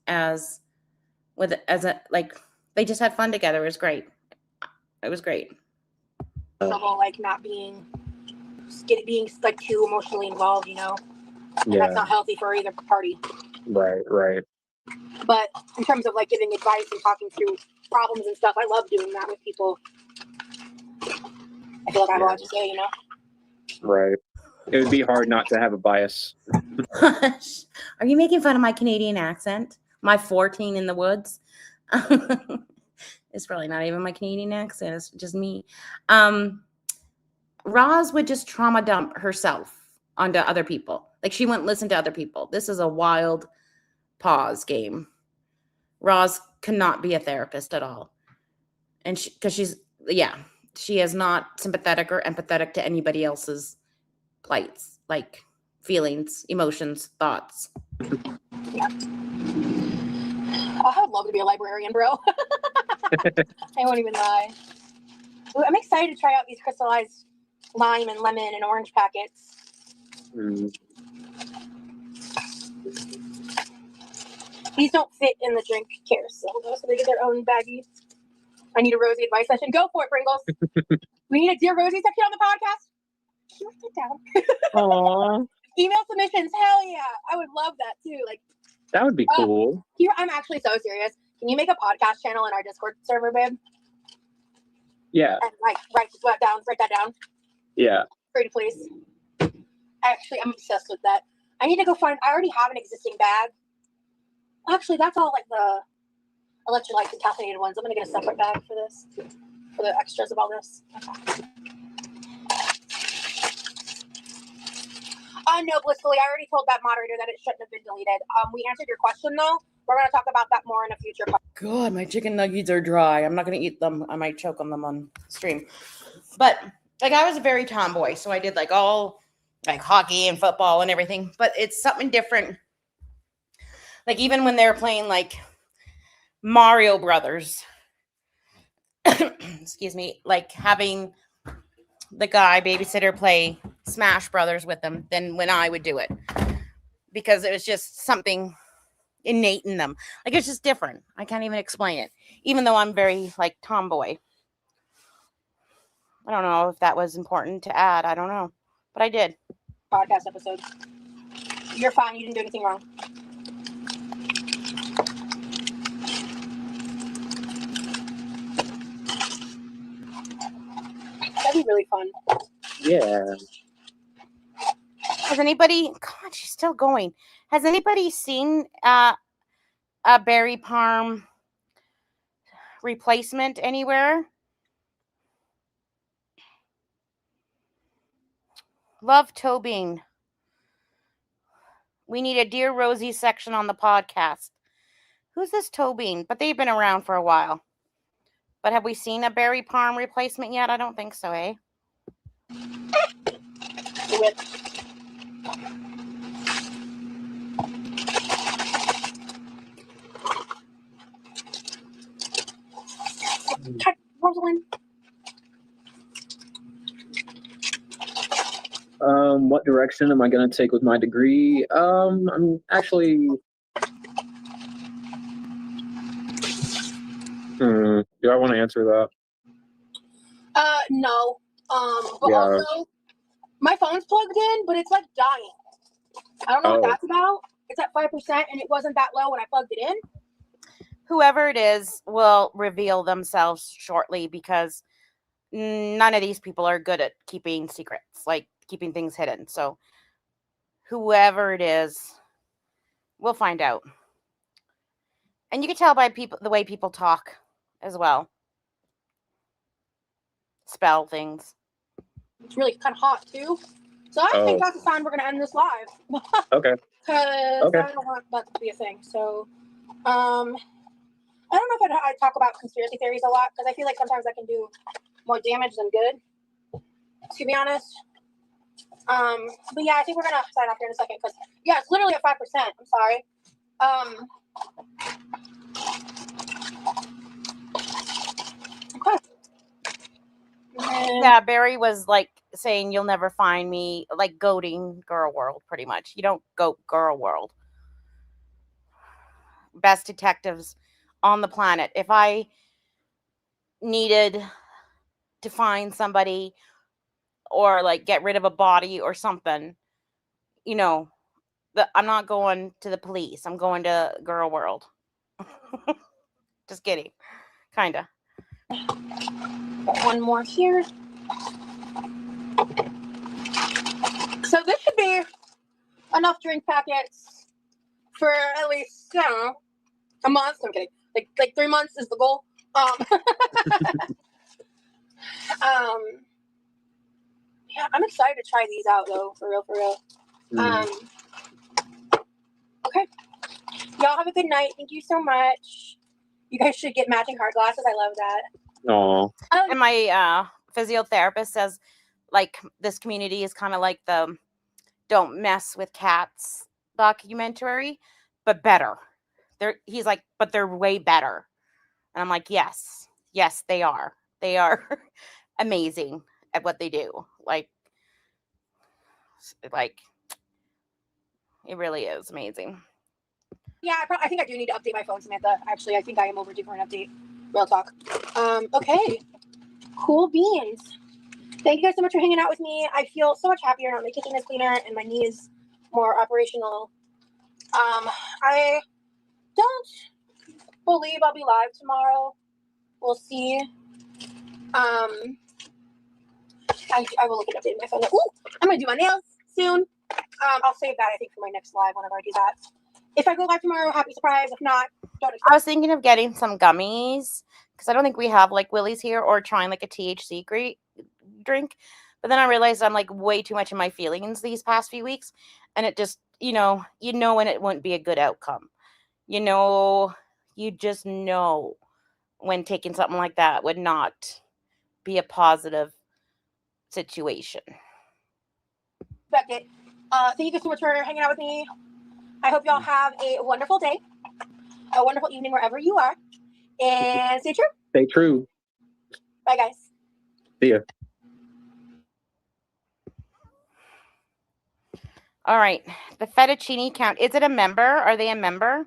they just had fun together. It was great. Like not being like too emotionally involved, you know? And that's not healthy for either party. Right. But in terms of like giving advice and talking through problems and stuff, I love doing that with people. I feel like I have a lot to say, you know? Right. It would be hard not to have a bias. Are you making fun of my Canadian accent? My 14 in the woods? It's probably not even my Canadian accent. It's just me. Roz would just trauma dump herself onto other people. Like she wouldn't listen to other people. This is a wild pause game. Roz cannot be a therapist at all. And because she is not sympathetic or empathetic to anybody else's plights, like feelings, emotions, thoughts. Yeah. I would love to be a librarian, bro. I won't even lie. Ooh, I'm excited to try out these crystallized lime and lemon and orange packets. These don't fit in the drink carousel, though, so they get their own baggies. I need a Rosie advice session. Go for it, Pringles. We need a Dear Rosie section on the podcast. Can you write that down? Aww. Email submissions. Hell yeah. I would love that, too. Like, That would be cool. Here, I'm actually so serious. Can you make a podcast channel in our Discord server, babe? Yeah. And like write that down. Yeah. Pretty please. Actually, I'm obsessed with that. I need to go find. I already have an existing bag. Actually, that's all like the electrolytes and caffeinated ones. I'm gonna get a separate bag for this, for the extras of all this. Okay. No, blissfully. I already told that moderator that it shouldn't have been deleted. We answered your question though. We're gonna talk about that more in a future podcast. God, my chicken nuggets are dry. I'm not gonna eat them. I might choke on them on stream. But like I was a very tomboy, so I did like all like hockey and football and everything. But it's something different. Like even when they're playing like Mario Brothers, excuse me, like having the guy babysitter play Smash Brothers with them than when I would do it, because it was just something innate in them. Like it's just different. I can't even explain it, even though I'm very like tomboy. I don't know if that was important to add. I don't know, but I did. Podcast episode. You're fine. You didn't do anything wrong. That'd be really fun. Yeah. Has anybody? God, she's still going. Has anybody seen a berry parm replacement anywhere? Love Tobin. We need a Dear Rosie section on the podcast. Who's this Tobin? But they've been around for a while. But have we seen a berry parm replacement yet? I don't think so, eh? Rosalind. What direction am I going to take with my degree? I'm actually. Do I want to answer that? No. But Yeah. also, my phone's plugged in, but it's like dying. I don't know what that's about. It's at 5%, and it wasn't that low when I plugged it in. Whoever it is will reveal themselves shortly, because none of these people are good at keeping secrets, like keeping things hidden. So whoever it is, we'll find out. And you can tell by the way people talk as well. Spell things. It's really kind of hot, too. So I think that's the time we're going to end this live. Okay. Because I don't want that to be a thing. So, I don't know if I talk about conspiracy theories a lot, because I feel like sometimes I can do more damage than good, to be honest. But yeah, I think we're going to sign off here in a second, because, yeah, it's literally at 5%. I'm sorry. Okay. Yeah, Barry was like saying, "You'll never find me," like goating Girl World, pretty much. You don't goat Girl World. Best detectives on the planet. If I needed to find somebody or like get rid of a body or something, you know, I'm not going to the police. I'm going to Girl World. Just kidding. Kinda. One more here. So this should be enough drink packets for at least, I don't know, a month. I'm kidding. Like 3 months is the goal. um, yeah, I'm excited to try these out though, for real, for real. Okay, y'all have a good night. Thank you so much. You guys should get matching heart glasses. I love that. Oh, And my physiotherapist says, like, this community is kind of like the "Don't Mess with Cats" documentary, but better. He's like, but they're way better. And I'm like, yes, they are. They are amazing at what they do. Like, it really is amazing. Yeah, I think I do need to update my phone, Samantha. Actually, I think I am overdue for an update. Real talk. Okay. Cool beans. Thank you guys so much for hanging out with me. I feel so much happier now. My kitchen is cleaner and my knee is more operational. I don't believe I'll be live tomorrow. We'll see. I will look it up in my phone. Ooh, I'm gonna do my nails soon. I'll save that, I think, for my next live whenever I do that. If I go live tomorrow, happy surprise. If not, don't expect. I was thinking of getting some gummies because I don't think we have like Willie's here, or trying like a THC drink. But then I realized I'm like way too much in my feelings these past few weeks, and it just, you know when it wouldn't be a good outcome. You just know when taking something like that would not be a positive situation. Expect it. Thank you guys so much for hanging out with me. I hope y'all have a wonderful day, a wonderful evening wherever you are, and stay true. stay true. Bye, guys. See ya. All right, the fettuccine count. Is it a member? Are they a member?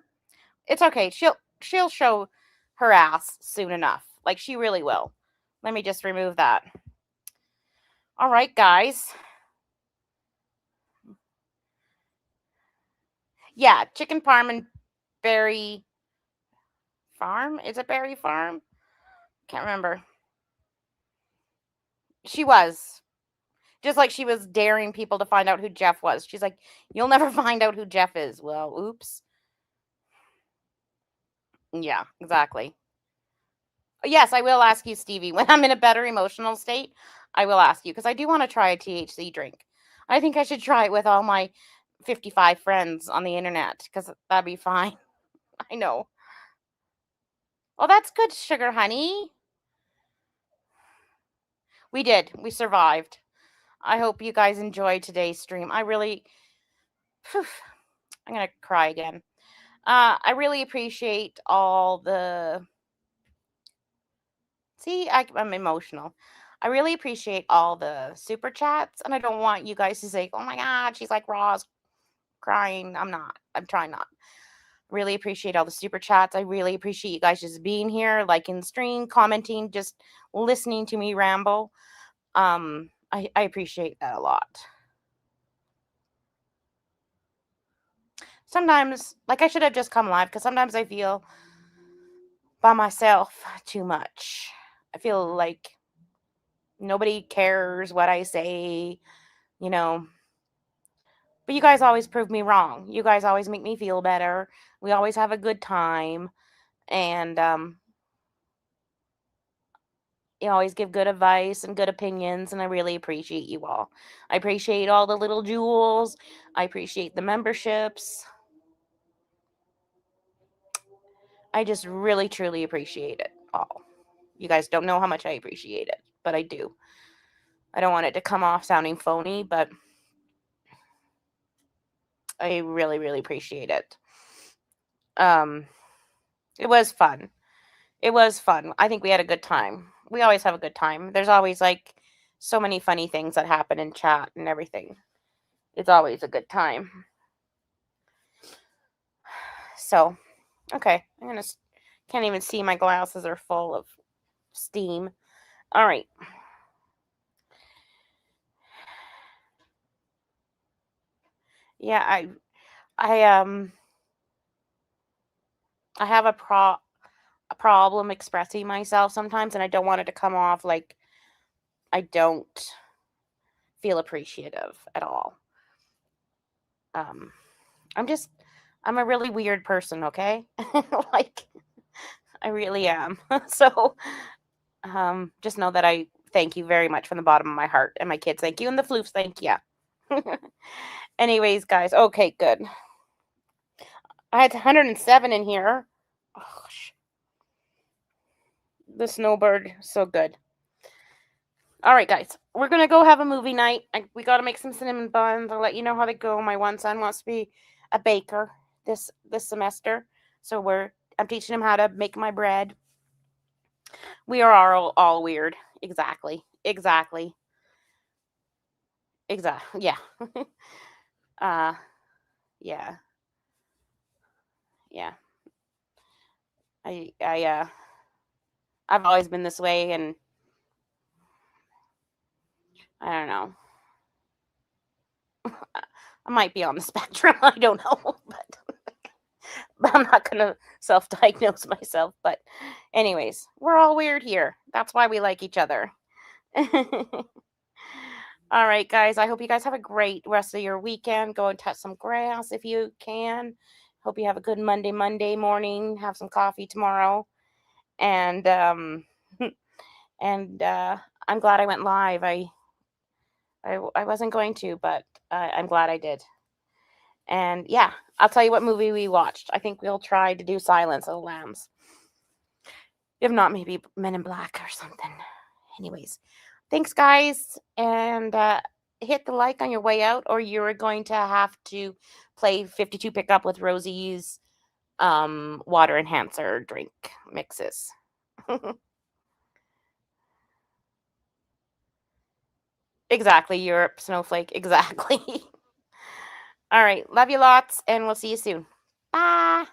It's okay. She'll show her ass soon enough. Like, she really will. Let me just remove that. All right, guys. Yeah, Chicken Farm and Berry Farm. Is it Berry Farm? Can't remember. She was. Just like she was daring people to find out who Jeff was. She's like, you'll never find out who Jeff is. Well, oops. Yeah, exactly. Yes, I will ask you, Stevie. When I'm in a better emotional state, I will ask you, because I do want to try a THC drink. I think I should try it with all my 55 friends on the internet, because that'd be fine. I know. Well, that's good, sugar honey. We did. We survived. I hope you guys enjoyed today's stream. I'm going to cry again. I really appreciate all the... See, I'm emotional. I really appreciate all the super chats, and I don't want you guys to say, oh my God, she's like Roz crying. I'm not. I'm trying not. Really appreciate all the super chats. I really appreciate you guys just being here, liking the stream, commenting, just listening to me ramble. I appreciate that a lot. Sometimes, like, I should have just come live, because sometimes I feel by myself too much. I feel like nobody cares what I say, But you guys always prove me wrong. You guys always make me feel better. We always have a good time. And you always give good advice and good opinions, and I really appreciate you all. I appreciate all the little jewels. I appreciate the memberships. I just really, truly appreciate it all. You guys don't know how much I appreciate it, but I do. I don't want it to come off sounding phony, but I really, really appreciate it. It was fun. It was fun. I think we had a good time. We always have a good time. There's always like so many funny things that happen in chat and everything. It's always a good time. So, okay. Can't even see, my glasses are full of steam. All right. Yeah, I have a problem expressing myself sometimes, and I don't want it to come off like I don't feel appreciative at all. I'm a really weird person, okay? Like, I really am. So just know that I thank you very much from the bottom of my heart. And my kids thank you. And the floofs thank you. Anyways, guys. Okay, good. I had 107 in here. Oh, gosh. The snowbird, so good. All right, guys. We're going to go have a movie night. We got to make some cinnamon buns. I'll let you know how they go. My one son wants to be a baker this semester. So I'm teaching him how to make my bread. We are all weird. Exactly. Yeah. Yeah. Yeah. I've always been this way, and I don't know. I might be on the spectrum. I don't know, but I'm not going to self-diagnose myself. But anyways, we're all weird here. That's why we like each other. All right, guys. I hope you guys have a great rest of your weekend. Go and touch some grass if you can. Hope you have a good Monday morning. Have some coffee tomorrow. And and I'm glad I went live. I wasn't going to, but I'm glad I did. And yeah, I'll tell you what movie we watched. I think we'll try to do Silence of the Lambs. If not, maybe Men in Black or something. Anyways, thanks, guys. And hit the like on your way out, or you're going to have to play 52 Pickup with Rosie's water enhancer drink mixes. Exactly, Europe, snowflake. Exactly. All right. Love you lots, and we'll see you soon. Bye.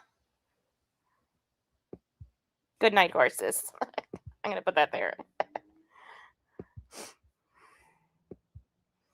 Good night, horses. I'm going to put that there.